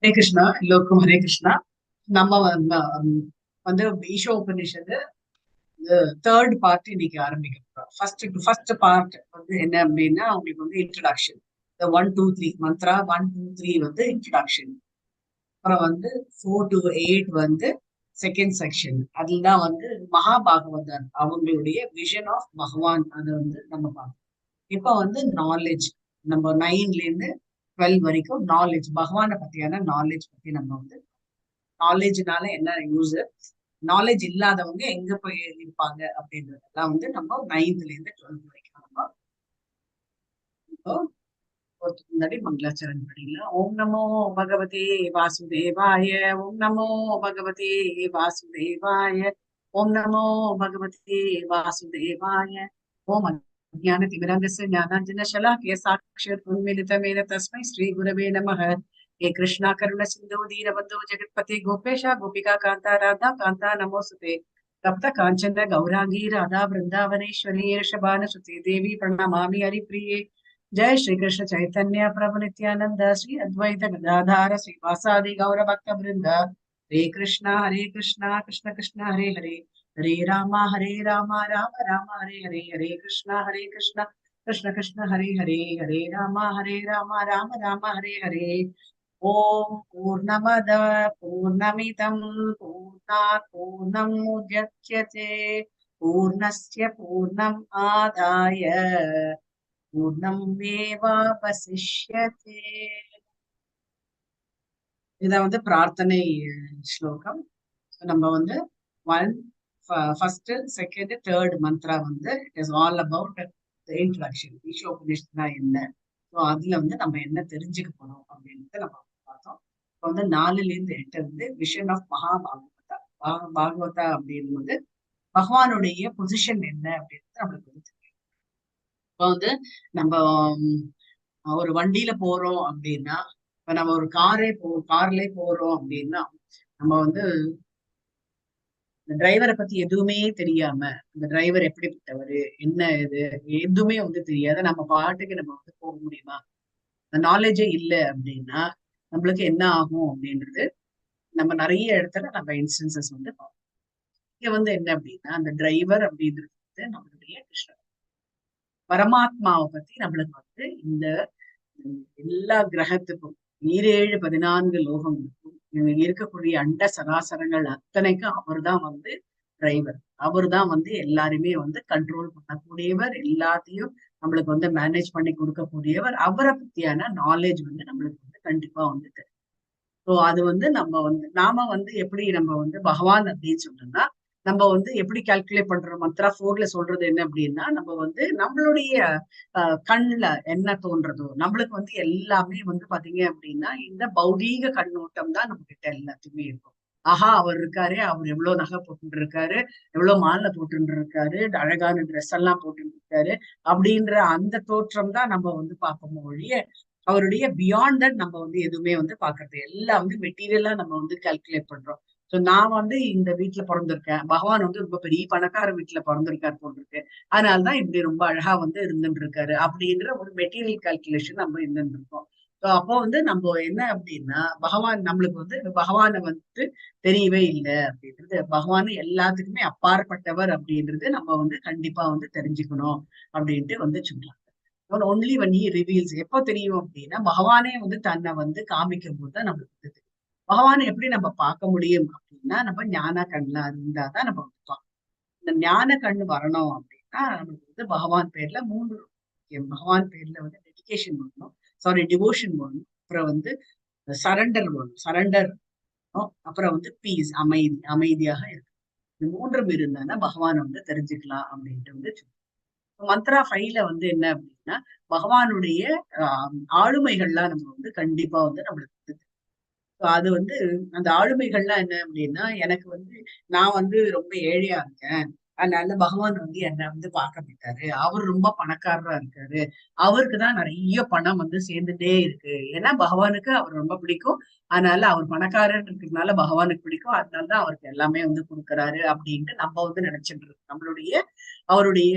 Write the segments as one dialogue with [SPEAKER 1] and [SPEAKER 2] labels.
[SPEAKER 1] ஹரே கிருஷ்ணா, எல்லோருக்கும் ஹரே கிருஷ்ணா. நம்ம வந்து ஈஷோபனிஷத்து தேர்ட் பார்ட் இன்னைக்கு ஆரம்பிக்க போறோம். ஃபர்ஸ்ட் பார்ட் வந்து என்ன அப்படின்னா, அவங்களுக்கு வந்து இன்ட்ரடக்ஷன். 1, 2, 3 மந்த்ரா 1, 2, 3 வந்து இன்ட்ரடக்ஷன். அப்புறம் வந்து 4 to 8 வந்து செகண்ட் செக்ஷன். அதுதான் வந்து மகாபாகவதர் அவங்களுடைய விஷன் ஆஃப் பகவான். அதை வந்து நம்ம பார்ப்போம். இப்ப வந்து நாலேஜ், நம்ம 9ல இருந்து 12 வரைக்கும் நாலேஜ், பகவானை பத்தியான நாலேஜ் பத்தி நம்ம வந்து நாலேஜ்னால என்ன யூஸ், நாலேஜ் இல்லாதவங்க எங்க போய் இருப்பாங்க அப்படின்றதெல்லாம் வந்து நம்ம 9ல இருந்து 12 வரைக்கும் நம்ம இப்போ ஒருத்தருக்கு முன்னாடி மங்களாச்சரண் படிக்கலாம். ஓம் நமோ பகவதே வாசுதேவாய, ஓம் நமோ பகவதே வாசுதேவாய, ஓம் நமோ பகவதே வாசுதேவாய. ஓம் அஜ்ஞானதிமிரந்தஸ்ய ஞானாஞ்சனशलाकया साक्षात् तस्मै श्री गुरवे नमः. हे कृष्णा करुण सिंधु दीनबंधु जगत्पते गोपेश गोपिका कांता राधा कांता नमोस्तुते. तप्त कांचन गौरांगी राधा वृंदावनेश्वरी ऋषभानुसुते देवी प्रणमामि हरिप्रिये. जय श्री कृष्ण चैतन्य प्रभु नित्यानंद श्री अद्वैत गदाधार श्रीवासादि गौर भक्त वृंद. हरे कृष्णा कृष्ण कृष्ण हरे हरे, हरे राम राम राम हरे हरे, हरे कृष्णा कृष्ण कृष्ण हरे हरे, हरे राम राम राम हरे हरे. ओम पूर्णमद पूर्णमिदं पूर्णात् पूर्णमुदच्यते पूर्णस्य पूर्णम् आदाय पूर्णमेवावशिष्यते. இத வந்து பிரார்த்தனை ஸ்லோகம். நம்ம வந்து one first second third mantra வந்து it is all about introduction. ஈஷோபனிஷத்னா என்ன, ஸோ அதுல வந்து நம்ம என்ன தெரிஞ்சுக்க போறோம் அப்படின்ட்டு நம்ம பார்த்தோம். இப்போ வந்து 4ல இருந்து 8 வந்து விஷன் ஆஃப் மகாபாகவதா. பாகவதா அப்படின்னும்போது பகவானுடைய பொசிஷன் என்ன அப்படின்றது நம்மளுக்கு வந்து தெரியும். இப்போ வந்து நம்ம ஒரு வண்டியில போறோம் அப்படின்னா, இப்ப நம்ம ஒரு கார்லயே போறோம் அப்படின்னா, நம்ம வந்து இந்த டிரைவரை பத்தி எதுவுமே தெரியாம, இந்த டிரைவர் எப்படிப்பட்டவரு, என்ன இது எதுவுமே வந்து தெரியாத நம்ம பாட்டுக்கு நம்ம வந்து போக முடியுமா? நாலேஜே இல்லை அப்படின்னா நம்மளுக்கு என்ன ஆகும் அப்படின்றது நம்ம நிறைய இடத்துல நம்ம இன்ஸ்டன்சஸ் வந்து பார்ப்போம். இங்க வந்து என்ன அப்படின்னா, அந்த டிரைவர் அப்படின்றது வந்து நம்மளுடைய கிருஷ்ணன் பரமாத்மாவை பத்தி நம்மளுக்கு வந்து இந்த எல்லா கிரகத்துக்கும் 17 14 லோகங்களுக்கும் இருக்கக்கூடிய அண்ட சராசரங்கள் அத்தனைக்கும் அவர் தான் வந்து டிரைவர். அவர் தான் வந்து எல்லாருமே வந்து கண்ட்ரோல் பண்ணக்கூடியவர், எல்லாத்தையும் நம்மளுக்கு வந்து மேனேஜ் பண்ணி கொடுக்கக்கூடியவர். அவரை பத்தியான நாலேஜ் வந்து நம்மளுக்கு வந்து கண்டிப்பா வந்து தெரியும். ஸோ அது வந்து நாம வந்து எப்படி நம்ம வந்து பகவான் அப்படின்னு சொன்னோம்னா, நம்ம வந்து எப்படி கால்குலேட் பண்றோம்? மந்த்ரா 4ல சொல்றது என்ன அப்படின்னா, நம்ம வந்து நம்மளுடைய கண்ணுல என்ன தோன்றதோ, நம்மளுக்கு வந்து எல்லாமே வந்து பாத்தீங்க அப்படின்னா இந்த பௌதீக கண்ணோட்டம் தான் நம்ம கிட்ட எல்லாத்துக்குமே இருக்கும். ஆஹா, அவர் இருக்காரு, அவர் எவ்வளவு நகை போட்டு இருக்காரு, எவ்வளவு மாலை போட்டு இருக்காரு, அழகான ட்ரெஸ் எல்லாம் போட்டு இருக்காரு அப்படின்ற அந்த தோற்றம் தான் நம்ம வந்து பார்ப்போம் ஒழிய, அவருடைய பியாண்ட் தட் நம்ம வந்து எதுவுமே வந்து பாக்குறது எல்லாம் வந்து மெட்டீரியலா நம்ம வந்து கால்குலேட் பண்றோம். சோ நான் வந்து இந்த வீட்டுல பிறந்திருக்கேன், பகவான் வந்து ரொம்ப பெரிய பணக்கார வீட்டுல பிறந்திருக்காரு போட்டிருக்கு, அதனாலதான் இப்படி ரொம்ப அழகா வந்து இருந்துட்டு இருக்காரு அப்படின்ற ஒரு மெட்டீரியல் கால்குலேஷன் நம்ம இருந்துட்டு இருக்கோம். ஸோ அப்போ வந்து நம்ம என்ன அப்படின்னா, பகவான் நம்மளுக்கு வந்து பகவானை வந்து தெரியவே இல்லை அப்படின்றது, பகவான் எல்லாத்துக்குமே அப்பாற்பட்டவர் அப்படின்றது நம்ம வந்து கண்டிப்பா வந்து தெரிஞ்சுக்கணும் அப்படின்ட்டு வந்து சொல்றாங்க. ஒன்லி when he reveals, எப்போ தெரியும் அப்படின்னா பகவானே வந்து தன்னை வந்து காமிக்கும் போது தான் நம்மளுக்கு வந்து தெரியும். பகவானை எப்படி நம்ம பார்க்க முடியும் அப்படின்னா, நம்ம ஞான கண்ணுல இருந்தாதான் நம்ம வந்து பார்க்கணும். இந்த ஞான கண்ணு வரணும் அப்படின்னா நமக்கு வந்து பகவான் பேர்ல 3 முக்கியம். பகவான் பேர்ல வந்து டெடிகேஷன் வரணும், சாரி டிவோஷன் வரணும், அப்புறம் வந்து சரண்டர் வரணும், சரண்டர், அப்புறம் வந்து பீஸ், அமைதியாக இருக்கு. இந்த 3ம் இருந்தானா பகவானை வந்து தெரிஞ்சுக்கலாம் அப்படின்ட்டு வந்து மந்த்ரா 5ல வந்து என்ன அப்படின்னா, பகவானுடைய ஆளுமைகள்லாம் நம்ம வந்து கண்டிப்பா வந்து நம்மளுக்கு வந்து அது வந்து அந்த ஆளுமைகள்லாம் என்ன அப்படின்னா, எனக்கு வந்து நான் வந்து ரொம்ப ஏழையா இருக்கேன், அதனால பகவான் வந்து என்னை வந்து பார்க்க மாட்டாரு. அவர் ரொம்ப பணக்காரரா இருக்காரு, அவருக்கு தான் நிறைய பணம் வந்து சேர்ந்துட்டே இருக்கு, ஏன்னா பகவானுக்கு அவர் ரொம்ப பிடிக்கும், அதனால அவர் பணக்காரர் இருக்கிறதுனால பகவானுக்கு பிடிக்கும், அதனாலதான் அவருக்கு எல்லாமே வந்து கொடுக்குறாரு அப்படின்ட்டு நம்ம வந்து நினைச்சிட்டு இருக்கோம். அவருடைய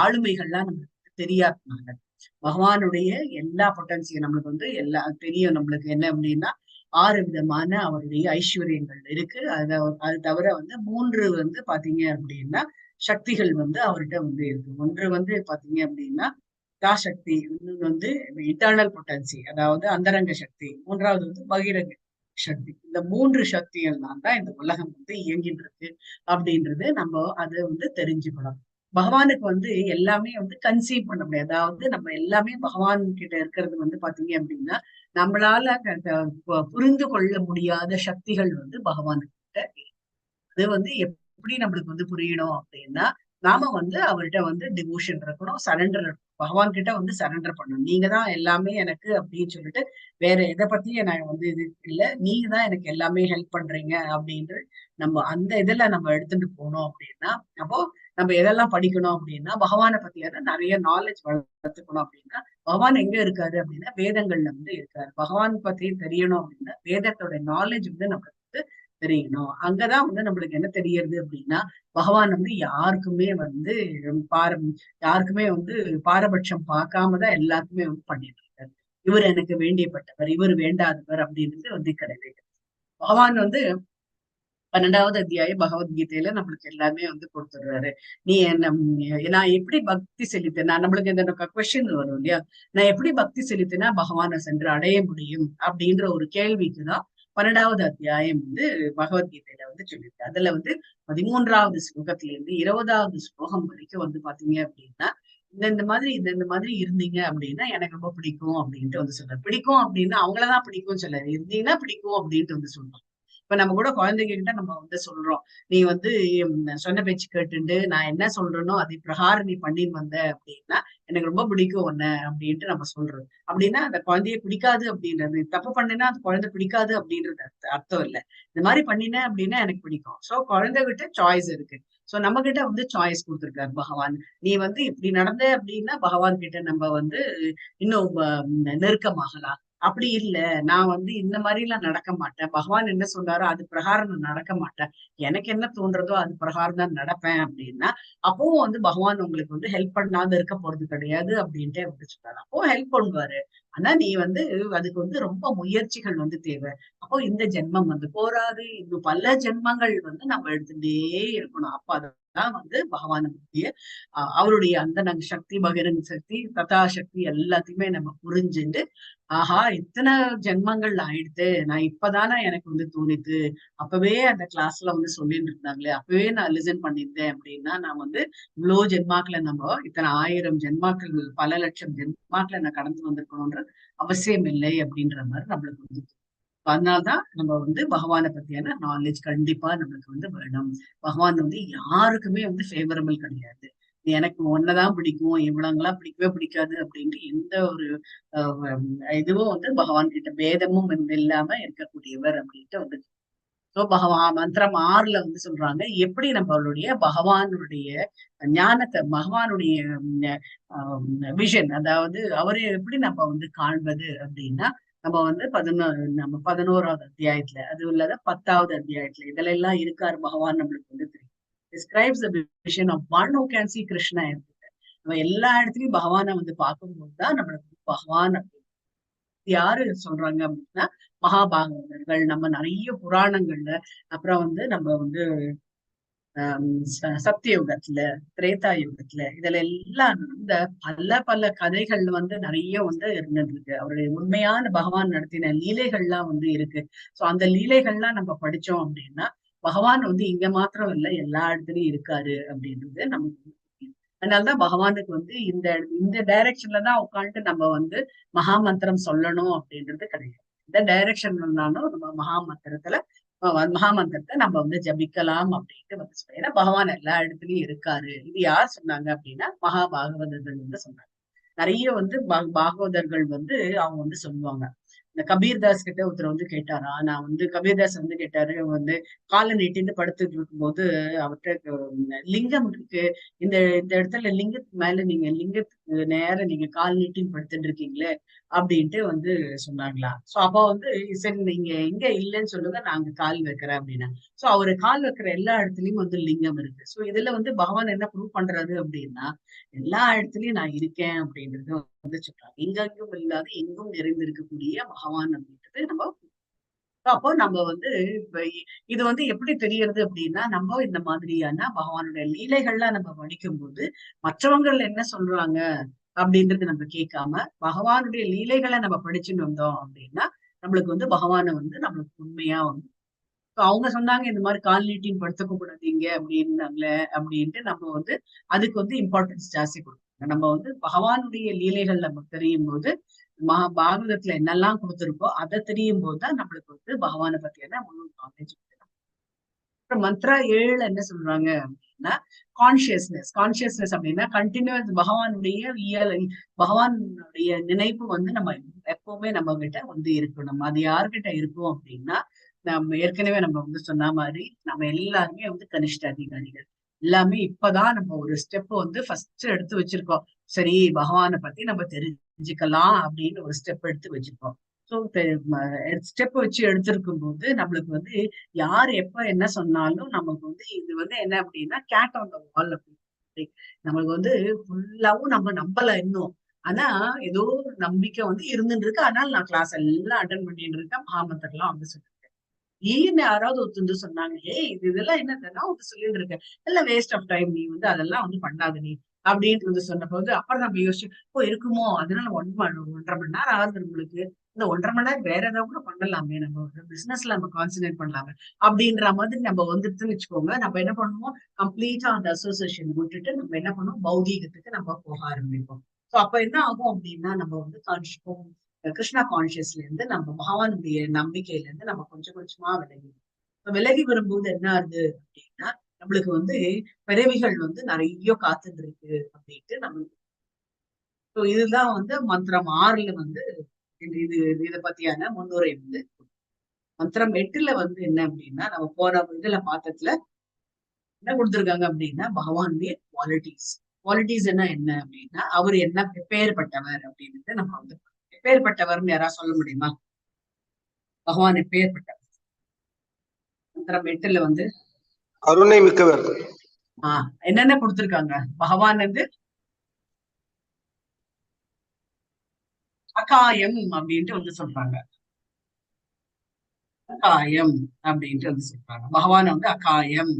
[SPEAKER 1] ஆளுமைகள்லாம் நம்மளுக்கு தெரியாதனால பகவானுடைய எல்லா பொட்டன்சியும் நம்மளுக்கு வந்து எல்லா தெரியும். நம்மளுக்கு என்ன அப்படின்னா, 6 விதமான அவருடைய ஐஸ்வர்யங்கள் இருக்கு. அது தவிர வந்து 3 வந்து பாத்தீங்க அப்படின்னா சக்திகள் வந்து அவர்கிட்ட வந்து இருக்கு. ஒன்று வந்து பாத்தீங்க அப்படின்னா சக்தி, இன்னொன்று வந்து இன்டர்னல் பொட்டன்சி, அதாவது அந்தரங்க சக்தி, மூன்றாவது வந்து பகிரங்க சக்தி. இந்த 3 சக்திகள்லாம் தான் இந்த உலகம் வந்து இயங்கிட்டு இருக்கு அப்படின்றது நம்ம அதை வந்து தெரிஞ்சுக்கணும். பகவானுக்கு வந்து எல்லாமே வந்து கன்சீவ் பண்ண முடியாது. அதாவது நம்ம எல்லாமே பகவான் கிட்ட இருக்கிறது வந்து பாத்தீங்க அப்படின்னா நம்மளால புரிந்து கொள்ள முடியாத சக்திகள் வந்து பகவானுக்கிட்ட. அது வந்து எப்படி நம்மளுக்கு வந்து புரியணும் அப்படின்னா நாம வந்து அவர்கிட்ட வந்து டிவோஷன் இருக்கணும், சரண்டர், பகவான் கிட்ட வந்து சரண்டர் பண்ணணும். நீங்க தான் எல்லாமே எனக்கு அப்படின்னு சொல்லிட்டு வேற எதை பத்தியும் நான் வந்து இது இல்ல, நீங்க தான் எனக்கு எல்லாமே ஹெல்ப் பண்றீங்க அப்படின்ட்டு நம்ம அந்த இதுல நம்ம எடுத்துட்டு போனோம் அப்படின்னா, அப்போ நம்ம எதெல்லாம் படிக்கணும் அப்படின்னா பகவானை பத்தியான நிறைய நாலேஜ் வளர்த்துக்கணும். அப்படின்னா பகவான் எங்க இருக்காரு அப்படின்னா வேதங்கள்ல வந்து இருக்காரு. பகவான் பத்தி தெரியணும் அப்படின்னா வேதத்தோட நாலேஜ் வந்து நம்மளுக்கு வந்து தெரியணும். அங்கதான் வந்து நம்மளுக்கு என்ன தெரியறது அப்படின்னா பகவான் வந்து யாருக்குமே வந்து பாரம் யாருக்குமே வந்து பாரபட்சம் பார்க்காம தான் எல்லாருக்குமே வந்து பண்ணிட்டு இருக்காரு. இவர் எனக்கு வேண்டியப்பட்டவர், இவர் வேண்டாதவர் அப்படின்றது வந்து கிடையாது. பகவான் வந்து 12வது அத்தியாயம் பகவத்கீதையில நம்மளுக்கு எல்லாமே வந்து கொடுத்துடுறாரு. நீ என்ன நான் எப்படி பக்தி செலுத்தினா நம்மளுக்கு இந்த கொஸ்டின் வரும் இல்லையா, நான் எப்படி பக்தி செலுத்தினா பகவானை சென்று அடைய முடியும் அப்படின்ற ஒரு கேள்விக்குதான் 12வது அத்தியாயம் வந்து பகவத்கீதையில வந்து சொல்லியிருக்கு. அதுல வந்து 13வது ஸ்லோகத்துல இருந்து 20வது ஸ்லோகம் வரைக்கும் வந்து பாத்தீங்க அப்படின்னா இந்த மாதிரி இருந்தீங்க அப்படின்னா எனக்கு ரொம்ப பிடிக்கும் அப்படின்ட்டு வந்து சொல்றாரு. பிடிக்கும் அப்படின்னா அவங்களதான் பிடிக்கும்னு சொல்லாரு, இருந்தீங்கன்னா பிடிக்கும் அப்படின்ட்டு வந்து சொல்றோம். இப்ப நம்ம கூட குழந்தைங்க கிட்ட நம்ம வந்து சொல்றோம், நீ வந்து சொன்ன பேச்சு கேட்டுண்டு நான் என்ன சொல்றேனோ அது பிரகாரம் நீ பண்ணின்னு வந்த அப்படின்னா எனக்கு ரொம்ப பிடிக்கும் உன்ன அப்படின்ட்டு நம்ம சொல்றோம். அப்படின்னா அந்த குழந்தைய பிடிக்காது அப்படின்றது, தப்பு பண்ணினா அந்த குழந்தை பிடிக்காது அப்படின்றது அர்த்தம் இல்ல. இந்த மாதிரி பண்ணின அப்படின்னா எனக்கு பிடிக்கும். சோ குழந்தை கிட்ட சாய்ஸ் இருக்கு. சோ நம்ம கிட்ட வந்து சாய்ஸ் கொடுத்திருக்காரு பகவான். நீ வந்து இப்படி நடந்த அப்படின்னா பகவான் கிட்ட நம்ம வந்து இன்னும் நெருக்கமாகலாம். அப்படி இல்ல, நான் வந்து இந்த மாதிரி எல்லாம் நடக்க மாட்டேன், பகவான் என்ன சொன்னாரோ அது பிரகாரம் நான் நடக்க மாட்டேன், எனக்கு என்ன தோன்றதோ அது பிரகாரம் தான் நடப்பேன் அப்படின்னா அப்பவும் வந்து பகவான் உங்களுக்கு வந்து ஹெல்ப் பண்ணாத இருக்க போறது கிடையாது அப்படின்ட்டு வந்து சொல்றாரு. அப்போ ஹெல்ப் பண்ணுவாரு. ஆனா நீ வந்து அதுக்கு வந்து ரொம்ப முயற்சிகள் வந்து தேவை. அப்போ இந்த ஜென்மம் வந்து போராது, இன்னும் பல ஜென்மங்கள் வந்து நம்ம எடுத்துட்டே இருக்கணும். அப்ப அதான் வந்து பகவான் பத்திய அவருடைய அந்த சக்தி, பகிரங்க சக்தி, ததா சக்தி எல்லாத்தையுமே நம்ம புரிஞ்சுட்டு ஆஹா இத்தனை ஜென்மங்கள் ஆயிடுத்து, நான் இப்பதானே எனக்கு வந்து தோணித்து, அப்பவே அந்த கிளாஸ்ல வந்து சொல்லிட்டு இருந்தாங்களே, அப்பவே நான் லிசன் பண்ணியிருந்தேன் அப்படின்னா நான் வந்து இவ்வளவு ஜென்மாக்களை நம்ம இத்தனை 1000 ஜென்மாக்கள், பல லட்சம் ஜென்மாக்களை நான் கடந்து வந்திருக்கணும்ன்ற அவசியம் இல்லை அப்படின்ற மாதிரி நம்மளுக்கு வந்து அதனால்தான் நம்ம வந்து பகவானை பத்தியான நாலேஜ் கண்டிப்பா நம்மளுக்கு வந்து வேணும். பகவான் வந்து யாருக்குமே வந்து ஃபேவரபிள் கிடையாது. எனக்கு ஒன்னதான் பிடிக்கும், இவ்வளவுங்களாம் பிடிக்கவே பிடிக்காது அப்படின்ட்டு எந்த ஒரு இதுவும் வந்து பகவான் கிட்ட பேதமும் வந்து இல்லாம இருக்கக்கூடியவர் அப்படின்ட்டு வந்து பகவான் மந்திரம் 6ல வந்து சொல்றாங்க எப்படி நம்மளுடைய பகவானுடைய ஞானத்தை, பகவானுடைய விஷன், அதாவது அவரை எப்படி நம்ம வந்து காண்பது அப்படின்னா நம்ம வந்து 11வது அத்தியாயத்துல அது இல்லாத 10வது அத்தியாயத்துல இதுல எல்லாம் இருக்காரு பகவான் நம்மளுக்கு வந்து தெரியும். Describes the vision of one who can see Krishna everywhere. நம்ம எல்லா இடத்துலயும் பகவானை வந்து பார்க்கும்போதுதான் நம்மளுக்கு பகவான் யாரு சொல்றாங்க அப்படின்னா மகாபாகவதர்கள். நம்ம நிறைய புராணங்கள்ல, அப்புறம் வந்து நம்ம வந்து சத்திய யுகத்துல, திரேதா யுகத்துல இதுல எல்லாம் இந்த பல பல கதைகள் வந்து நிறைய வந்து இருந்துருக்கு. அவருடைய உண்மையான பகவான் நடத்தின லீலைகள்லாம் வந்து இருக்கு. சோ அந்த லீலைகள்லாம் நம்ம படிச்சோம் அப்படின்னா பகவான் வந்து இங்க மாத்திரம் இல்ல எல்லா இடத்துலயும் இருக்காரு அப்படின்றது நமக்கு தெரியும். அதனாலதான் பகவானுக்கு வந்து இந்த டைரக்ஷன்ல தான் உட்காந்துட்டு நம்ம வந்து மகா மந்திரம் சொல்லணும் அப்படின்றது கிடையாது. இந்த டைரக்ஷன்லனாலும் நம்ம மகாமந்திரத்தை நம்ம வந்து ஜபிக்கலாம் அப்படின்ட்டு வந்து சொல்றேன். ஏன்னா பகவான் எல்லா இடத்துலயும் இருக்காரு. இது யார் சொன்னாங்க அப்படின்னா மகாபாகவதர்கள் வந்து சொன்னாங்க. நிறைய வந்து பாகவதர்கள் வந்து அவங்க வந்து சொல்லுவாங்க. இந்த கபீர்தாஸ் கிட்ட ஒருத்தர் வந்து கேட்டாரா, நான் வந்து கபீர்தாஸ் வந்து கேட்டாரு வந்து காலை நீட்டின்னு படுத்துட்டு இருக்கும்போது அவர்கிட்ட லிங்கம் இருக்கு, இந்த இந்த இடத்துல லிங்கத்துக்கு மேல நீங்க லிங்கத்துக்கு நேர நீங்க கால் நீட்டின்னு படுத்துட்டு இருக்கீங்களே அப்படின்ட்டு வந்து சொன்னாங்களா. சோ அப்ப வந்து சரி நீங்க எங்க இல்லைன்னு சொல்லுங்க, நான் அங்க கால் வைக்கிறேன் அப்படின்னா. சோ அவரு கால் வைக்கிற எல்லா இடத்துலயும் வந்து லிங்கம் இருக்கு. சோ இதுல வந்து பகவான் என்ன ப்ரூவ் பண்றாரு அப்படின்னா எல்லா இடத்துலயும் நான் இருக்கேன் அப்படின்றது வந்து சொல்றாங்க. எங்கெங்கும் இல்லாத எங்கும் நிறைந்திருக்கக்கூடிய பகவான் அப்படின்றது நம்ம அப்போ நம்ம வந்து இப்ப இது வந்து எப்படி தெரியறது அப்படின்னா, நம்ம இந்த மாதிரியான பகவானுடைய லீலைகள்லாம் நம்ம படிக்கும்போது மற்றவங்கள் என்ன சொல்றாங்க அப்படின்றது நம்ம கேட்காம பகவானுடைய லீலைகளை நம்ம படிச்சுட்டு வந்தோம் அப்படின்னா நம்மளுக்கு வந்து பகவானை வந்து நம்மளுக்கு உண்மையா வந்து அவங்க சொன்னாங்க இந்த மாதிரி கால் நீட்டின்னு படுத்துக்க கூடாதீங்க அப்படின்னாங்களே அப்படின்ட்டு நம்ம வந்து அதுக்கு வந்து இம்பார்ட்டன்ஸ் ஜாஸ்தி கொடுக்கணும். நம்ம வந்து பகவானுடைய லீலைகள் நமக்கு தெரியும் போது பாகவதத்துல என்னெல்லாம் கொடுத்திருக்கோ அதை தெரியும் போதுதான் நம்மளுக்கு வந்து பகவானை பத்தியான முழு நாலேஜ். மந்த்ரா 7 என்ன சொல்றாங்க அப்படின்னா கான்சியஸ்னஸ். கான்சியஸ்னஸ் அப்படின்னா கண்டினியூஸ் பகவானுடைய பகவானுடைய நினைப்பு வந்து நம்ம எப்பவுமே நம்ம கிட்ட வந்து இருக்கணும். அது யார்கிட்ட இருக்கும் அப்படின்னா நம்ம ஏற்கனவே நம்ம வந்து சொன்ன மாதிரி நம்ம எல்லாருமே வந்து கனிஷ்ட அதிகாரிகள் எல்லாமே இப்பதான் நம்ம ஒரு ஸ்டெப் வந்து ஃபர்ஸ்ட் எடுத்து வச்சிருக்கோம். சரி பகவானை பத்தி நம்ம தெரிஞ்சுக்கலாம் அப்படின்னு ஒரு ஸ்டெப் எடுத்து வச்சிருக்கோம். ஸோ ஸ்டெப் வச்சு எடுத்திருக்கும் போது நம்மளுக்கு வந்து யார் எப்ப என்ன சொன்னாலும் நமக்கு வந்து இது வந்து என்ன அப்படின்னா கேட் ஆன் த வால் அப்படி நம்மளுக்கு வந்து ஃபுல்லாவும் நம்ம நம்பல இன்னும். ஆனா ஏதோ ஒரு நம்பிக்கை வந்து இருந்துட்டு இருக்கு. அதனால நான் கிளாஸ் எல்லாம் அட்டன் பண்ணிட்டு இருக்கேன். மகாமந்தர்லாம் வந்து சொல்லிருக்கேன். ஏன்னு யாராவது ஒருத்தர் சொன்னாங்க, ஏய் இதெல்லாம் என்னதுன்னா வந்து சொல்லிட்டு இருக்கேன் எல்லாம் வேஸ்ட் ஆஃப் டைம், நீ வந்து அதெல்லாம் வந்து பண்ணாத நீ அப்படின்னு வந்து சொன்ன போது அப்புறம் நம்ம யோசிச்சு ஓ இருக்குமோ அதனால 1.5 மணி நேரம் ஆகுது நம்மளுக்கு. இந்த 1.5 மணி நேரம் வேற ஏதாவது கூட பண்ணலாமே, நம்ம பிசினஸ்ல நம்ம கான்சென்ட்ரேட் பண்ணலாமே அப்படின்ற மாதிரி நம்ம வந்துட்டுன்னு வச்சுக்கோங்க. நம்ம என்ன பண்ணுவோம், கம்ப்ளீட்டா அந்த அசோசியேஷன் விட்டுட்டு நம்ம என்ன பண்ணுவோம், பௌதீகத்துக்கு நம்ம போக ஆரம்பிப்போம். சோ அப்ப என்ன ஆகும் அப்படின்னா நம்ம வந்து கிருஷ்ணா கான்சியஸ்ல இருந்து நம்ம பகவானுடைய நம்பிக்கையில இருந்து நம்ம கொஞ்சம் கொஞ்சமா விலகி விலகி வரும்போது என்ன ஆகுது அப்படின்னா நம்மளுக்கு வந்து பிறவிகள் வந்து நிறைய காத்துட்டு இருக்கு அப்படின்ட்டு நம்ம. இதுதான் வந்து மந்திரம் 6ல வந்து இது இதை பத்தியான முன்னுரை வந்து. மந்திரம் 8ல வந்து என்ன அப்படின்னா நம்ம போன இதுல பாத்ததுல என்ன கொடுத்திருக்காங்க அப்படின்னா பகவானுடைய குவாலிட்டிஸ். குவாலிட்டிஸ் என்ன அப்படின்னா அவர் என்ன எப்பேற்பட்டவர் அப்படின்னு நம்ம வந்து எப்பேற்பட்டவர்னு யாராவது சொல்ல முடியுமா? பகவான் எப்பேற்பட்டவர்? மந்திரம் 8ல வந்து
[SPEAKER 2] கருணை மிக்கவர்.
[SPEAKER 1] என்னென்ன கொடுத்திருக்காங்க பகவான் வந்து அகாயம் அப்படின்ட்டு வந்து சொல்றாங்க. அகாயம் அப்படின்ட்டு வந்து சொல்றாங்க பகவான் வந்து அகாயம்.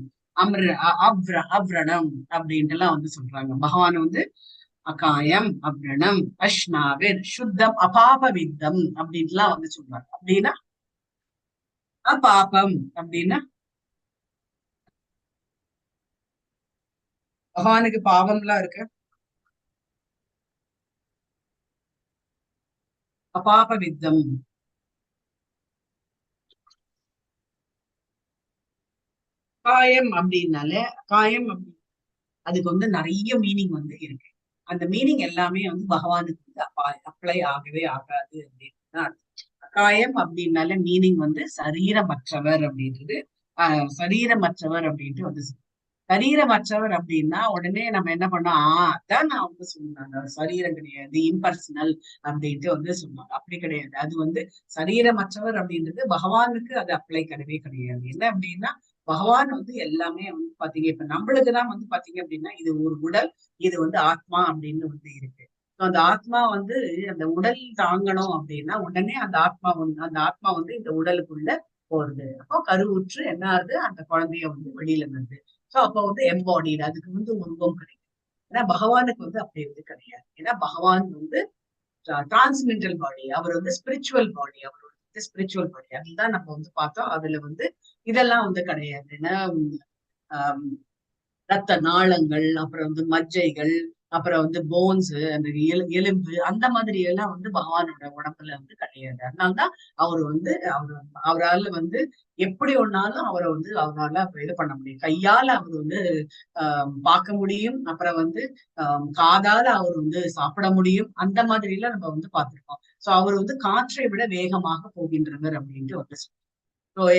[SPEAKER 1] அவ்ரணம் அப்படின்ட்டு எல்லாம் வந்து சொல்றாங்க. பகவான் வந்து அகாயம், அவ்ரணம், அஷ்னாவிர், சுத்தம், அபாபவித்தம் அப்படின்ட்டுலாம் வந்து சொல்றாங்க. அப்படின்னா அபாபம் அப்படின்னா பகவானுக்கு பாவம் எல்லாம் இருக்கு. அபாபவித்தம் காயம் அப்படின்னாலே காயம் அதுக்கு வந்து நிறைய மீனிங் வந்து இருக்கு. அந்த மீனிங் எல்லாமே வந்து பகவானுக்கு வந்து அப்ளை ஆகவே ஆகாது அப்படின்னு. அகாயம் அப்படின்னால மீனிங் வந்து சரீரமற்றவர் அப்படின்றது. சரீரமற்றவர் அப்படின்ட்டு வந்து சரீரமற்றவர் அப்படின்னா உடனே நம்ம என்ன பண்ணோம், அதான் நான் வந்து சொன்னாங்க சரீரம் கிடையாது இம்பர்சனல் அப்படின்ட்டு வந்து சொன்னாங்க. அப்படி கிடையாது. அது வந்து சரீரமற்றவர் அப்படின்றது பகவானுக்கு அது அப்ளை கிடையவே கிடையாது. என்ன அப்படின்னா பகவான் வந்து எல்லாமே வந்து பாத்தீங்க இப்ப நம்மளுக்குதான் வந்து பாத்தீங்க அப்படின்னா இது ஒரு உடல், இது வந்து ஆத்மா அப்படின்னு வந்து இருக்கு. அந்த ஆத்மா வந்து அந்த உடல் தாங்கணும் அப்படின்னா உடனே அந்த ஆத்மா வந்து இந்த உடலுக்குள்ள போறது. அப்போ கருவுற்று என்ன ஆகுது, அந்த குழந்தைய வந்து வெளியில வருது. சோ அப்ப வந்து எம்பாடிடு, அதுக்கு வந்து உருவம் கிடையாது. ஏன்னா பகவானுக்கு வந்து அப்படி வந்து கிடையாது. ஏன்னா பகவான் வந்து டிரான்ஸ்மெண்டல் பாடி, அவர் வந்து ஸ்பிரிச்சுவல் பாடி, அவரோட ஸ்பிரிச்சுவல் பாடி அதுதான் நம்ம வந்து பார்த்தோம். அதுல வந்து இதெல்லாம் வந்து கிடையாது. ஏன்னா ரத்த நாளங்கள், அப்புறம் வந்து மஜ்ஜைகள், அப்புறம் வந்து போன்ஸ், அந்த எலும்பு அந்த மாதிரி எல்லாம் வந்து பகவானோட உடம்புல வந்து கிடையாது. அதனால்தான் அவர் வந்து அவரால் வந்து எப்படி ஒன்னாலும் அவரை வந்து அவரால் இது பண்ண முடியும். கையால அவர் வந்து பார்க்க முடியும். அப்புறம் வந்து காதால அவர் வந்து சாப்பிட முடியும். அந்த மாதிரி எல்லாம் நம்ம வந்து பார்த்திருக்கோம். சோ அவர் வந்து காற்றை விட வேகமாக போகின்றவர் அப்படின்ட்டு வந்து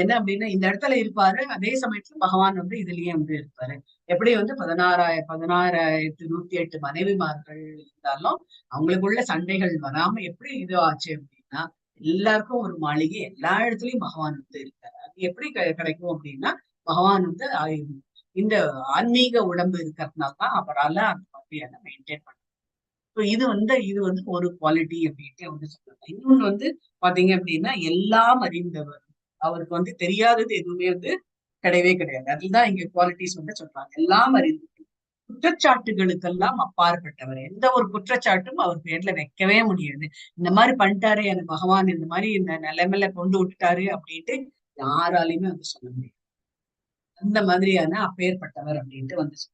[SPEAKER 1] என்ன அப்படின்னா இந்த இடத்துல இருப்பாரு. அதே சமயத்துல பகவான் வந்து இதுலயே வந்து இருப்பாரு. எப்படி வந்து 16,108 மனைவிமார்கள் இருந்தாலும் அவங்களுக்குள்ள சண்டைகள் வராம எப்படி இது ஆச்சு அப்படின்னா எல்லாருக்கும் ஒரு மாளிகை, எல்லா இடத்துலயும் பகவான் வந்து இருக்காரு. அது எப்படி கிடைக்கும் அப்படின்னா பகவான் வந்து இந்த ஆன்மீக உடம்பு இருக்கிறதுனாலதான் அவரால் அந்த மாதிரியான மெயின்டைன் பண்ண. இது வந்து ஒரு குவாலிட்டி அப்படின்ட்டு வந்து சொல்றாங்க. இன்னொன்னு வந்து பாத்தீங்க அப்படின்னா எல்லாம் அறிந்தவர். அவருக்கு வந்து தெரியாதது எதுவுமே வந்து கிடையவே கிடையாது. அதுதான் இங்க குவாலிட்டிஸ் வந்து சொல்றாங்க. எல்லாம் அறிந்து குற்றச்சாட்டுகளுக்கெல்லாம் அப்பாற்பட்டவர். எந்த ஒரு குற்றச்சாட்டும் அவர் பேர்ல வைக்கவே முடியாது. இந்த மாதிரி பண்ணிட்டாரு எனக்கு பகவான், இந்த மாதிரி இந்த நிலைமையில கொண்டு விட்டுட்டாரு அப்படின்ட்டு யாராலையுமே வந்து சொல்ல முடியாது. அந்த மாதிரியான அப்பேற்பட்டவர் அப்படின்ட்டு வந்து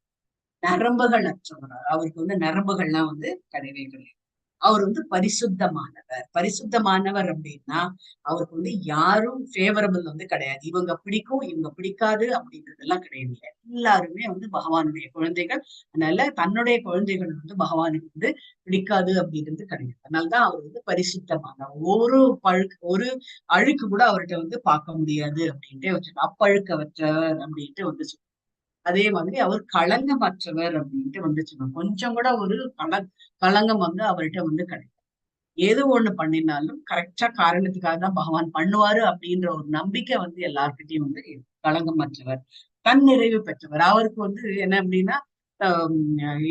[SPEAKER 1] நரம்புகள் அற்றவர். அவருக்கு வந்து நரம்புகள்லாம் வந்து கிடையவே கிடையாது. அவர் வந்து பரிசுத்தமானவர். பரிசுத்தமானவர் அப்படின்னா அவருக்கு வந்து யாரும் ஃபேவரபிள் வந்து கிடையாது. இவங்க பிடிக்கும், இவங்க பிடிக்காது அப்படின்றதெல்லாம் கிடையாது. எல்லாருமே வந்து பகவானுடைய குழந்தைகள். அதனால தன்னுடைய குழந்தைகள் வந்து பகவானுக்கு வந்து பிடிக்காது அப்படின்றது கிடையாது. அதனாலதான் அவர் வந்து பரிசுத்தமானவர். ஒரு அழுக்கு கூட அவர்கிட்ட வந்து பார்க்க முடியாது அப்படின்ட்டு வச்சு அப்பழுக்கவற்றவர் அப்படின்ட்டு வந்து சொல்லுவாங்க. அதே மாதிரி அவர் களங்கமற்றவர் அப்படின்ட்டு வந்துச்சு. கொஞ்சம் கூட ஒரு களங்கம் வந்து அவர்கிட்ட வந்து கிடையாது. ஏதோ ஒண்ணு பண்ணினாலும் கரெக்டா காரணத்துக்காக தான் பகவான் பண்ணுவாரு அப்படின்ற ஒரு நம்பிக்கை வந்து எல்லார்கிட்டையும் வந்து களங்கமற்றவர். தன் நிறைவு பெற்றவர். அவருக்கு வந்து என்ன அப்படின்னா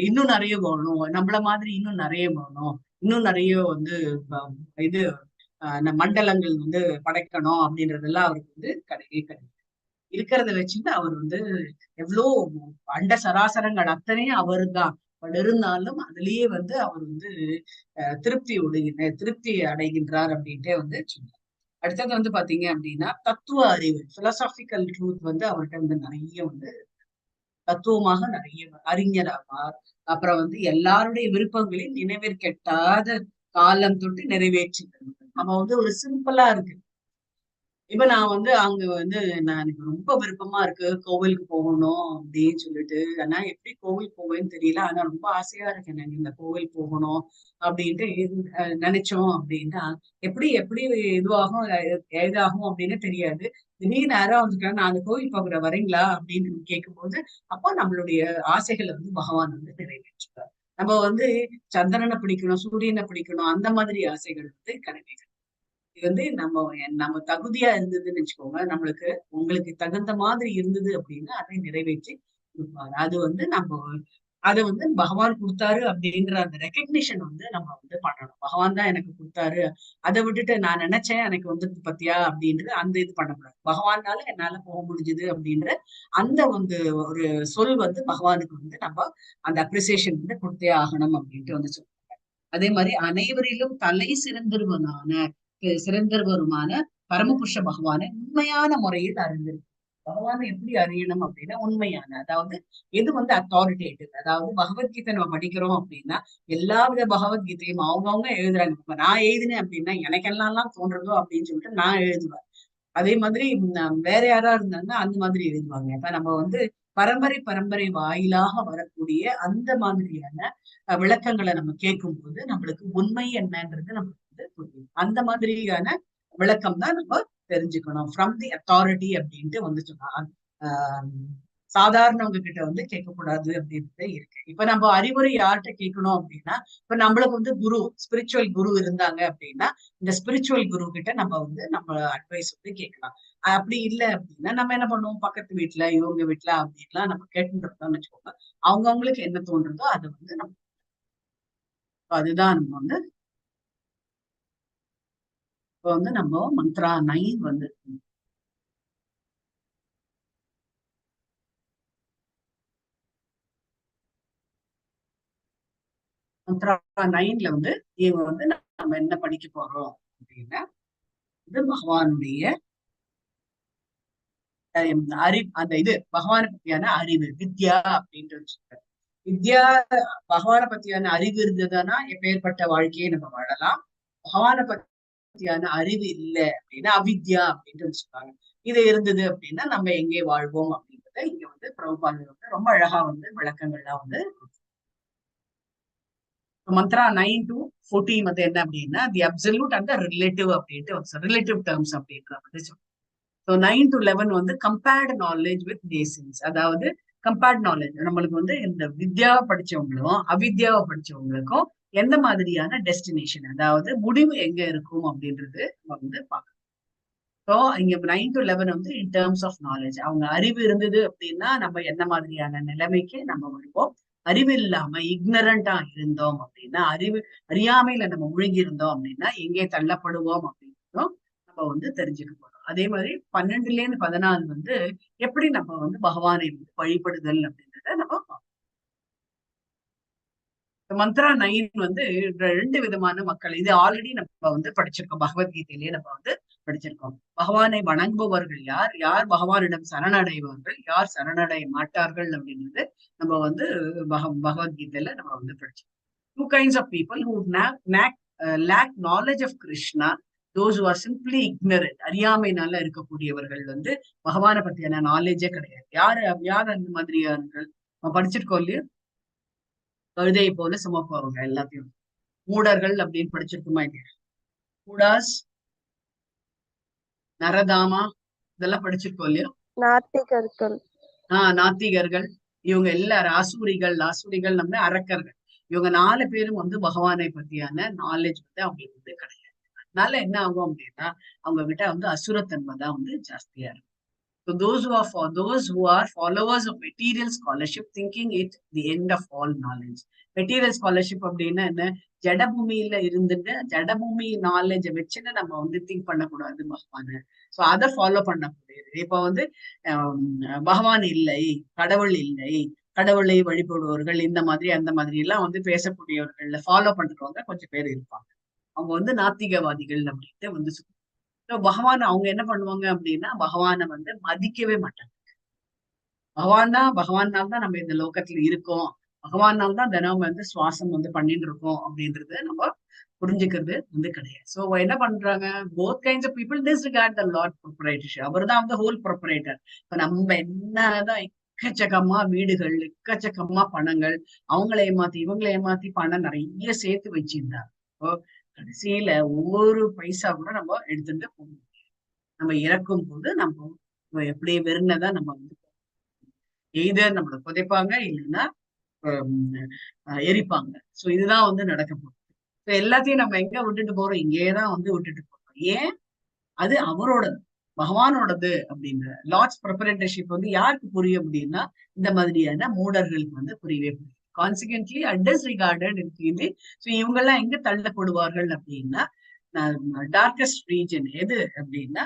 [SPEAKER 1] இன்னும் நிறைய வேணும், நம்மள மாதிரி இன்னும் நிறைய வேணும், இன்னும் நிறைய வந்து இது மண்டலங்கள் வந்து படைக்கணும் அப்படின்றதெல்லாம் அவருக்கு வந்து கிடையவே கிடையாது. இருக்கிறத வச்சுட்டு அவர் வந்து எவ்வளோ அண்ட சராசரங்கள் அத்தனையும் அவரு தான். பட் இருந்தாலும் அதுலயே வந்து அவர் வந்து திருப்தி அடைகின்றார் அப்படின்ட்டே வந்து சொன்னார். அடுத்தது வந்து பாத்தீங்க அப்படின்னா தத்துவ அறிவு, பிலசாபிக்கல் ட்ரூத் வந்து அவர்கிட்ட வந்து நிறைய வந்து தத்துவமாக நிறைய அறிஞராவார். அப்புறம் வந்து எல்லாருடைய விருப்பங்களையும் நினைவிற்கெட்டாத காலம் தொட்டு நிறைவேற்றுகிறது. நம்ம வந்து ஒரு சிம்பிளா இருக்கு. இப்ப நான் வந்து அங்க வந்து எனக்கு ரொம்ப விருப்பமா இருக்கு கோவிலுக்கு போகணும் அப்படின்னு சொல்லிட்டு. ஆனா எப்படி கோவில் போவேன்னு தெரியல. ஆனா ரொம்ப ஆசையா இருக்கு எனக்கு இந்த கோவில் போகணும் அப்படின்ட்டு நினைச்சோம் அப்படின்னா எப்படி எப்படி இதுவாகும் ஏதாகும் அப்படின்னு தெரியாது. திடீர்னு நேரம் வந்துட்டா நான் அந்த கோவில் போகிற வரீங்களா அப்படின்னு கேட்கும்போது அப்போ நம்மளுடைய ஆசைகளை வந்து பகவான் வந்து நிறைவேற்றுவார். நம்ம வந்து சந்திரனை பிடிக்கணும், சூரியனை பிடிக்கணும் அந்த மாதிரி ஆசைகள் வந்து கிடையாது. இது வந்து நம்ம தகுதியா இருந்ததுன்னு வச்சுக்கோங்க, நம்மளுக்கு உங்களுக்கு தகுந்த மாதிரி இருந்தது அப்படின்னா அதை நிறைவேற்றி கொடுப்பாரு. அது வந்து அதை வந்து பகவான் கொடுத்தாரு அப்படின்ற அந்த ரெக்கக்னிஷன் வந்து நம்ம வந்து பண்ணணும். பகவான் தான் எனக்கு கொடுத்தாரு, அதை விட்டுட்டு நான் நினைச்சேன் எனக்கு வந்து பத்தியா அப்படின்றது அந்த இது பண்ணக்கூடாது. பகவானால என்னால போக முடிஞ்சது அப்படின்ற அந்த வந்து ஒரு சொல் வந்து பகவானுக்கு வந்து நம்ம அந்த அப்ரிசியேஷன் வந்து கொடுத்தே ஆகணும் அப்படின்ட்டு வந்து சொல்லுவாங்க. அதே மாதிரி அனைவரிலும் தலை சிறந்தவருமான பரமபுருஷ பகவானை உண்மையான முறையில் அறிந்திருக்கு. பகவானை எப்படி அறியணும் அப்படின்னா உண்மையான, அதாவது எது வந்து அத்தாரிட்டேட்டிவ். அதாவது பகவத்கீதை நம்ம படிக்கிறோம் அப்படின்னா எல்லா வித பகவத்கீதையும் அவங்கவுங்க எழுதுறாங்க. இப்ப நான் எழுதினேன் அப்படின்னா எனக்கு எல்லாம் தோன்றதோ அப்படின்னு சொல்லிட்டு நான் எழுதுவேன். அதே மாதிரி வேற யாரா இருந்தாங்கன்னா அந்த மாதிரி எழுதுவாங்க. இப்ப நம்ம வந்து பரம்பரை பரம்பரை வாயிலாக வரக்கூடிய அந்த மாதிரியான விளக்கங்களை நம்ம கேட்கும் போது நம்மளுக்கு உண்மை என்னன்றது நமக்கு வந்து புரியும். அந்த மாதிரியான விளக்கம் தான் நம்ம தெரிஞ்சுக்கணும். ஃப்ரம் தி அத்தாரிட்டி அப்படின்ட்டு வந்து சொன்னா சாதாரணவங்க கிட்ட வந்து கேட்கக்கூடாது அப்படின்ட்டு இருக்கு. இப்ப நம்ம அறிவுரை யார்கிட்ட கேட்கணும் அப்படின்னா, இப்ப நம்மளுக்கு வந்து ஸ்பிரிச்சுவல் குரு இருந்தாங்க அப்படின்னா இந்த ஸ்பிரிச்சுவல் குரு கிட்ட நம்ம அட்வைஸ் வந்து கேட்கலாம். அப்படி இல்லை அப்படின்னா நம்ம என்ன பண்ணுவோம், பக்கத்து வீட்டுல இவங்க வீட்டுல அப்படின்லாம் நம்ம கேட்டுருக்கோம்னு வச்சுக்கோங்க. அவங்கவுங்களுக்கு என்ன தோன்றதோ அதை வந்து நம்ம அதுதான் நம்ம வந்து இப்ப வந்து நம்ம மந்த்ரா 9 வந்து மந்த்ரா 9ல வந்து இவங்க வந்து நம்ம என்ன படிக்க போறோம் அப்படின்னா இது பகவானுடைய அந்த இது பகவானை பத்தியான அறிவு வித்யா அப்படின்ட்டு வச்சிருக்காரு. வித்யா பகவானை பத்தியான அறிவு இருந்ததுன்னா எப்பேற்பட்ட வாழ்க்கையை நம்ம வாழலாம். பகவானை பத்தியான அறிவு இல்லை அப்படின்னா அவித்யா அப்படின்ட்டு வச்சிருக்காங்க. இது இருந்தது அப்படின்னா நம்ம எங்கே வாழ்வோம் அப்படின்றத இங்க வந்து பிரபுபாதர் வந்து ரொம்ப அழகா வந்து விளக்கங்கள்லாம் வந்து மந்த்ரா 9 to 14 வந்து என்ன அப்படின்னா தி அப்சல்யூட் அண்ட் ரிலேட்டிவ் அப்படின்ட்டு ரிலேட்டிவ் டேர்ம்ஸ் அப்படின்ற மாதிரி சொல்லுவோம். ஸோ 9 to 11 வந்து கம்பேர்டு நாலேஜ் வித் பேசிக்ஸ். அதாவது கம்பேர்ட் நாலேஜ் நம்மளுக்கு வந்து இந்த வித்யாவை படிச்சவங்களும் அவித்யாவை படிச்சவங்களுக்கும் எந்த மாதிரியான டெஸ்டினேஷன், அதாவது முடிவு எங்க இருக்கும் அப்படின்றது நம்ம வந்து பார்க்கணும். ஸோ இங்க 9 to 11 வந்து இன் டேர்ம்ஸ் ஆஃப் நாலேஜ் அவங்க அறிவு இருந்தது அப்படின்னா நம்ம என்ன மாதிரியான நிலைமைக்கு நம்ம வருவோம். அறிவு இல்லாம இக்னரண்டா இருந்தோம் அப்படின்னா அறியாமையில நம்ம முழுகி இருந்தோம் அப்படின்னா எங்கே தள்ளப்படுவோம் அப்படின்றதும் நம்ம வந்து தெரிஞ்சுக்க போறோம். அதே மாதிரி 12லேருந்து 14 வந்து எப்படி நம்ம வந்து பகவானை வந்து வழிபடுதல் அப்படின்றத நம்ம பார்ப்போம். மந்த்ரா 9 வந்து 2 விதமான மக்கள். இது ஆல்ரெடி நம்ம வந்து படிச்சிருக்கோம். பகவத்கீதையிலேயே நம்ம வந்து படிச்சிருக்கோம். பகவானை வணங்குபவர்கள் யார், யார் பகவானிடம் சரணடைவார்கள், யார் சரணடைய மாட்டார்கள் அப்படின்றது நம்ம வந்து பகவத்கீதையில நம்ம வந்து படிச்சோம். 2 kinds of people who lack knowledge of Krishna, those who are simply ignorant, அறியாமையினால இருக்கக்கூடியவர்கள் வந்து பகவானை பத்தியான நாலேஜே கிடையாது. யார் அந்த மாதிரியானவர்கள் நம்ம படிச்சிருக்கோம் இல்லையா? கழுதையை போல சுமப்பவங்க எல்லாத்தையும். மூடர்கள் அப்படின்னு படிச்சிருக்குமா இல்லையா? கூடாஸ், நரதாமா இதெல்லாம் படிச்சிருக்கோம் இல்லையா?
[SPEAKER 3] நாத்திகர்கள்.
[SPEAKER 1] நாத்திகர்கள், இவங்க எல்லாரும் ஆசூரிகள் நம்ம அரக்கர்கள். இவங்க 4 பேரும் வந்து பகவானை பத்தியான நாலேஜ் வந்து அவங்களுக்கு வந்து கிடையாது. அதனால என்ன ஆகும் அப்படின்னா அவங்க கிட்ட வந்து அசுரத்தன்மை தான் வந்து ஜாஸ்தியா இருக்கும். So those who are followers of material scholarship, thinking it the end of all knowledge. Material scholarship அப்படின்னா என்ன? ஜடபூமியில இருந்துட்டு ஜடபூமி நாலேஜ வச்சுன்னு நம்ம வந்து திங்க் பண்ணக்கூடாது பகவான. சோ அதை ஃபாலோ பண்ணக்கூடியது. இப்ப வந்து பகவான் இல்லை, கடவுள் இல்லை, கடவுளை வழிபடுபவர்கள் இந்த மாதிரி அந்த மாதிரி எல்லாம் வந்து பேசக்கூடியவர்கள்ல ஃபாலோ பண்றவங்க கொஞ்சம் பேர் இருப்பாங்க. அவங்க வந்து நாத்திகவாதிகள் அப்படின்ட்டு வந்து பகவான் அவங்க என்ன பண்ணுவாங்க அப்படின்னா பகவானை வந்து மதிக்கவே மாட்டாங்க. பகவானால் தான் நம்ம இந்த லோகத்துல இருக்கோம், பகவானால் தான் தினம் வந்து சுவாசம் வந்து பண்ணிட்டு இருக்கோம் அப்படின்றத நம்ம புரிஞ்சுக்கிறது வந்து கிடையாது. சோ என்ன பண்றாங்க? Both kinds of people disregard the lord proprietorship. அவர் தான் வந்து ஹோல் ப்ரொப்ரைட்டர். இப்ப நம்ம என்னதான் எக்கச்சக்கமா வீடுகள், எக்கச்சக்கமா பணங்கள், அவங்களை ஏமாத்தி இவங்களை ஏமாத்தி பணம் நிறைய சேர்த்து வச்சிருந்தாங்க. கடைசியில ஒவ்வொரு பைசா கூட நம்ம எடுத்துட்டு போகணும். நம்ம இறக்கும் போது நம்ம எப்படி வெறுனதான் நம்ம வந்து எய்தர் நம்மளை புதைப்பாங்க, இல்லைன்னா எரிப்பாங்க. சோ இதுதான் வந்து நடக்க போகுது. எல்லாத்தையும் நம்ம எங்க விட்டுட்டு போறோம்? இங்கேயேதான் வந்து விட்டுட்டு போறோம். ஏன்? அது அவரோடது, பகவானோடது. அப்படின்ற லார்ட்ஸ் ப்ரொப்ரைட்டர்ஷிப் வந்து யாருக்கு புரியும் அப்படின்னா இந்த மாதிரியான மூடர்களுக்கு வந்து புரியவே புரியும். கான்சிக்வென்ட்லி டிஸ்ரிகார்டட் இருக்கு. சோ இவங்க எல்லாம் எங்க தள்ளப்படுவார்கள் அப்படின்னா டார்கஸ்ட் ரீஜன் எது அப்படின்னா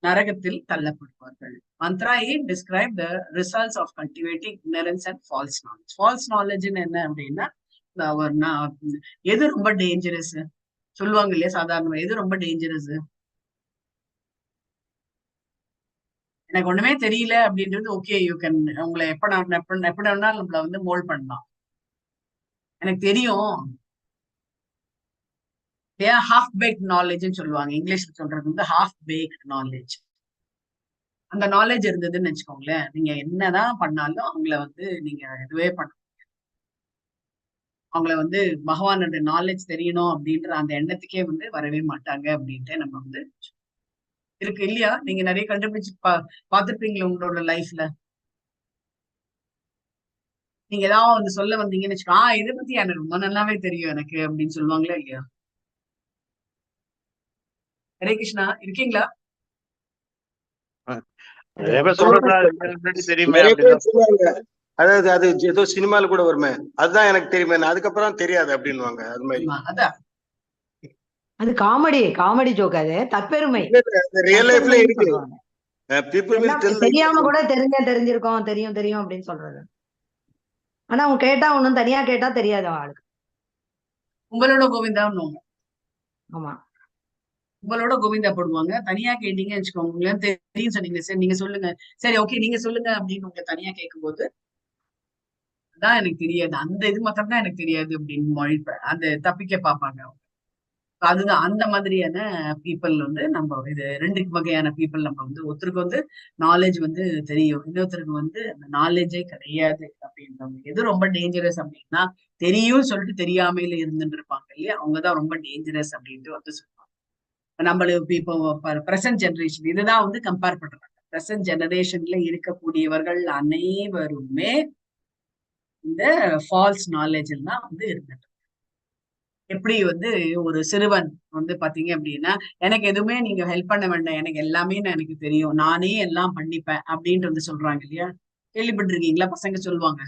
[SPEAKER 1] நரகத்தில் தள்ளப்படுவார்கள். Mantra 8 describe the results of cultivating ignorance and false knowledge. False knowledge என்ன அப்படின்னா எது ரொம்ப டேஞ்சரஸ் சொல்லுவாங்க இல்லையா? சாதாரணமா எது ரொம்ப டேஞ்சரஸ்? எனக்கு ஒண்ணுமே தெரியல அப்படின்றது ஓகே, யூ கேன் உங்களை எப்படி வேணாலும் நம்மள வந்து மோல்ட் பண்ணலாம். எனக்கு தெரியும், ஹாஃப் பேக்ட் நாலேஜ்னு சொல்லுவாங்க. இங்கிலீஷ்ல சொல்றது வந்து ஹாஃப் பேக்ட் நாலேஜ். அந்த நாலேஜ் இருந்ததுன்னு வச்சுக்கோங்களேன், நீங்க என்னதான் பண்ணாலும் அவங்கள வந்து நீங்க இதுவே பண்ண, அவங்கள வந்து பகவானோட நாலேஜ் தெரியணும் அப்படின்ற அந்த எண்ணத்துக்கே வந்து வரவே மாட்டாங்க அப்படின்ட்டு நம்ம வந்து இருக்கு இல்லையா? நீங்க நிறைய கண்டுபிடிச்சு பாத்துருப்பீங்களா உங்களோட லைஃப்ல? நீங்க ஏதாவது வந்து சொல்ல வந்தீங்கன்னு வச்சுக்கோ, இதை பத்தி எனக்கு ரொம்ப நல்லாவே தெரியும் எனக்கு அப்படின்னு சொல்லுவாங்களா இல்லையா? ஹரே கிருஷ்ணா, இருக்கீங்களா?
[SPEAKER 2] அதாவது அது ஏதோ சினிமால கூட வருமே, அதுதான் எனக்கு தெரியுமே, அதுக்கப்புறம் தெரியாது அப்படின்வாங்க. அது மாதிரி
[SPEAKER 1] அதான்
[SPEAKER 3] அது காமெடி ஜோக். அது தற்பெருமை.
[SPEAKER 2] ரியல் லைஃப்ல இருக்கு.
[SPEAKER 3] தெரியாம கூட தெரிஞ்சிருக்கோம், தெரியும் அப்படின்னு சொல்றது. ஆனா அவங்க கேட்டா ஒண்ணும் தனியா கேட்டா தெரியாது அவளுக்கு.
[SPEAKER 1] உங்களோட கோவிந்தா.
[SPEAKER 3] ஆமா,
[SPEAKER 1] உங்களோட கோவிந்தா போடுவாங்க. தனியா கேட்டீங்கன்னு வச்சுக்கோங்களேன், தெரியும் சொன்னீங்க, சரி நீங்க சொல்லுங்க, சரி ஓகே நீங்க சொல்லுங்க அப்படின்னு உங்களை தனியா கேட்கும் போது அதான் எனக்கு தெரியாது, அந்த இது மாத்திரம் தான் எனக்கு தெரியாது அப்படின்னு மொழிப்பேன். அந்த தப்பிக்க பார்ப்பாங்க அவங்க. அதுதான் அந்த மாதிரியான பீப்புள் வந்து நம்ம இது 2 வகையான பீப்புள். நம்ம வந்து ஒருத்தருக்கு வந்து நாலேஜ் வந்து தெரியும், இன்னொருத்தருக்கு வந்து அந்த நாலேஜே கிடையாது அப்படின்றவங்க. எது ரொம்ப டேஞ்சரஸ் அப்படின்னா தெரியும் சொல்லிட்டு தெரியாமையில இருந்துட்டு இருப்பாங்க இல்லையா? அவங்கதான் ரொம்ப டேஞ்சரஸ் அப்படின்ட்டு வந்து சொல்லுவாங்க. நம்மளுக்கு இப்போ பிரசன்ட் ஜெனரேஷன் இதுதான் வந்து கம்பேர் பண்றாங்க. பிரசன்ட் ஜெனரேஷன்ல இருக்கக்கூடியவர்கள் அனைவருமே இந்த ஃபால்ஸ் நாலேஜ் எல்லாம் வந்து இருந்துட்டு, எப்படி வந்து ஒரு சிறுவன் வந்து பாத்தீங்க அப்படின்னா எனக்கு எதுவுமே நீங்க ஹெல்ப் பண்ண வேண்டாம், எனக்கு எல்லாமே எனக்கு தெரியும், நானே எல்லாம் பண்ணிப்பேன் அப்படின்ட்டு வந்து சொல்றாங்க இல்லையா? கேள்விப்பட்டிருக்கீங்களா? பசங்க சொல்லுவாங்க,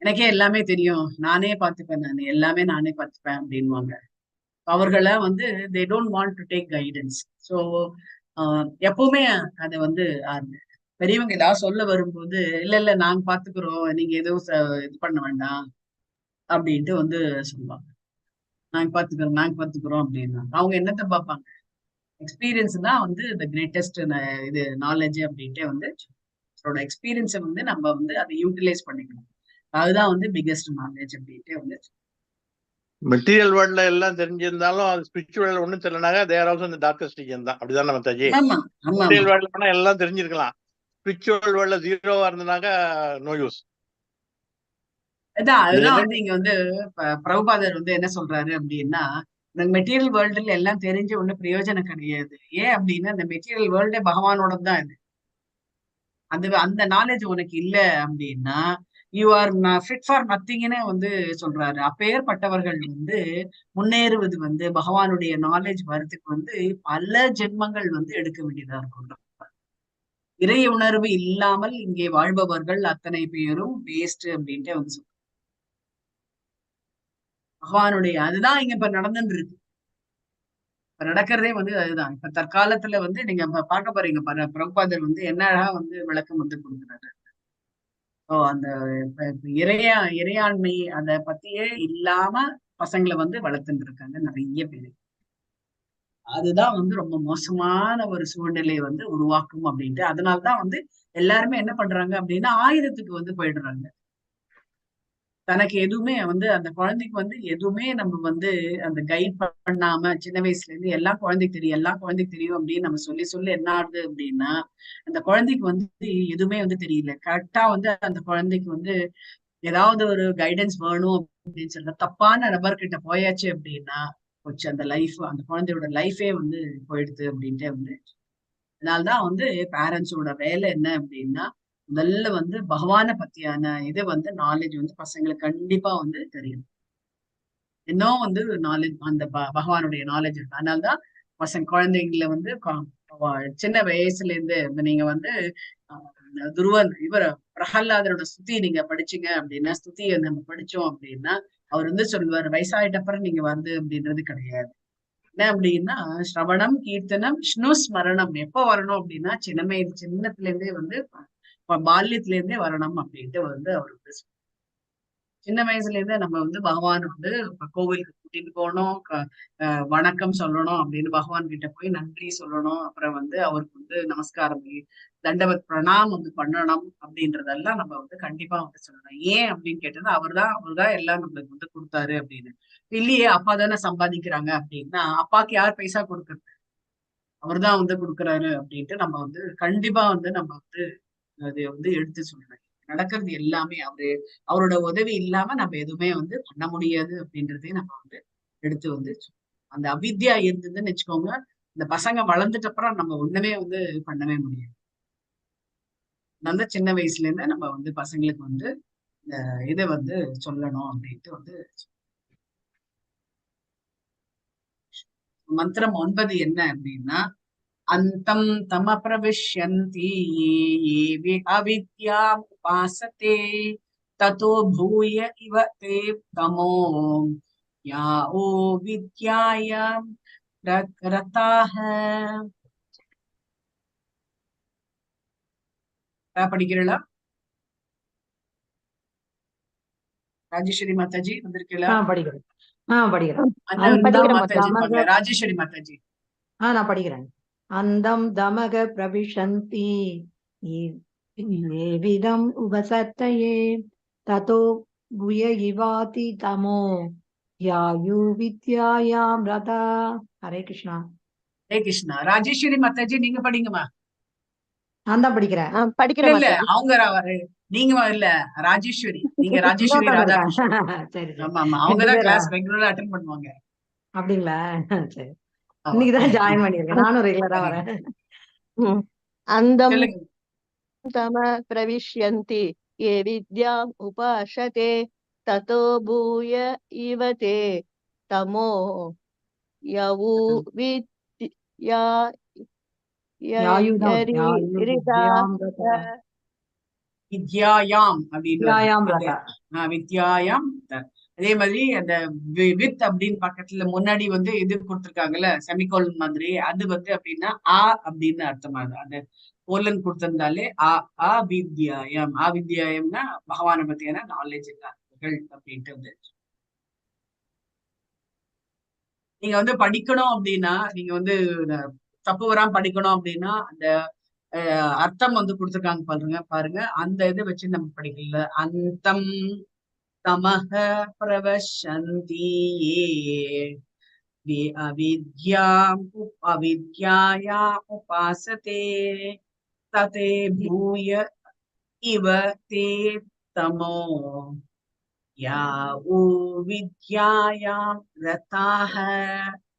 [SPEAKER 1] எனக்கே எல்லாமே தெரியும், நானே பார்த்துப்பேன், நான் எல்லாமே நானே பார்த்துப்பேன் அப்படின்வாங்க. அவர்களை வந்து they don't want to take guidance. So எப்பவுமே அதை வந்து பெரியவங்க ஏதாவது சொல்ல வரும்போது இல்ல இல்ல நாங்க பாத்துக்கிறோம், நீங்க எதுவும் இது பண்ண வேண்டாம் அப்படின்ட்டு வந்து சொல்லுவாங்க. நாங்க பாத்துக்கிறோம் அப்படின்னா அவங்க என்னத்த பார்ப்பாங்க? எக்ஸ்பீரியன்ஸ் தான் வந்து த கிரேட்டஸ்ட் இது நாலேஜ் அப்படின்ட்டே வந்து அவரோட எக்ஸ்பீரியன்ஸை வந்து நம்ம வந்து அதை யூட்டிலைஸ் பண்ணிக்கணும். அதுதான் வந்து பிக்கெஸ்ட் நாலேஜ் அப்படின்ட்டே வந்து.
[SPEAKER 4] மெட்டீரியல் வேர்ல்ட்ல எல்லாம் தெரிஞ்சிருந்தாலும் அது ஸ்பிரிச்சுவல் ஒண்ணும் தெரியலனாக்கா தேர் ஆல்சோ இந்த டார்க்கஸ்ட் ரீஜன் தான். அப்படிதானே மத்தாஜி?
[SPEAKER 1] ஆமா ஆமா
[SPEAKER 4] மெட்டீரியல் வேர்ல்ட்ல போனா எல்லாம் தெரிஞ்சிருக்கலாம், ஸ்பிரிச்சுவல் வேர்ல்ட்ல ஜீரோவா இருந்தனாக்கா நோ யூஸ்.
[SPEAKER 1] அதுதான் வந்து இங்க வந்து பிரபுபாதர் வந்து என்ன சொல்றாரு அப்படின்னா, இந்த மெட்டீரியல் வேர்ல்டுல எல்லாம் தெரிஞ்ச ஒண்ணும் பிரயோஜனம் கிடையாது. ஏன் அப்படின்னா இந்த மெட்டீரியல் வேர்ல்டே பகவானோட தான் இது. அந்த நாலேஜ் உனக்கு இல்ல அப்படின்னா யூ ஆர் ஃபிட் ஃபார் நத்திங்னே வந்து சொல்றாரு. அப்பேற்பட்டவர்கள் வந்து முன்னேறுவது வந்து பகவானுடைய நாலேஜ் வரதுக்கு வந்து பல ஜென்மங்கள் வந்து எடுக்க வேண்டியதா இருக்கும். இறை உணர்வு இல்லாமல் இங்கே வாழ்பவர்கள் அத்தனை பேரும் வேஸ்ட் அப்படின்ட்டு வந்து சொல்றாங்க. பகவானுடைய அதுதான் இங்க இப்ப நடந்துட்டு இருக்கு. இப்ப நடக்கிறதே வந்து அதுதான். இப்ப தற்காலத்துல வந்து நீங்க பார்க்க போறீங்க பிரபுபாதர் வந்து என்ன அழகா வந்து விளக்கம் வந்து கொடுக்குறாரு. அந்த இறையாண்மை அத பத்தியே இல்லாம பசங்களை வந்து வளர்த்துட்டு இருக்காங்க நிறைய பேரு. அதுதான் வந்து ரொம்ப மோசமான ஒரு சூழ்நிலையை வந்து உருவாக்கும் அப்படின்ட்டு. அதனால்தான் வந்து எல்லாருமே என்ன பண்றாங்க அப்படின்னா ஆயுதத்துக்கு வந்து போயிடுறாங்க. தனக்கு எதுவுமே வந்து அந்த குழந்தைக்கு வந்து எதுவுமே நம்ம வந்து அந்த கைட் பண்ணாம சின்ன வயசுல இருந்து எல்லாம் குழந்தைக்கு தெரியும் அப்படின்னு நம்ம சொல்லி சொல்லி என்ன ஆகுது அப்படின்னா அந்த குழந்தைக்கு வந்து எதுவுமே வந்து தெரியல. கரெக்டா வந்து அந்த குழந்தைக்கு வந்து ஏதாவது ஒரு கைடன்ஸ் வேணும் அப்படின்னு சொல்ற தப்பான நபர்கிட்ட போயாச்சு அப்படின்னா போச்சு அந்த லைஃப், அந்த குழந்தையோட லைஃபே வந்து போயிடுது அப்படின்ட்டு வந்து. அதனால்தான் வந்து பேரண்ட்ஸோட வேலை என்ன அப்படின்னா முதல்ல வந்து பகவானை பத்தியான இது வந்து நாலேஜ் வந்து பசங்களுக்கு கண்டிப்பா வந்து தெரியும். இன்னும் வந்து நாலேஜ் அந்த பகவானுடைய நாலேஜ் இருக்கு. அதனால்தான் குழந்தைங்களை வந்து சின்ன வயசுல இருந்து நீங்க வந்து துருவன் பிரகல்லாதரோட ஸ்துதி நீங்க படிச்சீங்க அப்படின்னா, ஸ்துதியை நம்ம படிச்சோம் அப்படின்னா அவர் வந்து சொல்லுவார் வயசாயிட்டப்புறம் நீங்க வந்து அப்படின்றது கிடையாது. என்ன அப்படின்னா ஸ்ரவணம் கீர்த்தனம் ஸ்மரணம் எப்ப வரணும் அப்படின்னா சின்னத்துல இருந்தே வந்து பால்யத்துல இருந்தே வரணும் அப்படின்ட்டு வந்து அவருக்கு சின்ன வயசுல இருந்தே நம்ம வந்து பகவான் வந்து கோவிலுக்கு கூட்டிட்டு போகணும், வணக்கம் சொல்லணும் அப்படின்னு பகவான் கிட்ட போய் நன்றி சொல்லணும். அப்புறம் வந்து அவருக்கு வந்து நமஸ்காரம் தண்டவத் பிரணாம் வந்து பண்ணணும் அப்படின்றதெல்லாம் நம்ம வந்து கண்டிப்பா வந்து சொல்லணும். ஏன் அப்படின்னு கேட்டது அவர்தான் எல்லாம் நம்மளுக்கு வந்து கொடுத்தாரு அப்படின்னு. இல்லையே அப்பா தானே சம்பாதிக்கிறாங்க அப்படின்னா அப்பாக்கு யார் பைசா கொடுக்கறது? அவர்தான் வந்து கொடுக்குறாரு அப்படின்ட்டு நம்ம வந்து கண்டிப்பா வந்து நம்ம வந்து அதை வந்து எடுத்து சொல்லணும். நடக்கிறது எல்லாமே அவரோட உதவி இல்லாம நம்ம எதுவுமே வந்து பண்ண முடியாது அப்படின்றதையும் நம்ம வந்து எடுத்து வந்து அந்த அவித்யா இருந்ததுன்னு வச்சுக்கோங்க. இந்த பசங்க வளர்ந்துட்ட அப்புறம் நம்ம ஒண்ணுமே வந்து பண்ணவே முடியாது. நல்ல சின்ன வயசுல இருந்து நம்ம வந்து பசங்களுக்கு வந்து இந்த இதை வந்து சொல்லணும் அப்படின்ட்டு வந்து மந்திரம் 9 என்ன அப்படின்னா அந்தம் தம பிரவிஷ்யந்தி ஏ அவித்யாம் உபாசதே ததோ பூய இவ தே தமோ யாஓ வித்யாயாம் ரதாஹ. படிக்கிறீங்களா ராஜேஸ்வரி மாதாஜி? வந்திருக்கீங்களா?
[SPEAKER 3] படிக்கிறேன் படிக்கிறேன்.
[SPEAKER 1] மாதாஜி ராஜேஸ்வரி மாதாஜி.
[SPEAKER 3] நான் படிக்கிறேன். அந்தம் தமக பிரவிஷந்தி ஏவிதம் உபசத்தயே ததோ புய இவாதி தமோ யாயு வித்யாயாம் ரதா. ஹரே கிருஷ்ணா.
[SPEAKER 1] ஹரே கிருஷ்ணா. ராஜேஸ்வரி மாதாஜி நீங்க படிங்கம்மா.
[SPEAKER 3] நான் தான் படிக்கிறேன்.
[SPEAKER 1] இல்ல அவங்க நீங்க இல்ல ராஜேஸ்வரி, நீங்க ராஜேஸ்வரி ராதாகிருஷ்ணன்.
[SPEAKER 3] சரி
[SPEAKER 1] ஆமா ஆமா அவங்கதான் கிளாஸ் ரெகுலரா அட்டெண்ட் பண்ணுவாங்க.
[SPEAKER 3] அப்படிங்களா? சரி, இன்னைக்குதான் ஜாயின் பண்ணிருக்கேன். நானும் ரெகுலரா வரேன்.
[SPEAKER 5] அந்தம் தம பிரவிஷ்யந்தி ஏ வித்யாம் உபாசதே ததோ பூய இவதே தமோ யவு
[SPEAKER 1] வித்யாயாம் அப்படின்னு வித்யாயாம் அதே மாதிரி அந்த வித் அப்படின்னு பக்கத்துல முன்னாடி வந்து இது கொடுத்துருக்காங்கல்ல செமிகோலன் மாதிரி, அது வந்து அப்படின்னா ஆ அப்படின்னு அர்த்தமாகுது. அந்த கோலன் கொடுத்திருந்தாலே அவித்யாயம். அவித்யாயம்னா பகவானை பத்தியான நாலேஜ் இல்லாதவர்கள் அப்படின்ட்டு வந்து. நீங்க வந்து படிக்கணும் அப்படின்னா, நீங்க வந்து தப்பு வராம படிக்கணும் அப்படின்னா அந்த அர்த்தம் வந்து கொடுத்துருக்காங்க பாருங்க. அந்த இதை வச்சு நம்ம படிக்கல. அந்தம் தமஹ பிரவசந்தி ये अविद्याया उपासते तते भूय इव ते तमो या विद्यायां रताः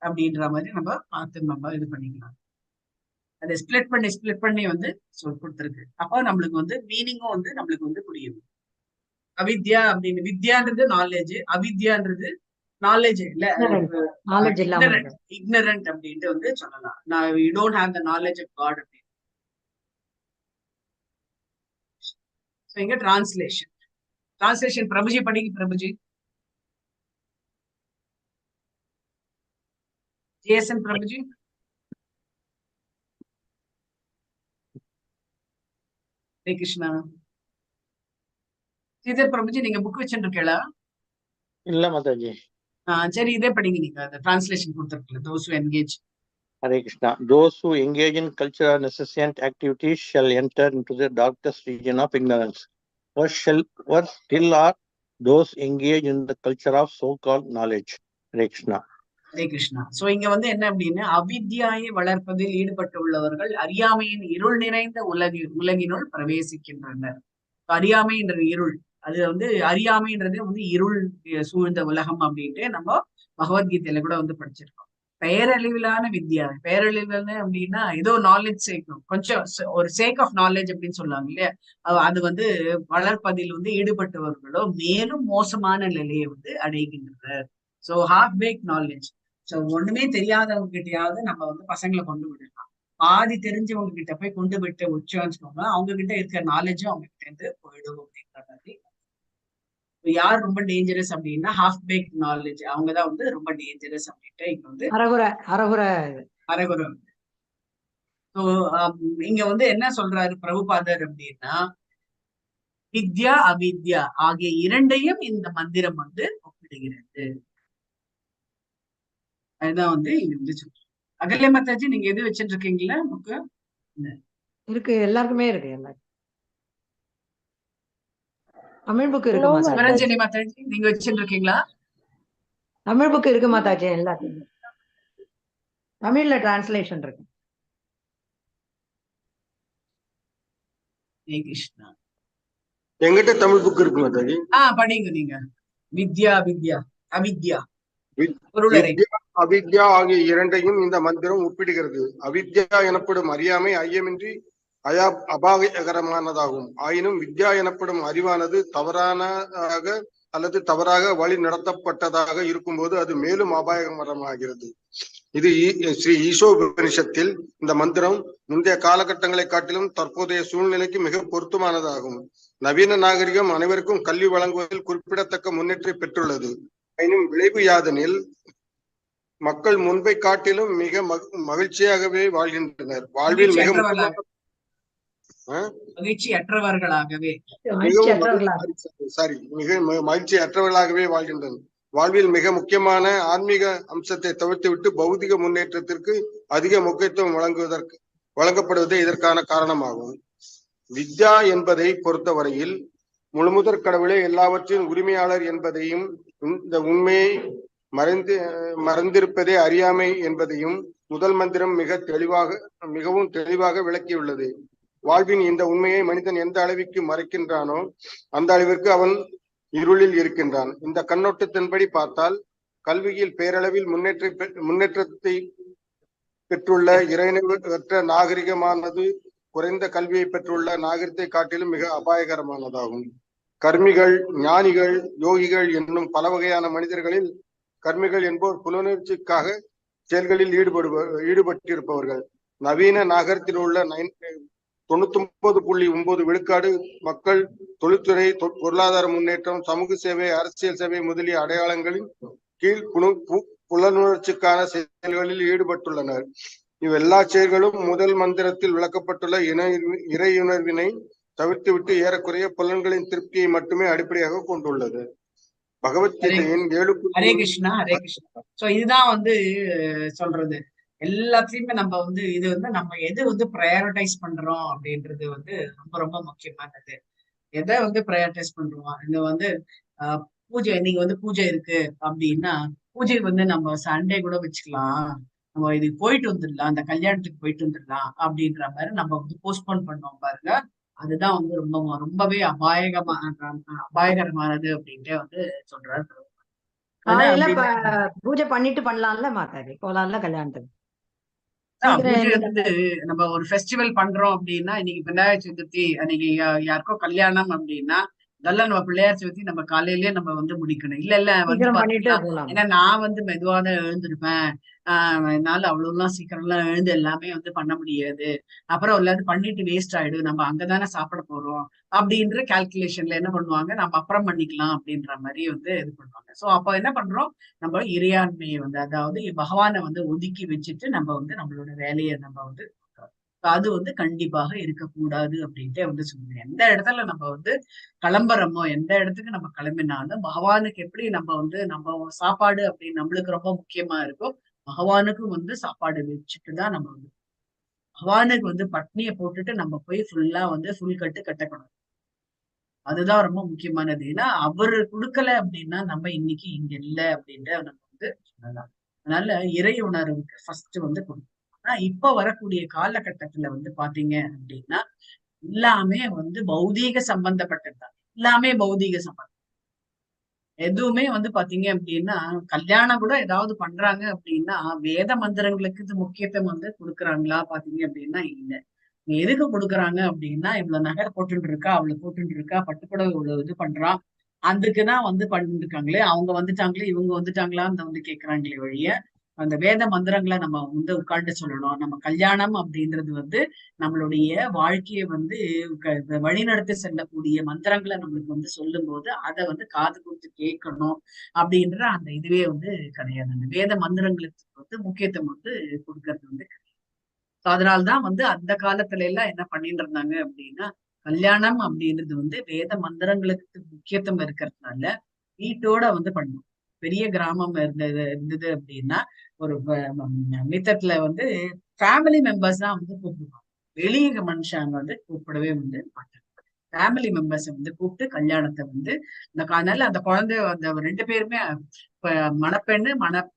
[SPEAKER 1] அப்படின்ற மாதிரி நம்ம பார்த்து நம்ம இது பண்ணிக்கலாம். அதை ஸ்பிளிட் பண்ணி வந்து கொடுத்துருக்கு. அப்போ நம்மளுக்கு வந்து மீனிங்கும் வந்து நம்மளுக்கு வந்து புரியும். அவித்யா அப்படின்னு, வித்யான்றது நாலேஜ், அவித்யான்றது நாலேஜ் இல்ல,
[SPEAKER 3] நாலேஜ் இல்லாம
[SPEAKER 1] ignorant அப்படின்ட்டு வந்து சொல்லலாம். நான் you don't have the knowledge of God அப்படின்னு. So இங்க டிரான்ஸ்லேஷன் பிரபுஜி படிங்க. பிரபுஜி ஜேசன் பிரபுஜி. ஹரே கிருஷ்ணா. ஸ்ரீதர் பிரபுஜி நீங்க புக் வச்சுருக்கீங்களா?
[SPEAKER 4] இல்ல மாதாஜி.
[SPEAKER 1] சரி, இதே படிங்க நீங்க. அந்த டிரான்ஸ்லேஷன் கொடுத்துருக்கீங்க. those who engage.
[SPEAKER 4] Hare Krishna. Those who engage in cultural necessant activities shall enter into the darkest region of ignorance. What still are those engaged in the culture of so-called knowledge? Hare Krishna.
[SPEAKER 1] Hare Krishna. So இங்க வந்து என்ன அப்படின்னா, அவித்யாயை வளர்ப்பதில் ஈடுபட்டு உள்ளவர்கள் அறியாமையின் இருள் நிறைந்த உலகினுள் பிரவேசிக்கின்றனர். அறியாமைன்ற இருள், அது வந்து அறியாமைன்றது வந்து இருள் சூழ்ந்த உலகம் அப்படின்ட்டு நம்ம பகவத்கீதையில கூட வந்து படிச்சிருக்கோம். பெயரளவிலான வித்யா, பெயரளவிலான அப்படின்னா ஏதோ நாலேஜ் சேர்க்கணும், கொஞ்சம் ஒரு சேக் ஆஃப் நாலேஜ் அப்படின்னு சொல்லுவாங்க இல்லையா, அது வந்து வளர்ப்பதில் வந்து ஈடுபட்டவர்களோ மேலும் மோசமான நிலையை வந்து அடைகின்றனர். So half baked knowledge. So ஒண்ணுமே தெரியாதவங்க கிட்டயாவது நம்ம வந்து பசங்களை கொண்டு விடலாம். பாதி தெரிஞ்சவங்க கிட்ட போய் கொண்டு விட்டு வச்சோம்னு அவங்க கிட்ட இருக்கிற நாலேஜும் அவங்க கிட்ட இருந்து போயிடும் அப்படின்ற மாதிரி. யார் ரொம்ப டேஞ்சரஸ் அப்படின்னா ஹாஃப் பேக் நாலேஜ், அவங்கதான் வந்து ரொம்ப டேஞ்சரஸ் அப்படின்ட்டு இங்க வந்து அரகுர. ஸோ இங்க வந்து என்ன சொல்றாரு பிரபுபாதர் அப்படின்னா, வித்யா அவித்யா ஆகிய இரண்டையும் இந்த மந்திரம் வந்து ஒப்பிடுகிறது. அதுதான் வந்து இங்க வந்து சொல்றேன். அகல்ய மாதாஜி நீங்க எது வச்சுட்டு இருக்கீங்களா புக்கு?
[SPEAKER 3] இருக்கு, எல்லாருக்குமே இருக்கு. எல்லாரும் தமிழ் புக் இருக்கு மாதாஜி.
[SPEAKER 1] சிவரஞ்சனி மாதாஜி நீங்க வச்சுட்டு இருக்கீங்களா?
[SPEAKER 3] தமிழ் புக் இருக்கு மாதாஜி, எல்லாத்துக்குமே தமிழ்ல டிரான்ஸ்லேஷன் இருக்கு.
[SPEAKER 1] கிருஷ்ணா.
[SPEAKER 2] எங்கிட்ட தமிழ் புக் இருக்கு மாதாஜி.
[SPEAKER 1] படிங்க நீங்க. வித்யா வித்யா அவித்யா
[SPEAKER 2] அவித்யா ஆகிய இரண்டையும் இந்த மந்திரம் ஒப்பிடுகிறது. அவித்யா எனப்படும் அறியாமை ஐயமின்றி அபாயகரமானதாகும். ஆயினும் வித்யா எனப்படும் அறிவானது தவறானதாக அல்லது தவறாக வழி நடத்தப்பட்டதாக இருக்கும்போது அது மேலும் அபாயகரமாகிறது. இது ஸ்ரீ ஈசோபனிஷத்தில் இந்த மந்திரம் முந்தைய காலகட்டங்களை காட்டிலும் தற்போதைய சூழ்நிலைக்கு மிக பொருத்தமானதாகும். நவீன நாகரிகம் அனைவருக்கும் கல்வி வழங்குவதில் குறிப்பிடத்தக்க முன்னேற்றம் பெற்றுள்ளது. ஆயினும் விளைவு யாதெனில் மக்கள் முன்பை காட்டிலும் மிக மகிழ்ச்சியாகவே வாழ்கின்றனர். வாழ்வில் மிக
[SPEAKER 1] மகிழ்ச்சியற்றவர்களாகவே
[SPEAKER 2] வாழ்கின்றனர். வாழ்வில் மிக முக்கியமான ஆன்மீக அம்சத்தை தவிர்த்துவிட்டு பௌதிக முன்னேற்றத்திற்கு அதிக முக்கியத்துவம் வழங்கப்படுவதே இதற்கான காரணமாகும். வித்யா என்பதை பொறுத்தவரையில் முழுமுதற் கடவுளே எல்லாவற்றின் உரிமையாளர் என்பதையும் இந்த உண்மையை மறந்திருப்பதே அறியாமை என்பதையும் முதல் மந்திரம் மிகவும் தெளிவாக விளக்கியுள்ளது. வாழ்வின் இந்த உண்மையை மனிதன் எந்த அளவிற்கு மறைக்கின்றானோ அந்த அளவிற்கு அவன் இருளில் இருக்கின்றான். இந்த கண்ணோட்டத்தின்படி பார்த்தால் கல்வியில் பேரளவில் முன்னேற்றத்தை பெற்றுள்ள இறைநிலையற்ற நாகரிகமானது குறைந்த கல்வியை பெற்றுள்ள நாகரிகத்தை காட்டிலும் மிக அபாயகரமானதாகும். கர்மிகள், ஞானிகள், யோகிகள் என்னும் பல வகையான மனிதர்களில் கர்மிகள் என்போர் புலனுணர்ச்சிக்காக செயல்களில் ஈடுபட்டிருப்பவர்கள். நவீன நாகரத்தில் உள்ள 99.9 விழுக்காடு மக்கள் தொழில்துறை, பொருளாதார முன்னேற்றம், சமூக சேவை, அரசியல் சேவை முதலிய அடையாளங்களின் கீழ் புலனுணர்ச்சிக்கான செயல்களில் ஈடுபட்டுள்ளனர். இவ்வெல்லா செயல்களும் முதல் மந்திரத்தில் விளக்கப்பட்டுள்ள இறையுணர்வினை தவிர்த்துவிட்டு ஏறக்குறைய புலன்களின் திருப்தியை மட்டுமே அடிப்படையாக கொண்டுள்ளது. பகவத்கீதையின் 7.
[SPEAKER 1] ஹரே கிருஷ்ணா, ஹரே கிருஷ்ணா. சோ இதுதான் வந்து சொல்றது. எல்லாத்தையுமே நம்ம வந்து இது வந்து நம்ம எது வந்து ப்ரையாரிட்டைஸ் பண்றோம் அப்படின்றது வந்து ரொம்ப ரொம்ப முக்கியமானது. எதை வந்து ப்ரையாரிட்டைஸ் பண்றோம்? இது வந்து பூஜை, இன்னைக்கு வந்து பூஜை இருக்கு அப்படின்னா பூஜை வந்து நம்ம சண்டே கூட வச்சுக்கலாம், நம்ம இதுக்கு போயிட்டு வந்துடலாம், அந்த கல்யாணத்துக்கு போயிட்டு வந்துடலாம் அப்படின்ற மாதிரி நம்ம வந்து போஸ்ட்போன் பண்ணோம் பாருங்க. அதுதான் வந்து ரொம்பவே அபாயகரமானது அப்படின்ட்டு வந்து சொல்றாரு.
[SPEAKER 3] காலையில பூஜை பண்ணிட்டு பண்ணலாம்ல மாதாஜி, போலாம்ல கல்யாணத்துக்கு.
[SPEAKER 1] பூஜை வந்து நம்ம ஒரு ஃபெஸ்டிவல் பண்றோம் அப்படின்னா, இன்னைக்கு விநாயகர் சதுர்த்தி, அன்னைக்கு யாருக்கோ கல்யாணம் அப்படின்னா இதெல்லாம் நம்ம பிள்ளையார் சதுர்த்தி நம்ம காலையிலேயே நம்ம வந்து முடிக்கணும். இல்ல வந்து பாத்தீங்கன்னா, ஏன்னா நான் வந்து மெதுவாதான் எழுந்திருப்பேன், என்னால அவ்வளவு எல்லாம் சீக்கிரம் எல்லாம் எழுந்து எல்லாமே வந்து பண்ண முடியாது, அப்புறம் எல்லாரும் பண்ணிட்டு வேஸ்ட் ஆயிடும், நம்ம அங்கதானே சாப்பிட போறோம் அப்படின்ற கால்குலேஷன்ல என்ன பண்ணுவாங்க, நம்ம அப்புறம் பண்ணிக்கலாம் அப்படின்ற மாதிரி வந்து இது பண்ணுவாங்க. சோ அப்ப என்ன பண்றோம், நம்ம இறையாண்மையை வந்து, அதாவது பகவானை வந்து ஒதுக்கி வச்சுட்டு நம்ம வந்து நம்மளோட வேலையை நம்ம வந்து அது வந்து கண்டிப்பாக இருக்கக்கூடாது அப்படின்ட்டு வந்து சொல்லுவேன். எந்த இடத்துல நம்ம வந்து கிளம்புறோமோ, எந்த இடத்துக்கு நம்ம கிளம்பினாலும் பகவானுக்கு எப்படி நம்ம வந்து நம்ம சாப்பாடு அப்படின்னு நம்மளுக்கு ரொம்ப முக்கியமா இருக்கும், பகவானுக்கும் வந்து சாப்பாடு வச்சுட்டுதான் நம்ம வந்து பகவானுக்கு வந்து பட்னியை போட்டுட்டு நம்ம போய் ஃபுல்லா வந்து ஃபுல் கட்டு கட்டக்கூடாது. அதுதான் ரொம்ப முக்கியமானது. ஏன்னா அவரு கொடுக்கல அப்படின்னா நம்ம இன்னைக்கு இங்க இல்லை அப்படின்ட்டு நம்ம வந்து சொல்லலாம். அதனால இறை உணர்வுக்கு ஃபர்ஸ்ட் வந்து கொடுக்கணும். ஆனா இப்ப வரக்கூடிய காலகட்டத்துல வந்து பாத்தீங்க அப்படின்னா எல்லாமே வந்து பௌதீக சம்பந்தப்பட்டதுதான். எல்லாமே பௌதீக சம்பந்தம். எதுவுமே வந்து பாத்தீங்க அப்படின்னா கல்யாணம் கூட ஏதாவது பண்றாங்க அப்படின்னா வேத மந்திரங்களுக்கு இது முக்கியத்துவம் வந்து கொடுக்குறாங்களா பாத்தீங்க அப்படின்னா இல்ல. எதுக்கு கொடுக்குறாங்க அப்படின்னா, இவ்வளவு நகை போட்டுட்டு இருக்கா, அவ்வளவு போட்டுட்டு இருக்கா, பட்டுப்புடவை இவ்வளவு இது பண்றான், அதுக்குதான் வந்து பண்ணிட்டு இருக்காங்களே, அவங்க வந்துட்டாங்களே இவங்க வந்துட்டாங்களான்னு வந்து கேட்கறாங்களே வழிய, அந்த வேத மந்திரங்களை நம்ம வந்து உட்கார்ந்து சொல்லணும். நம்ம கல்யாணம் அப்படின்றது வந்து நம்மளுடைய வாழ்க்கையை வந்து வழிநடத்தி செல்லக்கூடிய மந்திரங்களை நம்மளுக்கு வந்து சொல்லும் போது அதை வந்து காது கொடுத்து கேட்கணும் அப்படின்ற அந்த இதுவே வந்து கிடையாது. அந்த வேத மந்திரங்களுக்கு வந்து முக்கியத்துவம் வந்து கொடுக்கறது வந்து. அதனால்தான் வந்து அந்த காலத்துல எல்லாம் என்ன பண்ணிட்டு இருந்தாங்க அப்படின்னா, கல்யாணம் அப்படின்றது வந்து வேத மந்திரங்களுக்கு முக்கியத்துவம் இருக்கிறதுனால வீட்டோட வந்து பண்ணும். பெரிய கிராமம் இருந்தது அப்படின்னா ஒரு மித்தத்துல வந்து ஃபேமிலி மெம்பர்ஸ் தான் வந்து கூப்பிடுவாங்க, வெளிய மனுஷங்க வந்து கூப்பிடவே வந்து மாட்டாங்க. ஃபேமிலி மெம்பர்ஸை வந்து கூப்பிட்டு கல்யாணத்தை வந்து அதனால அந்த குழந்தை அந்த 2 பேருமே மணப்பெண்ணு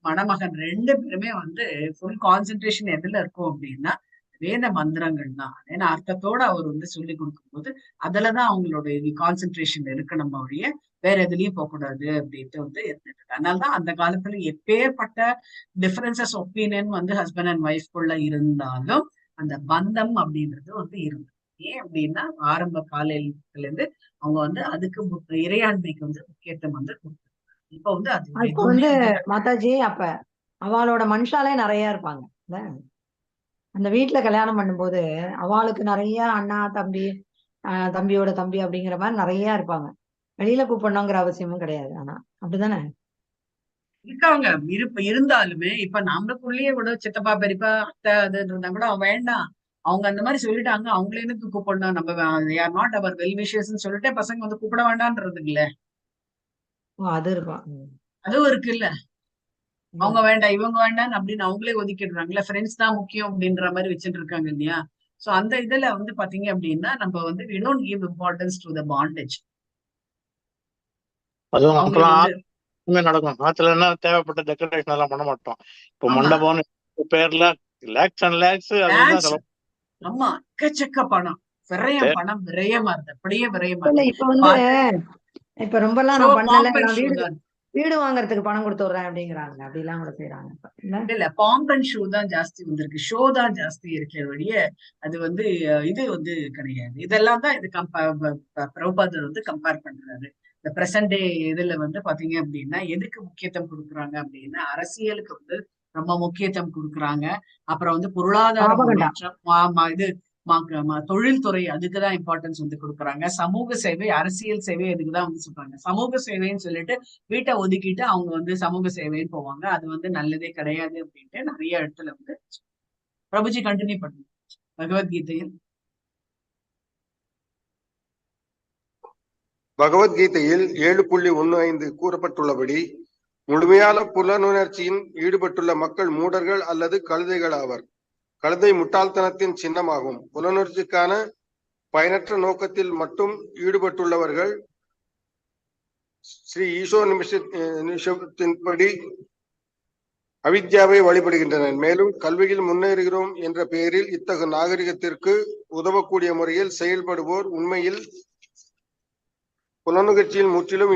[SPEAKER 1] மணமகன் 2 பேருமே வந்து ஃபுல் கான்சென்ட்ரேஷன் எதுல இருக்கும் அப்படின்னா வேத மந்திரங்கள் தான். ஏன்னா அர்த்தத்தோட அவர் வந்து சொல்லி கொடுக்கும் போது அதுலதான் அவங்களோட கான்சென்ட்ரேஷன் இருக்கணும் ஒழிய வேற எதுலயும் போகக்கூடாது அப்படின்ட்டு வந்து இருந்துட்டு. அதனாலதான் அந்த காலத்துல எப்பேற்பட்ட டிஃபரன்சஸ் ஒப்பீனியன் வந்து ஹஸ்பண்ட் அண்ட் ஒய்ஃப்குள்ள இருந்தாலும் அந்த பந்தம் அப்படின்றது வந்து இருந்தது. ஏன் அப்படின்னா ஆரம்ப காலையில இருந்து அவங்க வந்து அதுக்கு இறையாண்மைக்கு வந்து முக்கியத்துவம் வந்து கொடுத்தாங்க. இப்ப வந்து அது
[SPEAKER 3] வந்து மாதாஜி அப்ப அவளோட மனுஷாலே நிறைய இருப்பாங்க. அந்த வீட்டுல கல்யாணம் பண்ணும்போது அவளுக்கு நிறைய அண்ணா தம்பி, தம்பியோட தம்பி அப்படிங்கிற மாதிரி நிறைய இருப்பாங்க. வெளியில கூப்பிடணுங்கிற அவசியமும் கிடையாது. ஆனா அப்படிதானே
[SPEAKER 1] இருக்காங்க. இருந்தாலுமே இப்ப நம்மளுக்குள்ளேயே கூட சித்தப்பா பெரியப்பா அத்தை அது இருந்தா கூட வேண்டாம், அவங்க அந்த மாதிரி சொல்லிட்டாங்க, அவங்களே எனக்கு கூப்பிடணும், நம்ம யார் நாட் அவர் வெல் விஷயர்ஸ்ன்னு சொல்லிட்டு பசங்க வந்து கூப்பிட வேண்டான்றது இல்ல.
[SPEAKER 3] அது இருக்கும்.
[SPEAKER 1] அதுவும் இருக்கு இல்ல. அவங்க வேண்டாம் இவங்க வேண்டாம் அப்படின்னு அவங்களே ஒதுக்கிடுறாங்கல்ல. ஃப்ரெண்ட்ஸ் தான் முக்கியம் அப்படின்ற மாதிரி வச்சுட்டு இருக்காங்க இல்லையா. சோ அந்த இதுல வந்து பாத்தீங்க அப்படின்னா நம்ம வந்து we don't give importance to the bondage.
[SPEAKER 4] அதுவும் நடக்கும். ஆத்துல என்ன தேவைப்பட்ட டெக்கரேஷன் எல்லாம் பண்ண மாட்டோம். இப்போ மண்டபம் பேர்ல லேக்ஸ் அண்ட் லேக்ஸ்.
[SPEAKER 1] ஆமா, எக்கச்சக்க பணம் பணம் விரயமா இருக்கு. அப்படியே விரயமா
[SPEAKER 3] இருக்கு. இப்ப வந்து இப்ப ரொம்ப எல்லாம் நான் பண்ணல, வீடு வாங்குறதுக்கு பணம் கொடுத்து விடுறேன் அப்படிங்கிறாங்க. அப்படி எல்லாம் கூட செய்யறாங்க.
[SPEAKER 1] இல்ல பாம்ப் அண்ட் ஷோ தான் ஜாஸ்தி வந்திருக்கு, ஷோ தான் ஜாஸ்தி இருக்கிற வழிய அது வந்து இது வந்து கிடையாது. இதெல்லாம் தான் இது பிரபுபாதர் வந்து கம்பேர் பண்றாரு. இந்த பிரசன்ட் டே இதுல வந்து பாத்தீங்க அப்படின்னா எதுக்கு முக்கியத்துவம் கொடுக்குறாங்க அப்படின்னா அரசியலுக்கு வந்து ரொம்ப முக்கியத்துவம் கொடுக்குறாங்க. அப்புறம் வந்து பொருளாதார முன்னேற்றம், இது தொழில்துறை அதுக்குதான் இம்பார்ட்டன்ஸ் வந்து கொடுக்குறாங்க. சமூக சேவை, அரசியல் சேவை அதுக்குதான் வந்து சொல்றாங்க. சமூக சேவைன்னு சொல்லிட்டு வீட்டை ஒதுக்கிட்டு அவங்க வந்து சமூக சேவைன்னு போவாங்க. அது வந்து நல்லதே கிடையாது அப்படின்ட்டு நிறைய இடத்துல வந்து பிரபுஜி கண்டினியூ பண்ணுங்க பகவத்கீதையில்.
[SPEAKER 2] பகவத்கீதையில் 7.15 கூறப்பட்டுள்ளபடி முழுமையான புலனுணர்ச்சியின் ஈடுபட்டுள்ள மக்கள் மூடர்கள் அல்லது கழுதைகள் ஆவர். கழுதை முட்டாள்தனத்தின் சின்னமாகும். புலனுணர்ச்சிக்கான பயனற்ற நோக்கத்தில் மட்டும் ஈடுபட்டுள்ளவர்கள் ஸ்ரீ ஈசோ நிமிஷத்தின்படி அவித்யாவை வழிபடுகின்றனர். மேலும் கல்வியில் முன்னேறுகிறோம் என்ற பெயரில் இத்தகைய நாகரிகத்திற்கு உதவக்கூடிய முறையில் செயல்படுவோர் உண்மையில் புலனுணர்ச்சியில் முற்றிலும்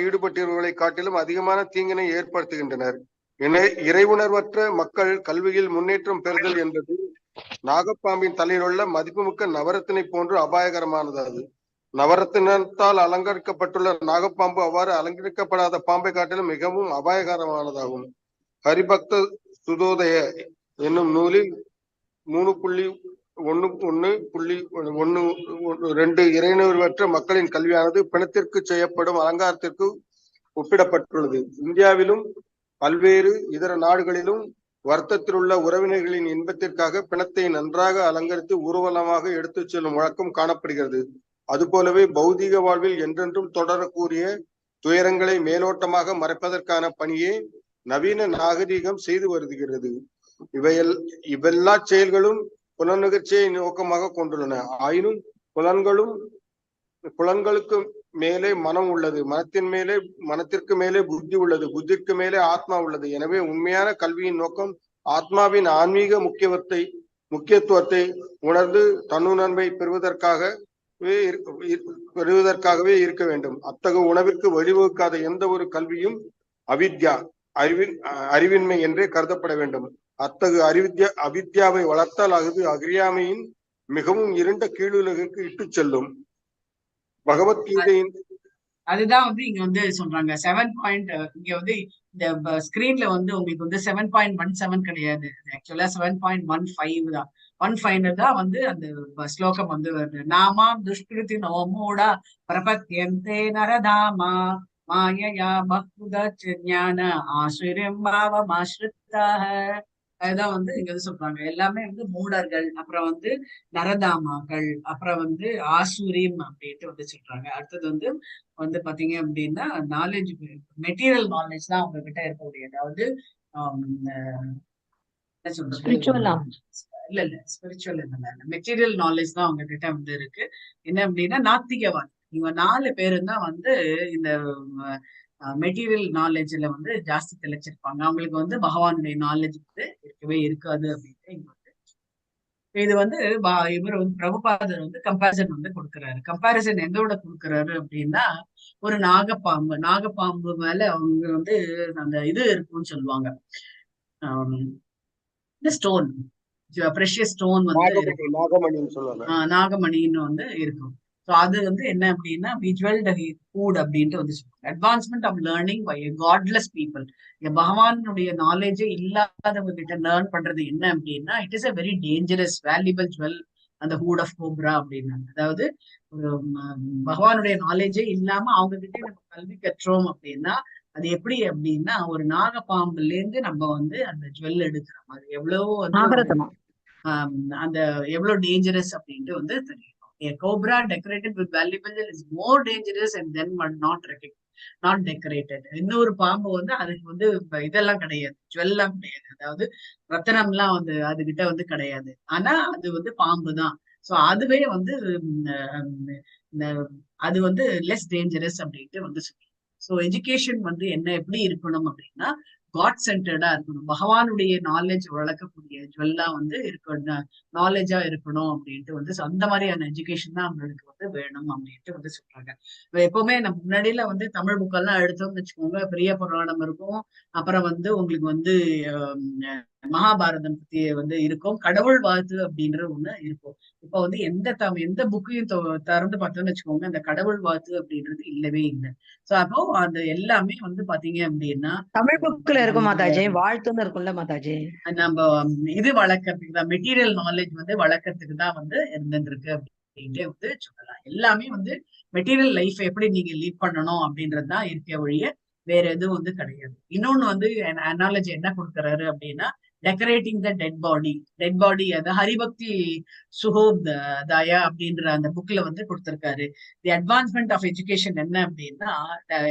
[SPEAKER 2] ஈடுபட்டவர்களை காட்டிலும் அதிகமான தீங்கினை ஏற்படுத்துகின்றனர். இறைவுணர்வற்ற மக்கள் கல்வியில் முன்னேற்றம் பெறுதல் என்பது நாகப்பாம்பின் தலையில் உள்ள மதிப்புமிக்க நவரத்தினை போன்று அபாயகரமானது. அது நவரத்தினத்தால் அலங்கரிக்கப்பட்டுள்ள நாகப்பாம்பு அவ்வாறு அலங்கரிக்கப்படாத பாம்பை காட்டிலும் மிகவும் அபாயகரமானதாகும். ஹரிபக்த சுதோதய என்னும் நூலில் 3.1.1.2 இறையுணர்வற்ற மக்களின் கல்வியானது பிணத்திற்கு செய்யப்படும் அலங்காரத்திற்கு ஒப்பிடப்பட்டுள்ளது. இந்தியாவிலும் பல்வேறு இதர நாடுகளிலும் வருத்தத்தில் உள்ள உறவினர்களின் இன்பத்திற்காக பிணத்தை நன்றாக அலங்கரித்து ஊர்வலமாக எடுத்துச் செல்லும் வழக்கம் காணப்படுகிறது. அதுபோலவே பௌதீக வாழ்வில் என்றென்றும் தொடரக்கூடிய துயரங்களை மேலோட்டமாக மறைப்பதற்கான பணியே நவீன நாகரீகம் செய்து வருகிறது. இவெல்லா செயல்களும் புலனுணர்ச்சியை நோக்கமாக கொண்டுள்ளன. ஆயினும் புலன்களுக்கு மேலே மனம் உள்ளது, மனத்திற்கு மேலே புத்தி உள்ளது, புத்திக்கு மேலே ஆத்மா உள்ளது. எனவே உண்மையான கல்வியின் நோக்கம் ஆத்மாவின் ஆன்மீக முக்கியத்துவத்தை உணர்ந்து தன்னுணர்வை பெறுவதற்காகவே இருக்க வேண்டும். அத்தகைய உணவிற்கு வழிவகுக்காத எந்த ஒரு கல்வியும் அவித்யா அறிவின்மை என்றே கருதப்பட வேண்டும். அத்தகைய அவித்யாவை வளர்த்தால் அது அறியாமையின் மிகவும் இருண்ட கீழுலகிற்கு இட்டு செல்லும். பகவத்கீதையின்
[SPEAKER 1] அதுதான் வந்து இங்க வந்து சொல்றாங்க 7. இங்க வந்து இந்த ஸ்கிரீன்ல வந்து உங்களுக்கு வந்து 7.17 கிடையாது, ஆக்சுவலா 7.15 தான். 15 தான் வந்து அந்த ஸ்லோகம் வந்து வருது. நாமாம் துஷ்கிருதி நோமூடா பிரபத்யந்தே நரதாமா மாயயா பக்த ஞான ஆசிரியம் பாவமாஸ்ரிதாக. அதுதான் வந்து இங்க வந்து சொல்றாங்க. எல்லாமே வந்து மூடர்கள், அப்புறம் வந்து நரதாமாக்கள், அப்புறம் வந்து ஆசூரியம் அப்படின்ட்டு வந்து சொல்றாங்க. அடுத்தது வந்து பாத்தீங்க அப்படின்னா நாலேஜ், மெட்டீரியல் நாலேஜ் தான் அவங்க கிட்ட இருக்கக்கூடிய, அதாவது என்ன சொல்றது, இல்ல ஸ்பிரிச்சுவல் இல்ல, மெட்டீரியல் நாலேஜ் தான் அவங்க கிட்ட வந்து இருக்கு. என்ன அப்படின்னா நாத்திகவாதி. இவங்க 4 பேரும் தான் வந்து இந்த மெட்டீரியல் நாலேஜ்ல வந்து ஜாஸ்தி தெளிச்சிருப்பாங்க. அவங்களுக்கு வந்து பகவானுடைய நாலேஜ் வந்து இருக்கவே இருக்காது அப்படின்ட்டு இங்க வந்து இது வந்து இவர் வந்து பிரபுபாதர் வந்து கம்பேரிசன் வந்து கொடுக்குறாரு. கம்பேரிசன் எதோட கொடுக்குறாரு அப்படின்னா, ஒரு நாகப்பாம்பு மேல அவங்க வந்து அந்த இது இருக்கும்னு சொல்லுவாங்க, இந்த ஸ்டோன், ப்ரெஷியஸ் ஸ்டோன் வந்து நாகமணின்னு வந்து இருக்கும். ஸோ அது வந்து என்ன அப்படின்னா விஜுவல் ஃபுட் அப்படின்ட்டு வந்து சொல்லுவாங்க. Advancement of learning by godless people. பகவானுடைய நாலேஜே இல்லாதவங்க கிட்ட லேர்ன் பண்றது என்ன அப்படின்னா, it is a very dangerous valuable jewel அந்த ஹூட் ஆஃப் கோப்ரா அப்படின்னாங்க. அதாவது ஒரு பகவானுடைய நாலேஜே இல்லாம அவங்க கிட்ட நம்ம கல்வி கற்றோம் அப்படின்னா அது எப்படி அப்படின்னா, ஒரு நாகப்பாம்புல இருந்து நம்ம வந்து அந்த ஜுவல் எடுக்கிறோம். அது எவ்வளவு வந்து அந்த எவ்வளவு டேஞ்சரஸ் அப்படின்ட்டு வந்து தெரியும். A cobra decorated with valuable is more dangerous and then not decorated. இன்னொரு பாம்பு வந்து அதுக்கு வந்து இதெல்லாம் கிடையாது, ஜுவல்லாம் கிடையாது, அதாவது ரத்தனம்லாம் வந்து அதுகிட்ட வந்து கிடையாது. ஆனா அது வந்து பாம்பு தான். சோ அதுவே வந்து அது வந்து லெஸ் டேஞ்சரஸ் அப்படின்ட்டு வந்து சொல்லுவோம். ஸோ எஜுகேஷன் வந்து என்ன எப்படி இருக்கணும் அப்படின்னா, காட் சென்டர்டா இருக்கணும். பகவானுடைய நாலேஜ் வளர்க்கக்கூடிய ஜுவல்லா வந்து இருக்கணும், நாலேஜா இருக்கணும் அப்படின்ட்டு வந்து அந்த மாதிரியான எஜுகேஷன் தான் அவங்களுக்கு வந்து வேணும் அப்படின்ட்டு வந்து சொல்றாங்க. எப்பவுமே நம்ம முன்னாடியில வந்து தமிழ் புக்கெல்லாம் எடுத்தோம்னு வச்சுக்கோங்க, பெரிய புராணம் இருக்கும், அப்புறம் வந்து உங்களுக்கு வந்து மகாபாரதம் பத்தி வந்து இருக்கும், கடவுள் வாழ்த்து அப்படின்ற ஒண்ணு இருக்கும். இப்ப வந்து எந்த புக்கையும் திறந்து பார்த்தோம்னு வச்சுக்கோங்க, அந்த கடவுள் வாழ்த்து அப்படின்றது இல்லவே இல்லை. சோ அப்போ அந்த எல்லாமே வந்து பாத்தீங்க அப்படின்னா
[SPEAKER 3] தமிழ் புக்ல இருக்கும்
[SPEAKER 1] நம்மளுடைய
[SPEAKER 3] மாதாஜி, வாழ்த்துன்னு இருக்கும்ல மாதாஜி.
[SPEAKER 1] நம்ம இது வளர்க்கறதுக்கு தான், மெட்டீரியல் நாலேஜ் வந்து வளர்க்கறதுக்கு தான் வந்து இருந்துருக்கு அப்படின்ட்டு வந்து சொல்லலாம். எல்லாமே வந்து மெட்டீரியல் லைஃப் எப்படி நீங்க லீட் பண்ணணும் அப்படின்றது தான் இருக்க ஒழிய வேற எதுவும் வந்து கிடையாது. இன்னொன்னு வந்து அனாலஜி என்ன கொடுக்குறாரு அப்படின்னா, டெக்கரேட்டிங் த டெட் பாடி அது ஹரிபக்தி சுகோப் தயா அப்படின்ற அந்த புக்ல வந்து கொடுத்திருக்காரு. தி அட்வான்ஸ்மெண்ட் ஆஃப் எஜுகேஷன் என்ன அப்படின்னா,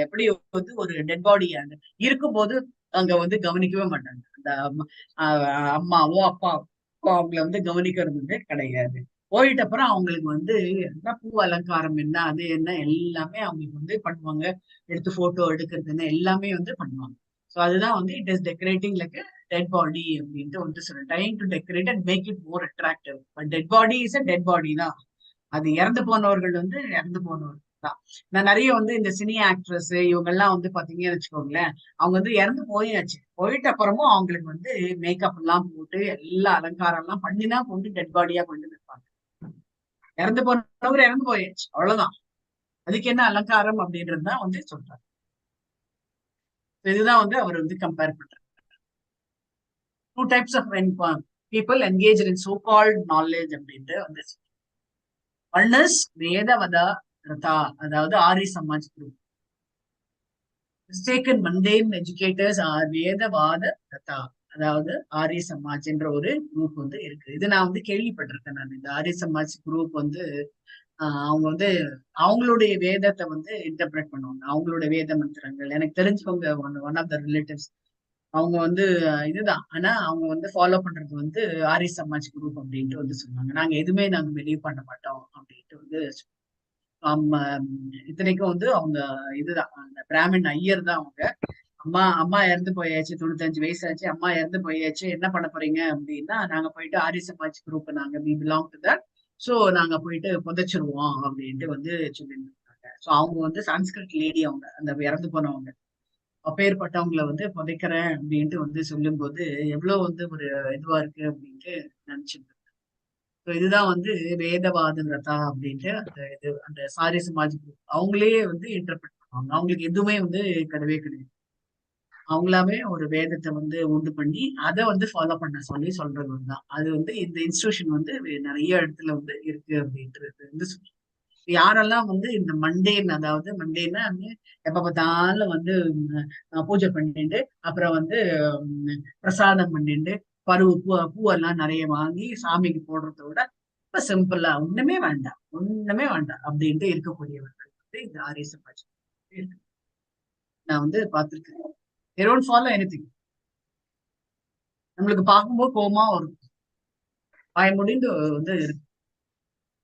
[SPEAKER 1] எப்படி வந்து ஒரு டெட் பாடி அந்த இருக்கும்போது அங்க வந்து கவனிக்கவே மாட்டாங்க. அந்த அம்மாவோ அப்பாவோ அவங்கள வந்து கவனிக்கிறது வந்து கிடையாது. போயிட்ட அப்புறம் அவங்களுக்கு வந்து என்ன பூ அலங்காரம் என்ன அது என்ன எல்லாமே அவங்களுக்கு வந்து பண்ணுவாங்க. எடுத்து போட்டோ எடுக்கிறதுன்னு எல்லாமே வந்து பண்ணுவாங்க. ஸோ அதுதான் வந்து it is decorating like dead body அப்படின்ட்டு வந்து சொல்றேன். Time to decorate and make it more attractive. But dead body is a dead body தான். அது இறந்து போனவர்கள் வந்து இறந்து போனவர்கள் தான். நான் நிறைய வந்து இந்த சினி ஆக்ட்ரஸ் இவங்க எல்லாம் வந்து பாத்தீங்கன்னு வச்சுக்கோங்களேன், அவங்க வந்து இறந்து போயாச்சு. போயிட்ட அப்புறமும் அவங்களுக்கு வந்து மேக்கப் எல்லாம் போட்டு எல்லா அலங்காரம் எல்லாம் பண்ணிதான் கொண்டு டெட் பாடியா கொண்டு நிற்பாங்க. இறந்து போனவர் இறந்து போயாச்சு, அவ்வளவுதான். அதுக்கு என்ன அலங்காரம் அப்படின்றதுதான் வந்து சொல்றாரு. இதுதான் வந்து அவர் வந்து கம்பேர் பண்றாரு. Two types of people engage in so called knowledge அப்படின்ட்டு வந்து ஒன் இஸ் வேதவதா ரதா, அதாவது Arya Samaj group. Mistaken mundane educators are வேதவாத ரதா, அதாவது ஆரிய சமாஜ் என்ற ஒரு குரூப் வந்து இருக்கு. இது நான் வந்து கேள்விப்பட்டிருக்கேன். நான் இந்த ஆரிய சமாஜ் குரூப் வந்து அவங்க வந்து அவங்களுடைய வேதத்தை வந்து இன்டர்பிரேட் பண்ணுவாங்க. அவங்களுடைய வேத மந்திரங்கள் எனக்கு தெரிஞ்சவங்க ஒன் ஆஃப் த ரிலேட்டிவ்ஸ் அவங்க வந்து இதுதான். ஆனா அவங்க வந்து ஃபாலோ பண்றது வந்து ஆரிய சமாஜ் குரூப் அப்படின்ட்டு வந்து சொன்னாங்க. நாங்க பிலீவ் பண்ண மாட்டோம் அப்படின்ட்டு வந்து இத்தனைக்கும் வந்து அவங்க இதுதான், அந்த பிராமின் ஐயர் தான் அவங்க. அம்மா இறந்து போயாச்சு, 95 வயசாச்சு, அம்மா இறந்து போயாச்சு, என்ன பண்ண போறீங்க அப்படின்னா, நாங்க போயிட்டு ஆரிய சமாஜ் குரூப் நாங்க we belong to that, so நாங்க போயிட்டு புதைச்சிருவோம் அப்படின்ட்டு வந்து சொல்லியிருந்தாங்க. சோ அவங்க வந்து சான்ஸ்கிரிட் லேடி, அவங்க அந்த இறந்து போனவங்க அப்பேற்பட்டவங்களை வந்து புதைக்கிறேன் அப்படின்ட்டு வந்து சொல்லும் போது எவ்வளவு வந்து ஒரு இதுவா இருக்கு அப்படின்ட்டு நினைச்சிருந்தேன். இதுதான் வந்து வேதவாத ரதா அப்படின்ட்டு அந்த சாரிய சமாஜ் குரூப் அவங்களே வந்து இன்டர்பிரட் பண்ணுவாங்க. அவங்களுக்கு எதுவுமே வந்து கிடையவே கிடையாது. அவங்களாவே ஒரு வேதத்தை வந்து உண்டு பண்ணி அதை வந்து ஃபாலோ பண்ண சொல்லி சொல்றது தான். அது வந்து இந்த இன்ஸ்டிடியூஷன் வந்து நிறைய இடத்துல வந்து இருக்கு அப்படின்றது வந்து யாரெல்லாம் வந்து இந்த மண்டேன், அதாவது மண்டேன்னா எப்ப பார்த்தாலும் வந்து பூஜை பண்ணிட்டு அப்புறம் வந்து பிரசாதம் பண்ணிட்டு பூவெல்லாம் நிறைய வாங்கி சாமிக்கு போடுறத விட இப்ப சிம்பிளா ஒண்ணுமே வேண்டாம் அப்படின்ட்டு இருக்கக்கூடியவர்கள் வந்து இந்த ஆரிய சமாஜ் இருக்கு. நான் வந்து பார்த்திருக்கேன். they don't follow anything. நம்மளுக்கு பார்க்கும்போது கோபமா வரும், வாய் முடிந்து வந்து இருக்கு.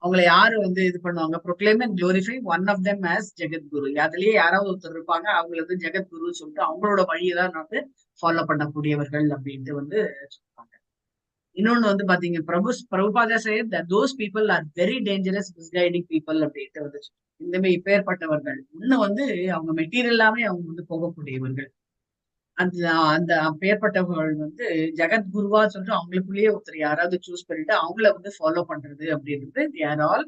[SPEAKER 1] அவங்களை யாரு வந்து இது பண்ணுவாங்க, proclaim and glorify one of them as Jagadguru. அதுலயே யாராவது ஒருத்தர் இருப்பாங்க, அவங்களை வந்து ஜெகத்குருன்னு சொல்லிட்டு அவங்களோட வழியைதான் வந்து ஃபாலோ பண்ணக்கூடியவர்கள் அப்படின்ட்டு வந்து சொல்லுவாங்க. இன்னொன்னு வந்து பாத்தீங்க, பிரபுபாதா சேர் that those people are very dangerous misguiding people அப்படின்ட்டு வந்து இந்த மாதிரி இப்பேற்பட்டவர்கள் இன்னும் வந்து அவங்க மெட்டீரியல்லாமே அவங்க வந்து போகக்கூடியவர்கள். அந்த அந்த அப்பேற்பட்டவர்கள் வந்து ஜெகத்குருவா சொல்லிட்டு அவங்களுக்குள்ளேயே ஒருத்தர் யாராவது சூஸ் பண்ணிட்டு அவங்கள வந்து ஃபாலோ பண்றது அப்படின்றது தேர் ஆல்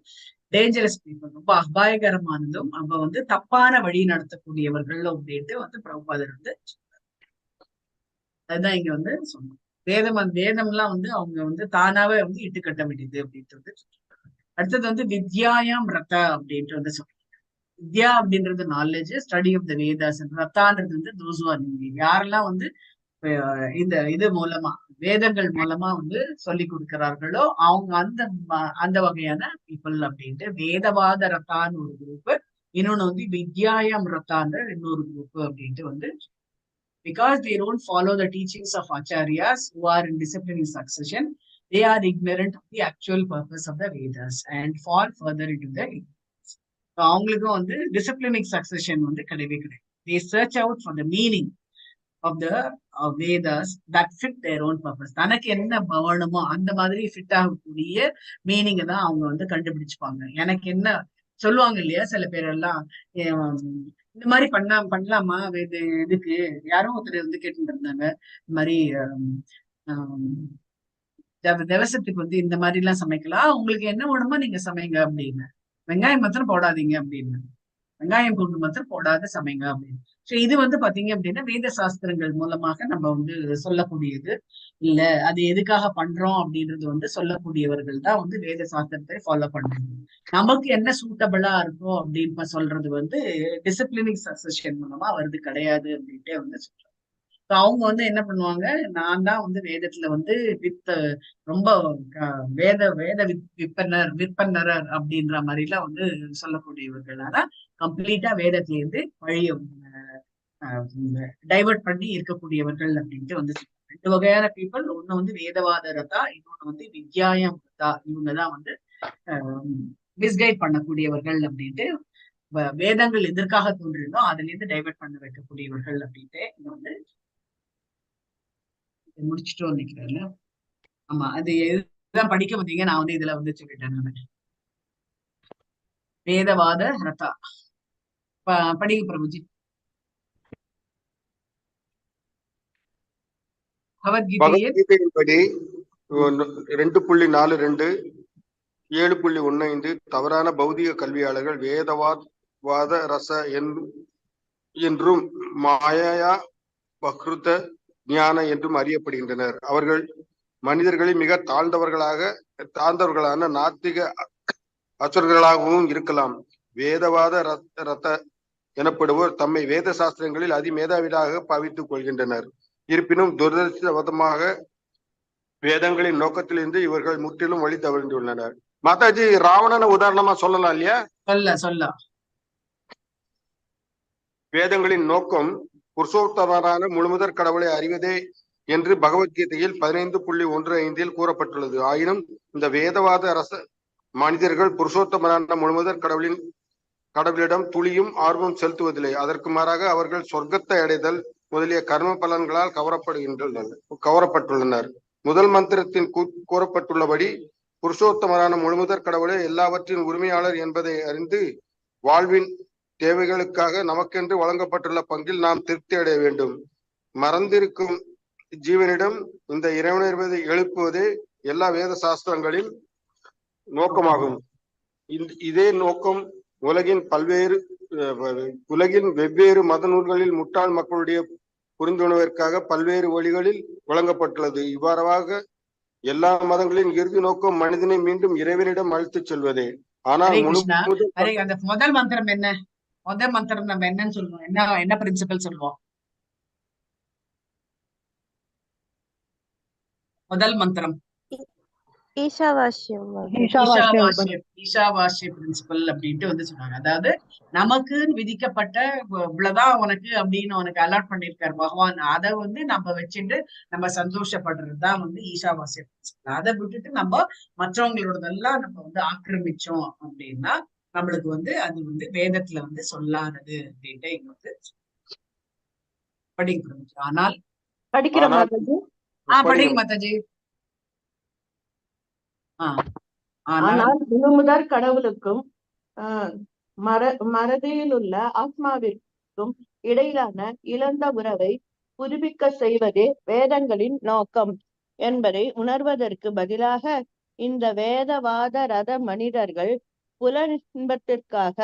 [SPEAKER 1] டேஞ்சரஸ் பீப்புள். ரொம்ப அபாயகரமானதும் அவங்க வந்து தப்பான வழி நடத்தக்கூடியவர்கள் அப்படின்ட்டு வந்து பிரபுபாதர் வந்து அதுதான் இங்க வந்து சொன்னோம். வேதம்லாம் வந்து அவங்க வந்து தானாவே வந்து இட்டு கட்ட வேண்டியது அப்படின்ட்டு வந்து அடுத்தது வந்து வித்யாயாம் ரதா அப்படின்ட்டு வந்து சொல்றாங்க. வித்யா அப்படின்றது knowledge, study of the Vedas. ரத்தான்றது வந்து தோசுவா யாரெல்லாம் வந்து இந்த இது மூலமா வேதங்கள் மூலமா வந்து சொல்லி கொடுக்கிறார்களோ அவங்க அந்த வகையான பீப்புள் அப்படின்ட்டு வேதவாத ரத்தான்னு ஒரு குரூப், இன்னொன்னு வந்து வித்யாயாம் ரத்தான்ற இன்னொரு குரூப் அப்படின்ட்டு வந்து because they don't follow the teachings of acharyas who are in disciplining succession, they are ignorant of the actual purpose of the Vedas and fall further into the ignorance. அவங்களுக்கும் வந்து டிசிப்ளினிக் succession வந்து கிடையவே கிடையாது. they search out for the meaning of the Vedas that fit their own purpose. தனக்கு என்ன வேணுமோ அந்த மாதிரி ஃபிட் ஆகக்கூடிய மீனிங்கை தான் அவங்க வந்து கண்டுபிடிச்சுப்பாங்க. எனக்கு என்ன சொல்லுவாங்க இல்லையா சில பேர் எல்லாம், இந்த மாதிரி பண்ணலாமா இதுக்கு யாரும் ஒருத்தர் வந்து கேட்டுட்டு இருந்தாங்க. இந்த மாதிரி திவசத்துக்கு வந்து இந்த மாதிரி எல்லாம் சமைக்கலாம், உங்களுக்கு என்ன வேணுமோ நீங்க சமைங்க அப்படின்னு. வெங்காயம் மாத்திரம் போடாதீங்க அப்படின்னு, வெங்காயம் பூண்டு மாத்திரம் போடாத சமைங்க அப்படின்னு. சோ இது வந்து பாத்தீங்க அப்படின்னா வேத சாஸ்திரங்கள் மூலமாக நம்ம வந்து சொல்லக்கூடியது இல்ல. அது எதுக்காக பண்றோம் அப்படின்றது வந்து சொல்லக்கூடியவர்கள் தான் வந்து வேத சாஸ்திரத்தை ஃபாலோ பண்றாங்க. நமக்கு என்ன சூட்டபிளா இருக்கும் அப்படின்னு சொல்றது வந்து டிசிப்ளினிக் சக்சஷன் மூலமா வருது கிடையாது அப்படின்ட்டே வந்து சொல்றாங்க. அவங்க வந்து என்ன பண்ணுவாங்க, நான் தான் வந்து வேதத்துல வந்து வித் ரொம்ப வேத வேத விற்பனரர் அப்படின்ற மாதிரி எல்லாம் வந்து சொல்லக்கூடியவர்கள். ஆனா கம்ப்ளீட்டா வேதத்துல இருந்து வழிய டைவர்ட் பண்ணி இருக்கக்கூடியவர்கள் அப்படின்ட்டு வந்து ரெண்டு வகையான பீப்புள். ஒண்ணு வந்து வேதவாத ரதா, இன்னொன்னு வந்து வித்யாயம் ரதா. இவங்கதான் வந்து மிஸ்கைட் பண்ணக்கூடியவர்கள் அப்படின்ட்டு, வேதங்கள் எதற்காக தோன்றிருந்தோ அதுல இருந்து டைவர்ட் பண்ண வைக்கக்கூடியவர்கள் அப்படின்ட்டு இங்க வந்து முடிச்சுட்டோம் நினைக்கிறேன். ஆமா, அது எதுதான் படிக்க வந்தீங்க, நான் வந்து இதுல வந்து சொல்லிட்டேன் நானு. வேதவாத ரதா படிங்க பிரபுஜி. பகவத்கீதையில்
[SPEAKER 2] பகவத்கீதையின்படி 2.42 7.15 தவறான பௌதிக கல்வியாளர்கள் வேதவாத ரச என்றும் மாயா பக்ருத ஞான என்றும் அறியப்படுகின்றனர். அவர்கள் மனிதர்களில் மிக தாழ்ந்தவர்களான நாத்திக அசுரர்களாகவும் இருக்கலாம். வேதவாத ரத்த எனப்படுவோர் தம்மை வேத சாஸ்திரங்களில் அதிமேதாவிதாக பாவித்துக் கொள்கின்றனர். இருப்பினும் துரதிருஷ்டவசமாக வேதங்களின் நோக்கத்திலிருந்து இவர்கள் முற்றிலும் வழி தவறிந்துள்ளனர். மாதாஜி, ராவணனை உதாரணமா சொல்லலாம் இல்லையா?
[SPEAKER 1] சொல்ல
[SPEAKER 2] வேதங்களின் நோக்கம் புருஷோத்தமரான முழுமுதற் கடவுளை அறிவதே என்று பகவத்கீதையில் 15.15 கூறப்பட்டுள்ளது. ஆயினும் இந்த வேதவாத அரச மனிதர்கள் புருஷோத்தமரான முழுமுதற் கடவுளிடம் துளியும் ஆர்வம் செலுத்துவதில்லை. அதற்கு மாறாக அவர்கள் சொர்க்கத்தை அடைதல் முதலிய கர்ம பலன்களால் கவரப்பட்டுள்ளனர். முதல் மந்திரத்தின் கூறப்பட்டுள்ளபடி புருஷோத்தமரான முழுமுதற் கடவுளே எல்லாவற்றின் உரிமையாளர் என்பதை அறிந்து வாழ்வின் தேவைகளுக்காக நமக்கென்று வழங்கப்பட்டுள்ள பங்கில் நாம் திருப்தி அடைய வேண்டும். மறந்திருக்கும் ஜீவனிடம் இந்த இறைவனை எழுப்புவதே எல்லா வேத சாஸ்திரங்களின் நோக்கமாகும். இதே நோக்கம் உலகின் வெவ்வேறு மத நூல்களில் முட்டாள் மக்களுடைய புரிந்துணர்விற்காக பல்வேறு வழிகளில் வழங்கப்பட்டுள்ளது. இவ்வாறாக எல்லா மதங்களின் இறுதி நோக்கம் மனிதனை மீண்டும் இறைவனிடம் அழைத்துச் செல்வதே. ஆனால்
[SPEAKER 1] அந்த முதல் மந்திரம் என்ன? முதல் மந்திரம் நம்ம என்னன்னு சொல்லுவோம்? என்ன பிரின்சிபல் சொல்லுவோம்? முதல் மந்திரம்
[SPEAKER 5] ஈஷாவாஸ்யம்
[SPEAKER 1] பிரின்சிபல் அப்படின்ட்டு வந்து சொன்னாங்க. அதாவது நமக்கு விதிக்கப்பட்ட இவ்வளவுதான் உனக்கு அப்படின்னு உனக்கு அலாட் பண்ணிருக்காரு பகவான். அதை வந்து நம்ம வச்சுட்டு நம்ம சந்தோஷப்படுறதுதான் வந்து ஈஷாவாஸ்ய பிரின்சிபல். அதை விட்டுட்டு நம்ம மற்றவங்களோடதெல்லாம் நம்ம வந்து ஆக்கிரமிச்சோம் அப்படின்னா நம்மளுக்கு வந்து அது வந்து வேதத்துல வந்து சொல்லாதது அப்படின்ட்டு இங்க வந்து படிக்கிறோம். ஆனால் படிங்க மாதாஜி.
[SPEAKER 5] ஆனால் முழுமுதற் கடவுளுக்கும் மறதியில் உள்ள ஆத்மாவிற்கும் இடையிலான இழந்த உறவை புதுப்பிக்க செய்வதே வேதங்களின் நோக்கம் என்பதை உணர்வதற்கு பதிலாக இந்த வேதவாத ரத மனிதர்கள் புலனின்பத்திற்காக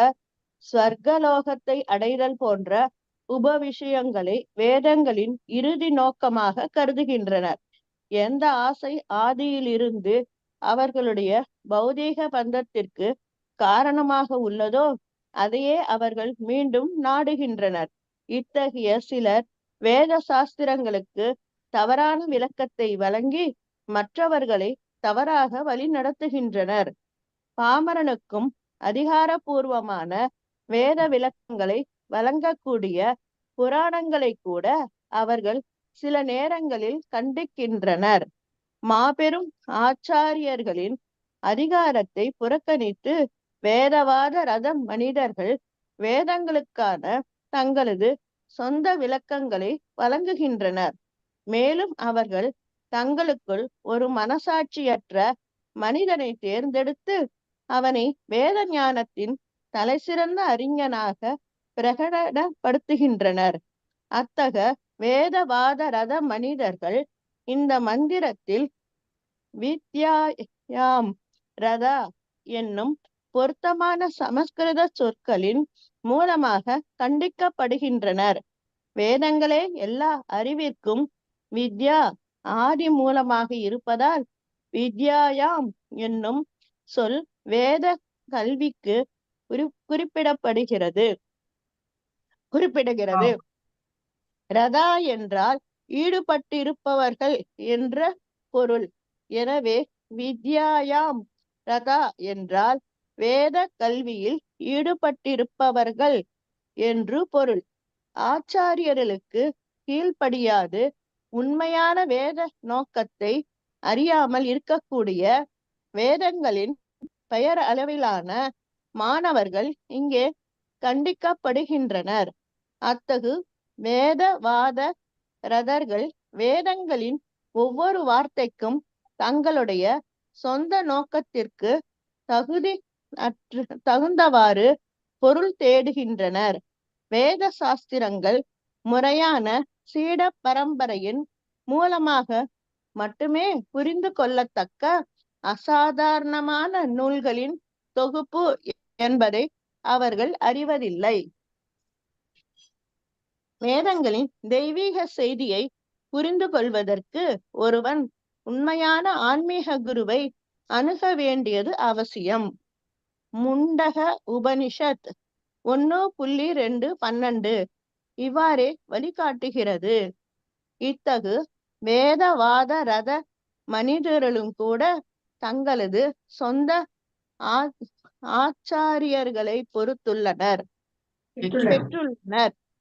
[SPEAKER 5] ஸ்வர்கலோகத்தை அடைதல் போன்ற விஷயங்களை வேதங்களின் இறுதி நோக்கமாக கருதுகின்றனர். எந்த ஆசை ஆதியிலிருந்து அவர்களுடைய பௌதீக பந்தத்திற்கு காரணமாக உள்ளதோ அதையே அவர்கள் மீண்டும் நாடுகின்றனர். இத்தகைய சிலர் வேத சாஸ்திரங்களுக்கு தவறான விளக்கத்தை வழங்கி மற்றவர்களை தவறாக வழி நடத்துகின்றனர். பாமரனுக்கும் அதிகாரபூர்வமான வேத விளக்கங்களை வழங்கக்கூடிய புராணங்களை கூட அவர்கள் சில நேரங்களில் கண்டிக்கின்றனர். மாபெரும் ஆச்சாரியர்களின் அதிகாரத்தை புறக்கணித்து வேதவாத ரத மனிதர்கள் வேதங்களுக்கான தங்களது சொந்த விளக்கங்களை வழங்குகின்றனர். மேலும் அவர்கள் தங்களுக்குள் ஒரு மனசாட்சியற்ற மனிதனை தேர்ந்தெடுத்து அவனை வேத ஞானத்தின் தலைசிறந்த அறிஞனாக பிரகடனப்படுத்துகின்றனர். அத்தகைய வேதவாத ரத மனிதர்கள் இந்த மந்திரத்தில் வித்யாயாம் ரதா என்னும் பொருத்தமான சமஸ்கிருத சொற்களின் மூலமாக கண்டிக்கப்படுகின்றனர். வேதங்களே எல்லா அறிவிற்கும் வித்யா ஆதி மூலமாக இருப்பதால் வித்யாயாம் என்னும் சொல் வேத கல்விக்கு குறிப்பிடுகிறது. ரதா என்றால் ஈடுபட்டிருப்பவர்கள் என்ற பொருள். எனவே வித்யாயாம் ரதா என்றால் வேத கல்வியில் ஈடுபட்டிருப்பவர்கள் என்று பொருள். ஆச்சாரியர்களுக்கு கீழ்ப்படியாது உண்மையான வேத நோக்கத்தை அறியாமல் இருக்கக்கூடிய வேதங்களின் பெயர் அளவிலான மாணவர்கள் இங்கே கண்டிக்கப்படுகின்றனர். அத்தகு வேதவாத ரதர்கள் வேதங்களின் ஒவ்வொரு வார்த்தைக்கும் தங்களுடைய சொந்த நோக்கத்திற்கு தகுந்தவாறு பொருள் தேடுகின்றனர். வேத சாஸ்திரங்கள் முறையான சீட பரம்பரையின் மூலமாக மட்டுமே புரிந்து கொள்ளத்தக்க அசாதாரணமான நூல்களின் தொகுப்பு என்பதை அவர்கள் அறிவதில்லை. வேதங்களின் தெய்வீக செய்தியை புரிந்து கொள்வதற்கு ஒருவன் உண்மையான ஆன்மீக குருவை அணுக வேண்டியது அவசியம். முண்டக உபனிஷத் 1.2.12 இவ்வாறே வழிகாட்டுகிறது. இத்தகு வேதவாத ரத மனிதர்களும் கூட தங்களது சொந்த ஆச்சாரியர்களை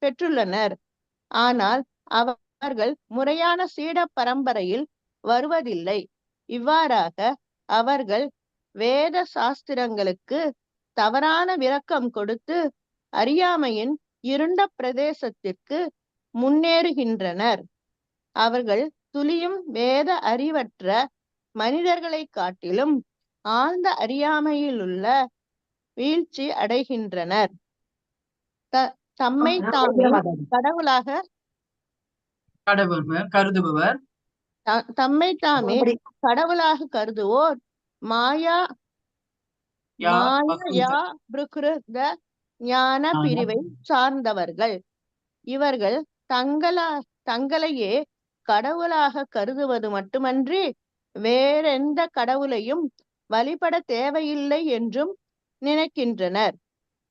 [SPEAKER 5] பெற்றுள்ளனர். ஆனால் அவர்கள் முறையான சீட பரம்பரையில் வருவதில்லை. இவ்வாறாக அவர்கள் வேத சாஸ்திரங்களுக்கு தவறான விளக்கம் கொடுத்து அறியாமையின் இருண்ட பிரதேசத்திற்கு முன்னேறுகின்றனர். அவர்கள் துளியும் வேத அறிவற்ற மனிதர்களை காட்டிலும் ஆழ்ந்த அறியாமையிலுள்ள வீழ்ச்சி அடைகின்றனர். தம்மை தாமே கடவுளாக
[SPEAKER 1] கருதுபவர்
[SPEAKER 5] தம்மை தாமே கடவுளாக கருதுவோர் மாயா பிரகிருத ஞான பிரிவை சார்ந்தவர்கள். இவர்கள் தங்களையே கடவுளாக கருதுவது மட்டுமன்றி வேறெந்த கடவுளையும் வழிபட தேவையில்லை என்றும் நினைக்கின்றனர்.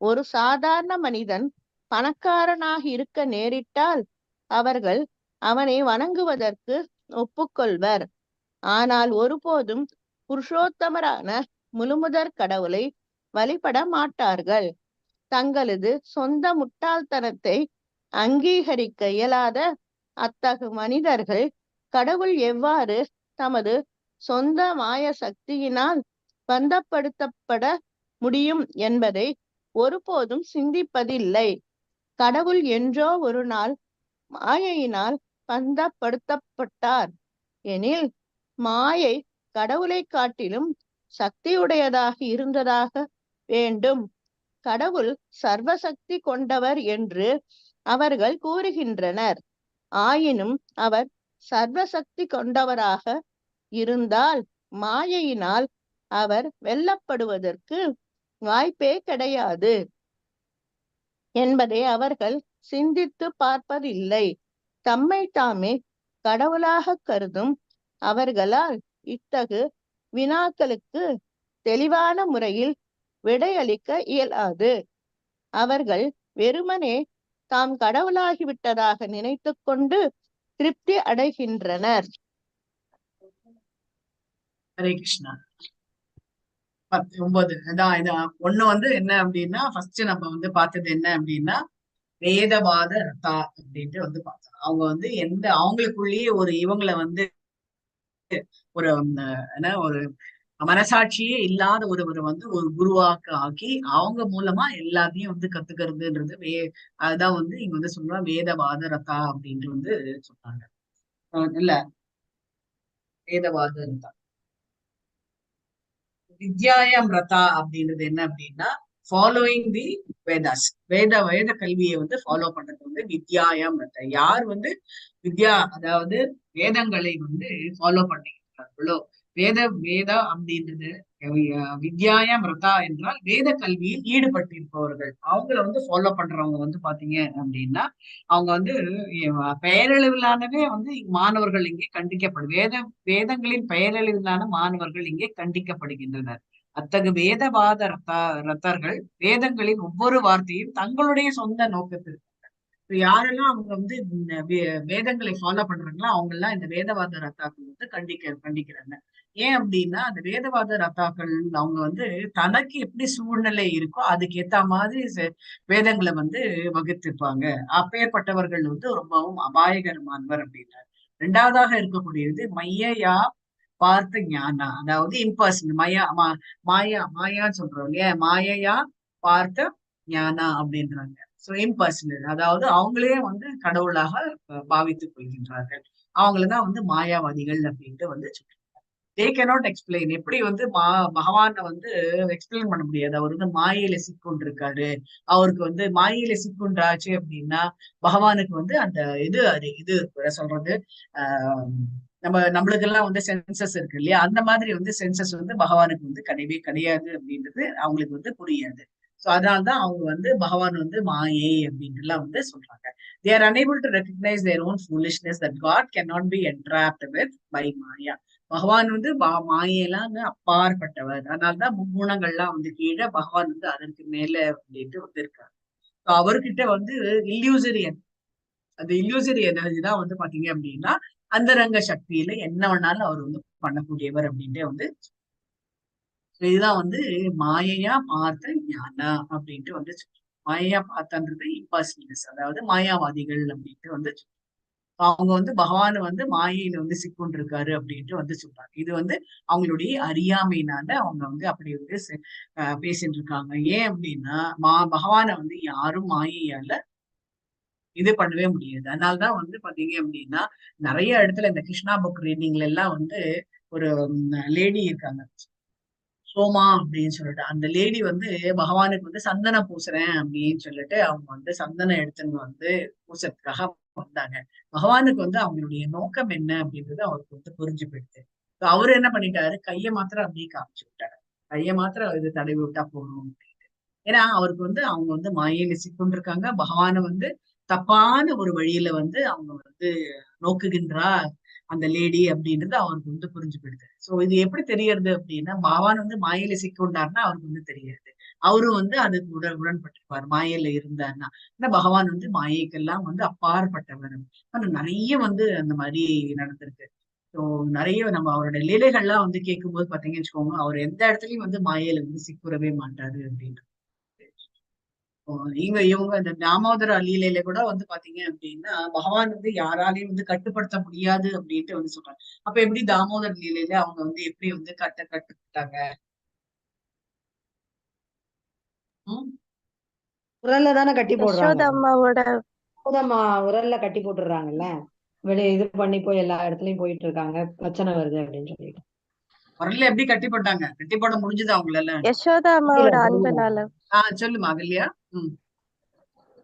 [SPEAKER 5] ஒரு சாதாரண மனிதன் பணக்காரனாக இருக்க நேரிட்டால் அவர்கள் அவனை வணங்குவதற்கு ஒப்புக்கொள்வர். ஆனால் ஒருபோதும் புருஷோத்தமரான முழுமுதற் கடவுளை வழிபட மாட்டார்கள். தங்களது சொந்த முட்டாள்தனத்தை அங்கீகரிக்க இயலாத அத்தகு மனிதர்கள் கடவுள் எவ்வாறு தமது சொந்த மாய சக்தியினால் பந்தப்படுத்தப்பட முடியும் என்பதை ஒருபோதும் சிந்திப்பதில்லை. கடவுள் என்றோ ஒரு நாள் மாயையினால் பந்தப்படுத்தப்பட்டார் எனில் மாயை கடவுளை காட்டிலும் சக்தியுடையதாக இருந்ததாக வேண்டும். கடவுள் சர்வசக்தி கொண்டவர் என்று அவர்கள் கூறுகின்றனர். ஆயினும் அவர் சர்வசக்தி கொண்டவராக இருந்தால் மாயையினால் அவர் வெல்லப்படுவதற்கு வாய்ப்பே கிடையாது என்பதை அவர்கள் சிந்தித்து பார்ப்பதில்லை. தம்மை தாமே கடவுளாக கருதும் அவர்களால் இத்தகு வினாக்களுக்கு தெளிவான முறையில் விடையளிக்க இயலாது. அவர்கள் வெறுமனே தாம் கடவுளாகிவிட்டதாக நினைத்து கொண்டு திருப்தி அடைகின்றனர்.
[SPEAKER 1] ஹரே கிருஷ்ணா. 9 ஒண்ணு என்ன அப்படின்னா, ஃபர்ஸ்ட் நம்ம பார்த்தது என்ன அப்படின்னா வேதவாத ரதா அப்படின்ட்டு பார்த்தோம். அவங்க அவங்களுக்குள்ளேயே இவங்களை ஒரு என்ன ஒரு மனசாட்சியே இல்லாத ஒருவரை ஒரு குருவாக்க ஆக்கி அவங்க மூலமா எல்லாத்தையும் கத்துக்கிறதுன்றது அதுதான் இங்க சொல்றோம் வேதவாத ரதா அப்படின்ட்டு சொன்னாங்க. இல்ல வேதவாத ரதா வித்யாயம் ரதா அப்படின்றது என்ன அப்படின்னா ஃபாலோயிங் தி வேதாஸ். வேத கல்வியை வந்து ஃபாலோ பண்றது வந்து வித்யாயாம் ரதா. யார் வந்து வித்யா அதாவது வேதங்களை வந்து ஃபாலோ பண்ணிக்கிறார்களோ, வேதா அப்படின்றது வித்யாயாம் ரதா என்றால் வேத கல்வியில் ஈடுபட்டிருப்பவர்கள். அவங்கள வந்து ஃபாலோ பண்றவங்க வந்து பாத்தீங்க அப்படின்னா அவங்க வந்து பெயரளவிலானவே வந்து மாணவர்கள் இங்கே வேதங்களின் பெயரளவிலான மாணவர்கள் இங்கே கண்டிக்கப்படுகின்றனர். அத்தகு வேதவாத ரத்தர்கள் வேதங்களின் ஒவ்வொரு வார்த்தையும் தங்களுடைய சொந்த நோக்கத்திற்கு யாரெல்லாம் அவங்க வந்து வேதங்களை ஃபாலோ பண்றாங்களோ அவங்க எல்லாம் இந்த வேதவாத ரத்தாக்கள் வந்து கண்டிக்கிறாங்க. ஏன் அப்படின்னா அந்த வேதவாத ரத்தாக்கள் அவங்க வந்து தனக்கு எப்படி சூழ்நிலை இருக்கோ அதுக்கு ஏத்த மாதிரி வேதங்களை வந்து வகுத்திருப்பாங்க. அப்பேற்பட்டவர்கள் வந்து ரொம்பவும் அபாயகரமானவர் அப்படின்னாரு. ரெண்டாவதாக இருக்கக்கூடியது மையா பார்த்த ஞானா, அதாவது இம்பர்சன் மாயான்னு சொல்றோம் இல்லையா, மாயையா பார்த்த ஞானா அப்படின்றாங்க. சோ இம்பர்சனல், அதாவது அவங்களே வந்து கடவுளாக பாவித்துக் கொள்கின்றார்கள். அவங்களதான் வந்து மாயாவாதிகள் அப்படின்ட்டு வந்து சொல்றாங்க. They cannot explain. எப்படி வந்து பகவான வந்து எக்ஸ்பிளைன் பண்ண முடியாது. அவர் வந்து மாயையில சிக்கொண்டிருக்காரு, அவருக்கு வந்து மாயையில சிக்கொண்டாச்சு அப்படின்னா பகவானுக்கு வந்து அந்த இது சொல்றது நம்மளுக்கெல்லாம் வந்து சென்சஸ் இருக்கு இல்லையா, அந்த மாதிரி வந்து சென்சஸ் வந்து பகவானுக்கு வந்து கிடையவே கிடையாது அப்படின்றது அவங்களுக்கு வந்து புரியாது. சோ அதனால்தான் அவங்க வந்து பகவான் வந்து மாயை அப்படின்ட்டு எல்லாம் வந்து சொல்றாங்க. They are unable to recognize their own foolishness that God cannot be entrapped with by Maya. பகவான் வந்து மாயெல்லாம் அப்பாற்பட்டவர். அதனால்தான் முக்குணங்கள்லாம் வந்து கீழே, பகவான் வந்து அதற்கு மேல அப்படின்ட்டு வந்து இருக்காரு. அவர்கிட்ட வந்து இல்லியூசரியன், அந்த இல்லியூசரி எனர்ஜி தான் வந்து பாத்தீங்க அப்படின்னா அந்த ரங்க சக்தியில என்ன வேணாலும் அவர் வந்து பண்ணக்கூடியவர் அப்படின்ட்டு வந்து இதுதான் வந்து மாயையா பார்த்த ஞானா அப்படின்ட்டு வந்து மாயையா பார்த்தன்றது இம்பாசிபிள்னஸ், அதாவது மாயாவாதிகள் அப்படின்ட்டு வந்து அவங்க வந்து பகவான் வந்து மாயையில வந்து சிக்கொண்டிருக்காரு அப்படின்ட்டு வந்து சொல்றாங்க. இது வந்து அவங்களுடைய அறியாமையினால அவங்க வந்து அப்படி வந்து பேசிட்டு இருக்காங்க. ஏன் அப்படின்னா பகவானை வந்து யாரும் மாயையால இது பண்ணவே முடியாது. அதனாலதான் வந்து பாத்தீங்க அப்படின்னா நிறைய இடத்துல இந்த கிருஷ்ணா புக் ரீடிங்ல எல்லாம் வந்து ஒரு லேடி இருக்காங்க, சோமா அப்படின்னு சொல்லிட்டு. அந்த லேடி வந்து பகவானுக்கு வந்து சந்தனம் பூசுறேன் அப்படின்னு சொல்லிட்டு அவங்க வந்து சந்தனம் எடுத்துன்னு வந்து பூசறதுக்காக வந்தாங்க. பகவானுக்கு வந்து அவங்களுடைய நோக்கம் என்ன அப்படின்றது அவருக்கு வந்து புரிஞ்சு போயிடுது. அவரு என்ன பண்ணிட்டாரு, கையை மாத்திரம் அப்படியே காமிச்சு விட்டாரு, கையை மாத்திரம் இது தடவி விட்டா போகணும் அப்படின்ட்டு. ஏன்னா அவருக்கு வந்து அவங்க வந்து மாயையில சிக்கொண்டிருக்காங்க, பகவானை வந்து தப்பான ஒரு வழியில வந்து அவங்க வந்து நோக்குகின்றா அந்த லேடி அப்படின்றது அவருக்கு வந்து புரிஞ்சு போயிடுது. சோ இது எப்படி தெரியறது அப்படின்னா பகவான் வந்து மாயையில சிக்கொண்டாருன்னா அவருக்கு வந்து தெரியாது, அவரும் வந்து அதுக்கு உடன்பட்டிருப்பார் மாயையில இருந்தாருன்னா. ஆனா பகவான் வந்து மாயைக்கெல்லாம் வந்து அப்பாற்பட்டவர். ஆனா நிறைய வந்து அந்த மாதிரி நடந்திருக்கு. ஸோ நிறைய நம்ம அவருடைய லீலைகள்லாம் வந்து கேட்கும்போது பாத்தீங்கன்னு வச்சுக்கோங்க, அவர் எந்த இடத்துலயும் வந்து மாயையில வந்து சிக்குறவே மாட்டாரு அப்படின்ட்டு. இவங்க இந்த தாமோதர லீலையில கூட வந்து பாத்தீங்க அப்படின்னா பகவான் வந்து யாராலையும் வந்து கட்டுப்படுத்த முடியாது அப்படின்ட்டு வந்து சொல்றாங்க. அப்ப எப்படி தாமோதர லீலையில அவங்க வந்து எப்படி வந்து கட்டுப்பட்டாங்க?
[SPEAKER 3] உரல்ல தானே கட்டி போடுறாங்க,
[SPEAKER 5] யசோதம்மாவோட
[SPEAKER 3] உரல்ல கட்டி போட்டுடுறாங்கல்ல, வெளியே இது பண்ணி போய் எல்லா இடத்துலயும் போயிட்டு இருக்காங்க, பிரச்சனை வருது அப்படின்னு சொல்லிட்டு.
[SPEAKER 1] உரல்ல எப்படி கட்டி போட்டாங்க? கட்டி போட முடிஞ்சது அவங்களால?
[SPEAKER 5] யசோதா அம்மாவோட அன்புனால.
[SPEAKER 1] சொல்லுமா அகல்யா.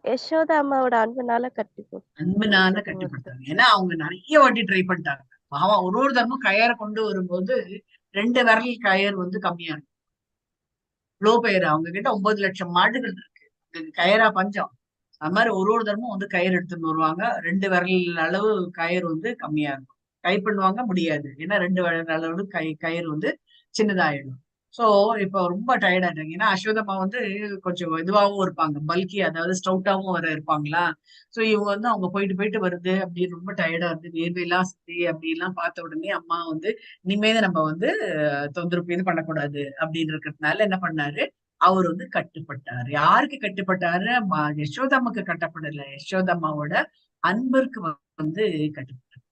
[SPEAKER 5] யசோதா அம்மாவோட அன்புனால
[SPEAKER 1] அன்புனால கட்டிப்பட்டாங்க. ஏன்னா அவங்க நிறைய வாட்டி ட்ரை பண்ணிட்டாங்க. பகவான் ஒரு தர்மம் கயரை கொண்டு வரும்போது 2 விரல் கயர் வந்து கம்மியா இருக்கும். இவ்வளோ பேர் அவங்க கிட்ட 9 லட்சம் மாடுகள் இருக்கு, கயரா பஞ்சம். அது மாதிரி ஒரு தர்மம் வந்து கயிறு எடுத்துன்னு வருவாங்க, 2 விரல் அளவு கயிறு வந்து கம்மியா இருக்கும். கை பண்ணுவாங்க முடியாது, ஏன்னா 2 விரல் அளவு கயிறு வந்து சின்னதாயிடும். சோ இப்ப ரொம்ப டயர்ட் ஆயிட்டாங்க. ஏன்னா அஸ்வதம்மா வந்து கொஞ்சம் இதுவாகவும் இருப்பாங்க, பல்கி, அதாவது ஸ்டவுட்டாவும் வர இருப்பாங்களா. சோ இவங்க வந்து அவங்க போயிட்டு வருது அப்படின்னு ரொம்ப டயர்டா இருந்து வேர்வையெல்லாம் சுத்தி அப்படி எல்லாம் பார்த்த உடனே அம்மா வந்து இனிமேதான் நம்ம வந்து தொந்தரவு இது பண்ணக்கூடாது அப்படின்னு இருக்கிறதுனால என்ன பண்ணாரு, அவர் வந்து கட்டுப்பட்டாரு. யாருக்கு கட்டுப்பட்டாரு? யசோதம்மாக்கு கட்டப்படல, யசோதம்மாவோட அன்பிற்கு வந்து கட்டுப்பட்டாரு.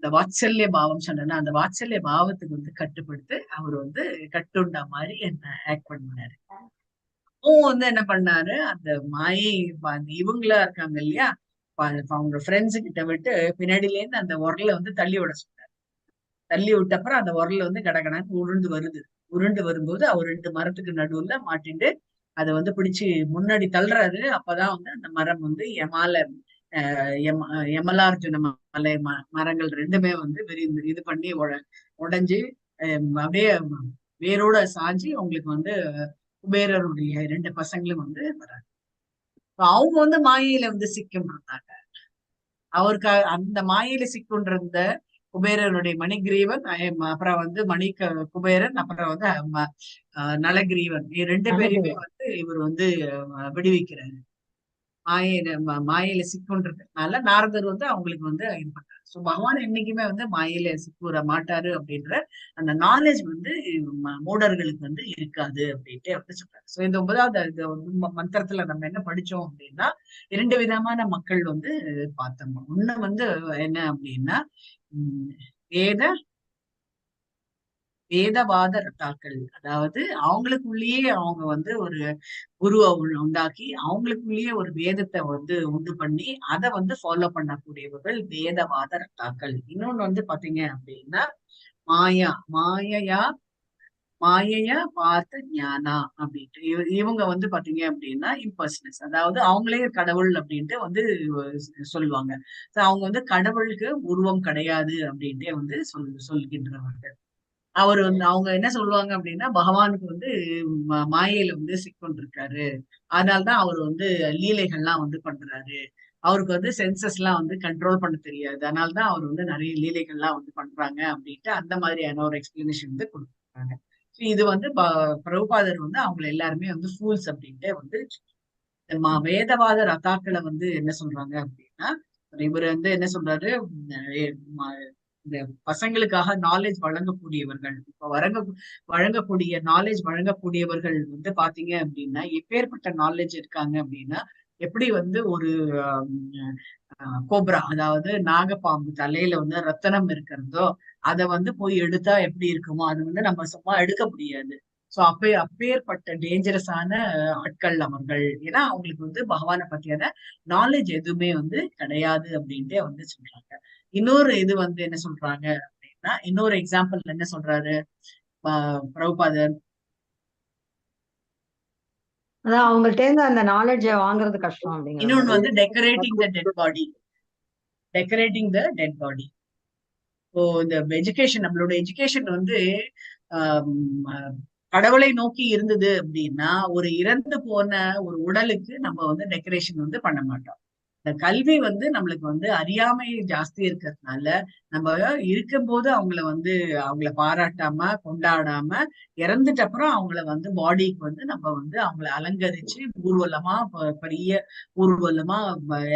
[SPEAKER 1] அந்த வாத்சல்ய பாவம் சொன்னா அந்த வாத்சல்ய பாவத்துக்கு வந்து கட்டுப்படுத்து அவர் வந்து கட்டுண்டா மாதிரி என்ன ஆக்ட் பண்ணாரு. வந்து என்ன பண்ணாரு, அந்த மாயை அந்த இவங்களா இருக்காங்க இல்லையா, அவங்க ஃப்ரெண்ட்ஸு கிட்ட விட்டு பின்னாடில இருந்து அந்த உரலை வந்து தள்ளி விட சொன்னாரு. தள்ளி விட்ட அப்புறம் அந்த உரல் வந்து கடகடான்னு உருண்டு வருது. உருண்டு வரும்போது அவர் 2 மரத்துக்கு நடுவுல மாட்டிண்டு அதை வந்து பிடிச்சு முன்னாடி தள்ளுறாரு. அப்பதான் வந்து அந்த மரம் வந்து யமலார்ஜுன மலை மரங்கள் 2மே வந்து இது பண்ணி உடைஞ்சு அப்படியே வேரோட சாஞ்சி உங்களுக்கு வந்து குபேரருடைய 2 பசங்களும் வந்து வராங்க. அவங்க வந்து மாயையில வந்து சிக்கின்றாங்க. அவருக்கு அந்த மாயையில சிக்குன்றிருந்த குபேரனுடைய மணிகிரீவன், அப்புறம் வந்து குபேரன், அப்புறம் வந்து நலகிரீவன், 2 பேரையுமே வந்து இவர் வந்து விடுவிக்கிறாரு. மாயையில சிக்குன்றதுனால நாரதர் வந்து அவங்களுக்கு வந்து இது பண்றாரு. சோ பகவான் என்னைக்குமே வந்து மாயையில சிக்குற மாட்டாரு அப்படின்ற அந்த நாலேஜ் வந்து மூடர்களுக்கு வந்து இருக்காது அப்படின்ட்டு அப்படி சொல்றாரு. சோ இந்த 9வது மந்திரத்துல நம்ம என்ன படிச்சோம் அப்படின்னா 2 விதமான மக்கள் வந்து பார்த்தோம். ஒண்ணு வந்து என்ன அப்படின்னா வேத வேதவாத ரத்தாக்கள், அதாவது அவங்களுக்குள்ளேயே அவங்க வந்து ஒரு குருவை உண்டாக்கி அவங்களுக்குள்ளேயே ஒரு வேதத்தை வந்து உண்டு பண்ணி அதை வந்து ஃபாலோ பண்ணக்கூடியவர்கள் வேதவாத ரத்தாக்கள். இன்னொன்னு வந்து பாத்தீங்க அப்படின்னா மாயையா பார்த்த ஞானா அப்படின்ட்டு இவங்க வந்து பாத்தீங்க அப்படின்னா இம்பர்சனஸ், அதாவது அவங்களே கடவுள் அப்படின்ட்டு வந்து சொல்லுவாங்க. அவங்க வந்து கடவுளுக்கு உருவம் கிடையாது அப்படின்ட்டே வந்து சொல்கின்றவர்கள். அவர் வந்து அவங்க என்ன சொல்லுவாங்க அப்படின்னா பகவானுக்கு வந்து மாயையில வந்து சிக்கொண்டிருக்காரு, அதனால்தான் அவர் வந்து லீலைகள்லாம் வந்து பண்றாரு. அவருக்கு வந்து சென்சஸ் எல்லாம் வந்து கண்ட்ரோல் பண்ண தெரியாது, அதனால்தான் அவர் வந்து நிறைய லீலைகள்லாம் வந்து பண்றாங்க அப்படின்ட்டு அந்த மாதிரியான ஒரு எக்ஸ்பிளனேஷன் வந்து கொடுத்துருக்காங்க. இது வந்து பிரபுபாதர் வந்து அவங்க எல்லாருமே வந்து ஃபூல்ஸ் அப்படின்ட்டு வந்து வேதவாத ரதாக்களை வந்து என்ன சொல்றாங்க அப்படின்னா, இவர் வந்து என்ன சொல்றாரு, இந்த பசங்களுக்காக நாலேஜ் வழங்கக்கூடியவர்கள், இப்ப வழங்கக்கூடிய நாலேஜ் வழங்கக்கூடியவர்கள் வந்து பாத்தீங்க அப்படின்னா எப்பேற்பட்ட நாலேஜ் இருக்காங்க அப்படின்னா, எப்படி வந்து ஒரு கோப்ரா, அதாவது நாகப்பாம்பு தலையில வந்து ரத்தனம் இருக்கிறதோ அதை வந்து போய் எடுத்தா எப்படி இருக்குமோ அது வந்து நம்ம சும்மா எடுக்க முடியாது. சோ அப்பேற்பட்ட டேஞ்சரஸான ஆட்கள் அவர்கள். ஏன்னா அவங்களுக்கு வந்து பகவானை பத்தியான நாலேஜ் எதுவுமே வந்து கிடையாது அப்படின்ட்டு வந்து சொல்றாங்க. இன்னொரு இது வந்து என்ன சொல்றாங்க அப்படின்னா, இன்னொரு எக்ஸாம்பிள் என்ன சொல்றாரு பிரபுபாதர்,
[SPEAKER 3] அதான் அவங்கள்ட்ட இருந்து அந்த நாலேஜ வாங்குறது கஷ்டம் அப்படிங்கிற
[SPEAKER 1] இன்னொன்னு
[SPEAKER 3] மாதிரி.
[SPEAKER 1] வந்து டெக்கரேட்டிங் த டெட் பாடி. இப்போ இந்த எஜுகேஷன், நம்மளோட எஜுகேஷன் வந்து கடவுளை நோக்கி இருந்தது அப்படின்னா ஒரு இறந்து போன ஒரு உடலுக்கு நம்ம வந்து டெக்கரேஷன் வந்து பண்ண மாட்டோம். இந்த கல்வி வந்து நம்மளுக்கு வந்து அறியாமை ஜாஸ்தி இருக்கிறதுனால நம்ம இருக்கும்போது அவங்கள பாராட்டாம கொண்டாடாம இறந்துட்ட அப்புறம் அவங்கள வந்து பாடிக்கு வந்து நம்ம வந்து அவங்கள அலங்கரிச்சு ஊர்வலமா பெரிய ஊர்வலமா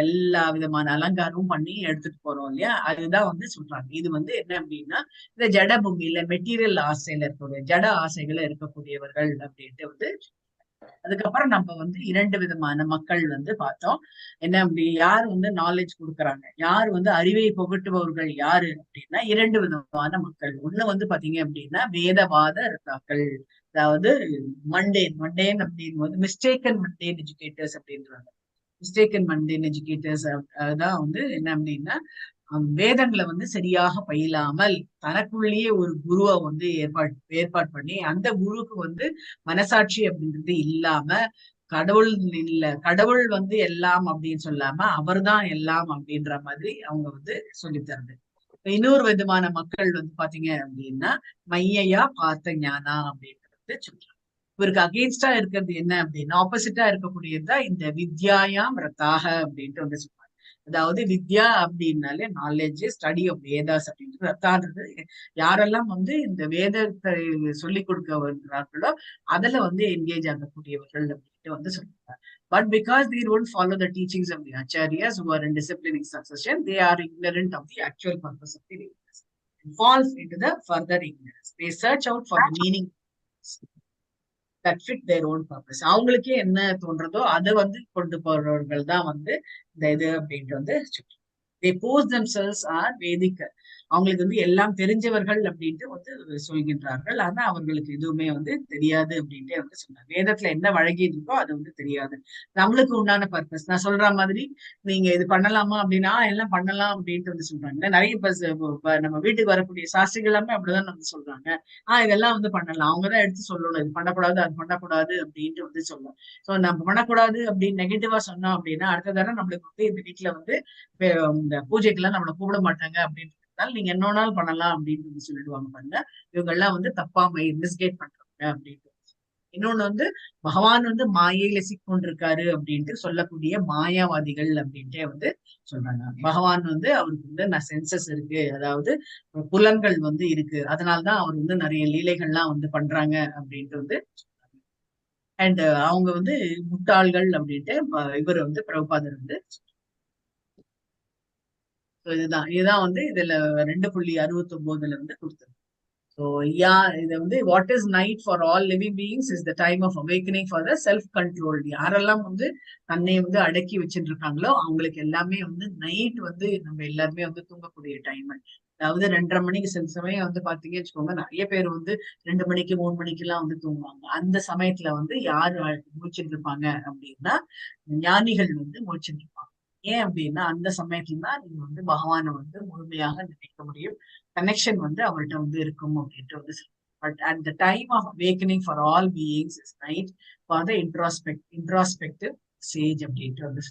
[SPEAKER 1] எல்லா விதமான அலங்காரமும் பண்ணி எடுத்துட்டு போறோம் இல்லையா. அதுதான் வந்து சொல்றாங்க. இது வந்து என்ன அப்படின்னா இந்த ஜட பூமியில மெட்டீரியல் ஆசையில இருக்கக்கூடிய ஜட ஆசைகளை இருக்கக்கூடியவர்கள் அப்படின்ட்டு வந்து. அதுக்கப்புறம் நம்ம வந்து 2 விதமான மக்கள் வந்து பார்த்தோம். என்ன அப்படி யார் வந்து நாலேஜ் கொடுக்குறாங்க, யார் வந்து அறிவை புகட்டுபவர்கள் யாரு அப்படின்னா 2 விதமான மக்கள். ஒண்ணு வந்து பாத்தீங்க அப்படின்னா வேதவாத ரத்தாக்கள், அதாவது மண்டேன் அப்படின்னு வந்து மிஸ்டேக்கன் மண்டேன் எஜுகேட்டர்ஸ் அப்படின்றாங்க. மிஸ்டேக்கன் மண்டேன் எஜுகேட்டர்ஸ் அதான் வந்து என்ன அப்படின்னா வேதங்களை வந்து சரியாக பயிலாமல் தனக்குள்ளேயே ஒரு குருவை வந்து ஏற்பாடு பண்ணி அந்த குருவுக்கு வந்து மனசாட்சி அப்படின்றது இல்லாம கடவுள் வந்து எல்லாம் அப்படின்னு சொல்லாம அவர்தான் எல்லாம் அப்படின்ற மாதிரி அவங்க வந்து சொல்லித்தருது. இன்னொரு விதமான மக்கள் வந்து பாத்தீங்க அப்படின்னா மையையா பார்த்த ஞானா அப்படின்றது சொல்றாங்க. இவருக்கு அகெயின்ஸ்டா இருக்கிறது என்ன அப்படின்னா ஆப்போசிட்டா இருக்கக்கூடியதுதான் இந்த வித்யாயாம் ரத்தாக அப்படின்ட்டு வந்து சொல்றாங்க. அதாவது வித்யா அப்படின்னாலே நாலேஜ், ஸ்டடி ஆஃப் வேதாஸ் அப்படின்றது ரத்தான்றது யாரெல்லாம் வந்து இந்த வேதத்தை சொல்லி கொடுக்க வருகிறார்களோ அதுல வந்து என்கேஜ் ஆகக்கூடியவர்கள் அப்படின்ட்டு வந்து சொல்றாங்க. But because they don't follow the teachings of the acharyas who are in disciplining succession, they are ignorant of the actual purpose of the Vedas and falls into the further ignorance. They search out for the meaning that fit their own purpose. அவங்களுக்கே என்ன தோன்றதோ அதை வந்து கொண்டு போறவர்கள் தான் வந்து இந்த இது அப்படின்ட்டு வந்து they pose themselves are Vedic. அவங்களுக்கு வந்து எல்லாம் தெரிஞ்சவர்கள் அப்படின்ட்டு வந்து சொல்கின்றார்கள். ஆனா அவர்களுக்கு எதுவுமே வந்து தெரியாது அப்படின்ட்டு வந்து சொன்னாங்க. வேதத்துல என்ன வழங்கிட்டு இருக்கோ அது வந்து தெரியாது. நம்மளுக்கு உண்டான பர்பஸ் நான் சொல்ற மாதிரி நீங்க இது பண்ணலாமா அப்படின்னா எல்லாம் பண்ணலாம் அப்படின்ட்டு வந்து சொல்றாங்க. நிறைய நம்ம வீட்டுக்கு வரக்கூடிய சாஸ்திரிகள் எல்லாமே அப்படிதான் வந்து சொல்றாங்க. இதெல்லாம் வந்து பண்ணலாம். அவங்கதான் எடுத்து சொல்லணும். இது பண்ணக்கூடாது அது பண்ணக்கூடாது அப்படின்ட்டு வந்து சொல்லணும். சோ நம்ம பண்ணக்கூடாது அப்படின்னு நெகட்டிவா சொன்னோம் அப்படின்னா அடுத்த தடவை நம்மளுக்கு வந்து இந்த வீட்டுல வந்து இந்த பூஜைக்கெல்லாம் நம்மளை கூப்பிட மாட்டாங்க அப்படின்றதுனால நீங்க என்ன வேணாலும் பண்ணலாம் அப்படின்னு சொல்லிடுவாங்க. பாருங்க இவங்க எல்லாம் வந்து தப்பா மிஸ்கைட் பண்றாங்க அப்படின்ட்டு. இன்னொன்னு வந்து பகவான் வந்து மாயையில சிக்கொண்டிருக்காரு அப்படின்ட்டு சொல்லக்கூடிய மாயாவாதிகள் அப்படின்ட்டே வந்து சொல்றாங்க. பகவான் வந்து அவருக்கு வந்து சென்சஸ் இருக்கு, அதாவது புலன்கள் வந்து இருக்கு, அதனால்தான் அவர் வந்து நிறைய லீலைகள்லாம் வந்து பண்றாங்க அப்படின்ட்டு வந்து அண்ட் அவங்க வந்து முட்டாள்கள் அப்படின்ட்டு இவர் வந்து பிரபுபாதர் வந்து இதுதான் வந்து இதுல 2.69 வந்து கொடுத்தது. So இது வந்து what is night for all living beings is the time of awakening for the self control. யாரெல்லாம் வந்து தன்னை வந்து அடக்கி வச்சுட்டு இருக்காங்களோ அவங்களுக்கு எல்லாமே வந்து நைட் வந்து நம்ம எல்லாருமே வந்து தூங்கக்கூடிய டைம். அதாவது 2:30 மணிக்கு சில சமயம் வந்து பாத்தீங்கன்னு வச்சுக்கோங்க, நிறைய பேர் வந்து 2 மணிக்கு 3 மணிக்கு எல்லாம் வந்து தூங்குவாங்க. அந்த சமயத்துல வந்து யாரு முழிச்சுட்டு இருப்பாங்க அப்படின்னா ஞானிகள் வந்து முழிச்சுட்டு இருப்பாங்க. ஏன் அப்படின்னா அந்த சமயத்துல தான் நீங்க வந்து பகவானை வந்து முழுமையாக நினைக்க முடியும், கனெக்ஷன் வந்து அவர்கிட்ட வந்து இருக்கும் அப்படின்ட்டு வந்து but at the time of awakening for all beings is night for the introspective sage அப்படின்ட்டு வந்து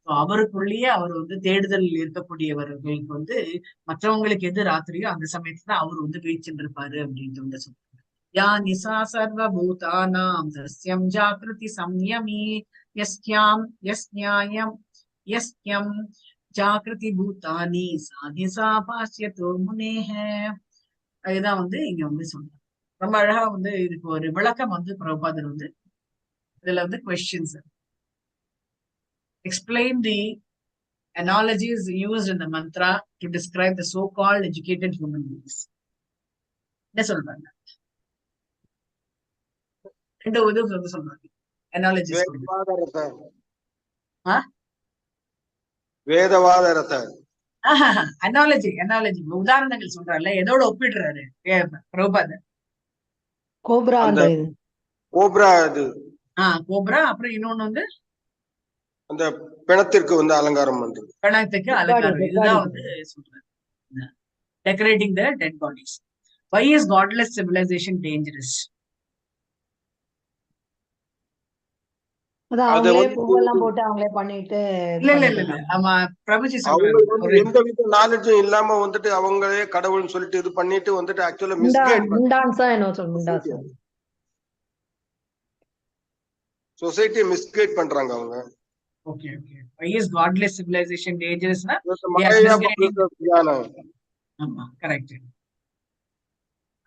[SPEAKER 1] அவருக்குள்ளேயே அவர் வந்து தேடுதல் இருக்கக்கூடியவர்களுக்கு வந்து மற்றவங்களுக்கு எது ராத்திரியோ அந்த சமயத்துல அவர் வந்து வீழ்ச்சிட்டு இருப்பாரு அப்படின்ட்டு வந்து சொல்றாங்க. யா நிசா சர்வபூதானாம் சஸ்யம் ஜாகிருதி சம்யமி யஸ்யாம் யஸ்ஞாயம் யஸ்யம் ஜாகிருதி பூதானி சாதிசா பாஷ்யதோ முனேஹ. அதுதான் வந்து இங்க வந்து சொல்றாங்க. ரொம்ப அழகா வந்து இதுக்கு ஒரு விளக்கம் வந்து பிரபுபாதர் வந்து இதுல வந்து questions explain the analogies used in the mantra to describe the so-called educated human beings. என்ன சொல்றாங்க? ரெண்டு இது சொல்றாங்க. Analogies.
[SPEAKER 2] வேதவாத ரத.
[SPEAKER 1] அனாலஜி உதாரணங்கள் சொல்றாருல, எதோட ஒப்பிடுறாரு பிரபுபாதர்?
[SPEAKER 3] கோப்ரா
[SPEAKER 2] கோப்ரா இது.
[SPEAKER 1] கோப்ரா. அப்புறம் இன்னொன்னு வந்து
[SPEAKER 2] அந்த பிணத்திற்கு வந்து அலங்காரம் பண்றது.
[SPEAKER 1] பிணத்துக்கு அலங்காரம். இதுதான் வந்து சொல்றாரு. Decorating the dead bodies. Why is godless civilization dangerous?
[SPEAKER 3] அவங்களே பூவெல்லாம் போட்டு அவங்களே பண்ணிட்டு
[SPEAKER 1] இல்ல ஆமா பிரபுஜி சொல்றாரு
[SPEAKER 2] எந்த வித நாலேஜும் இல்லாம வந்துட்டு அவங்களே கடவுள்னு சொல்லிட்டு இது பண்ணிட்டு வந்துட்டு ஆக்சுவலா மிஸ்கைட் சொசைட்டியை மிஸ்கைட் பண்றாங்க அவங்க.
[SPEAKER 1] Okay why is godless civilization dangerous na ஆமா கரெக்ட்.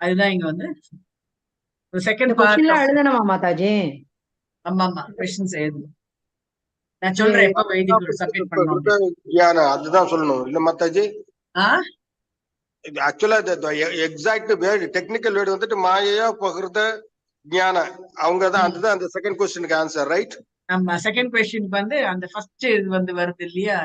[SPEAKER 1] அதுதான் இங்க வந்து செகண்ட் பார்ட்
[SPEAKER 3] எழுதணுமா மாதாஜி?
[SPEAKER 1] ஆமா क्वेश्चंस எழுதணும். நான் சொல்றேன் எப்ப எழுதி சப்மிட் பண்ணனும்
[SPEAKER 2] அதுதான் சொல்லணும். இல்ல மாதாஜி ஆக்சுவலா எக்ஸாக்ட் வேர்ட் டெக்னிக்கல் வேர்ட் வந்துட்டு மாயையா பகிர்ந்த ஞான அவங்கதான். அதுதான் அந்த செகண்ட் क्वेश्चनக்கு ஆன்சர். ரைட்.
[SPEAKER 1] நம்ம செகண்ட் क्वेश्चनக்கு வந்து அந்த ஃபர்ஸ்ட் இது வந்து வருது இல்லையா,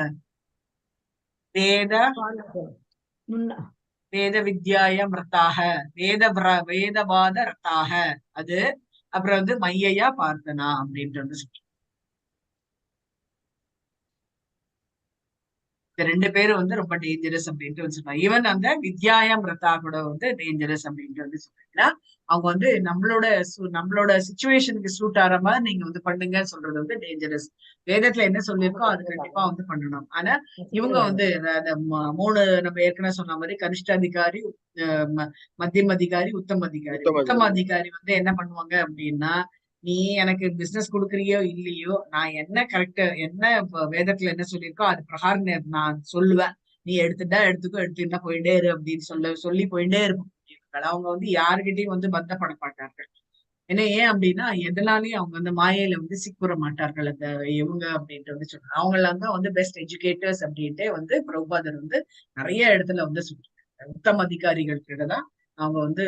[SPEAKER 1] வேத வித்யாய ரதாக வேதவாத ரதாக, அது அப்புறம் வந்து மையா பார்த்தனா அப்படின்ட்டு வந்து சொல்றேன். இந்த ரெண்டு பேரும் வந்து ரொம்ப டேஞ்சரஸ் அப்படின்ட்டு வந்து சொல்றாங்க. ஈவன் அந்த வித்யாயம் ரத்தா கூட வந்து டேஞ்சரஸ் அப்படின்ட்டு வந்து சொல்றீங்கன்னா அவங்க வந்து நம்மளோட சிச்சுவேஷனுக்கு சூட் ஆகிற மாதிரி நீங்க வந்து பண்ணுங்க சொல்றது வந்து டேஞ்சரஸ். வேதத்துல என்ன சொல்லியிருக்கோ அது கண்டிப்பா வந்து பண்ணணும். ஆனா இவங்க வந்து மூணு நம்ம ஏற்கனவே சொன்ன மாதிரி கனிஷ்டாதிகாரி, மத்தியம் அதிகாரி, உத்தம அதிகாரி வந்து என்ன பண்ணுவாங்க அப்படின்னா, நீ எனக்கு பிசினஸ் கொடுக்குறியோ இல்லையோ, நான் என்ன கரெக்ட் என்ன வேதத்துல என்ன சொல்லியிருக்கோ அது பிரகாரம் நான் சொல்லுவேன், நீ எடுத்துட்டா போயிட்டே இரு அப்படின்னு சொல்லி போயிட்டே இருக்கும். அவங்க வந்து யாருகிட்டையும் வந்து பந்தப்பட மாட்டார்கள். ஏன் அப்படின்னா எதனாலையும் அவங்க வந்து மாயையில வந்து சிக்குற மாட்டார்கள் அந்த இவங்க அப்படின்ட்டு வந்து சொல்றாங்க. அவங்கெல்லாம் தான் வந்து பெஸ்ட் எஜுகேட்டர்ஸ் அப்படின்ட்டு வந்து பிரபுபாதர் வந்து நிறைய இடத்துல வந்து சொல்றாங்க. உத்தம அதிகாரிகள் கிட்டதான் அவங்க வந்து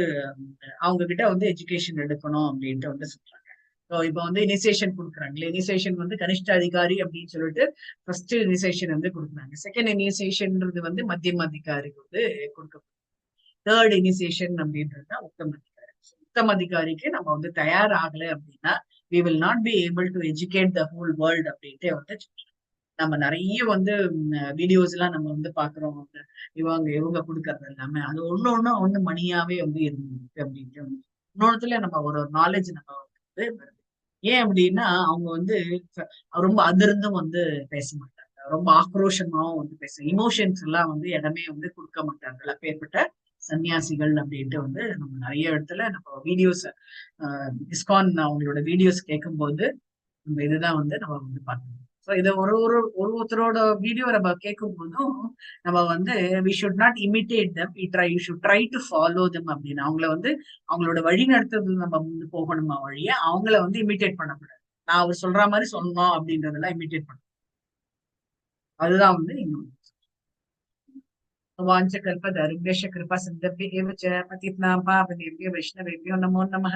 [SPEAKER 1] அவங்க கிட்ட வந்து எஜுகேஷன் எடுக்கணும் அப்படின்ட்டு வந்து சொல்றாங்க. இப்ப வந்து இனிசியேஷன் கொடுக்குறாங்க. இனிசியேஷன் வந்து கனிஷ்ட அதிகாரி அப்படின்னு சொல்லிட்டு ஃபர்ஸ்ட் இனிசியேஷன் வந்து கொடுக்குறாங்க. செகண்ட் இனிசியேஷன்ன்றது வந்து மத்தியம அதிகாரிக்கு வந்து கொடுக்கப்படும். தேர்ட் இனிசியேஷன் அப்படின்றது உத்தம அதிகாரி. உத்தம அதிகாரிக்கு நம்ம வந்து தயாராகல அப்படின்னா we will not be able to educate the whole world அப்படின்ட்டு வந்து நம்ம நிறைய வந்து வீடியோஸ் எல்லாம் நம்ம வந்து பாக்குறோம். இவங்க கொடுக்கறது எல்லாமே அது ஒண்ணு மணியாவே வந்து இருக்கு அப்படின்ட்டு இன்னொருத்துல நம்ம ஒரு நாலேஜ் நம்ம வந்து வருது. ஏன் அப்படின்னா அவங்க வந்து ரொம்ப அதிர்ந்தும் வந்து பேச மாட்டாங்க, ரொம்ப ஆக்ரோஷமாவும் வந்து இமோஷன்ஸ் எல்லாம் வந்து இடமே வந்து கொடுக்க மாட்டாங்க அப்பேற்பட்ட சன்னியாசிகள் அப்படின்ட்டு வந்து நம்ம நிறைய இடத்துல நம்ம வீடியோஸ் இஸ்கான் அவங்களோட வீடியோஸ் கேட்கும்போது நம்ம இதுதான் வந்து நம்ம வந்து பார்க்கணும். ஸோ இதை ஒருத்தரோட வீடியோ நம்ம கேட்கும் போதும் நம்ம வந்து we should not imitate them, you should try to follow them அப்படின்னு அவங்கள வந்து அவங்களோட வழி நடத்துறது நம்ம வந்து போகணுமா வழிய அவங்கள வந்து இமிட்டேட் பண்ணக்கூடாது. நான் அவர் சொல்ற மாதிரி சொன்னோம் அப்படின்றதெல்லாம் இமிட்டேட் பண்ண அதுதான் வந்து இன்னும் वाञ्छकल्पतरुभ्यश्च कृपासिन्धुभ्यः एव च पतितानां पावनेभ्यो वैष्णवेभ्यो नमो नमः।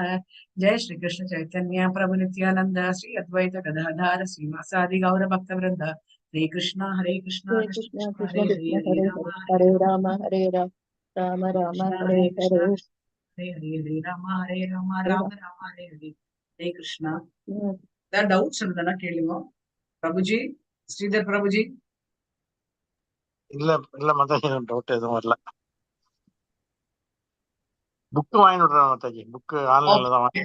[SPEAKER 1] जय श्री कृष्ण चैतन्य प्रभु नित्यानंद श्री अद्वैत गदाधर श्रीवासादि गौर भक्तवृंद हरे कृष्णा कृष्ण
[SPEAKER 5] कृष्ण
[SPEAKER 1] हरे
[SPEAKER 5] कृष्ण
[SPEAKER 1] हरे
[SPEAKER 5] हरे राम हरे राम राम राम हरे हरे
[SPEAKER 1] हरे हरे राम राम राम हरे हरे हरे कृष्णा। डाउट्स இருந்தனா கேளுங்க பிரபுஜி, ஸ்ரீதர் பிரபுஜி.
[SPEAKER 4] இல்ல மாதாஜி, டவுட் எதுவும் வரல. புக்கு வாங்கி விடுறேன் மாதாஜி. புக்கு ஆன்லைன்ல தான் வாங்கி,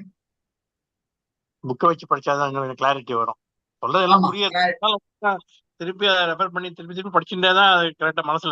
[SPEAKER 4] புக்கை வச்சு படிச்சாதான் கொஞ்சம் கிளாரிட்டி வரும். சொல்றது எல்லாம் புரியாது, திருப்பி அதை ரெஃபர் பண்ணி திருப்பி படிச்சுட்டே தான் அது கரெக்டா மனசுல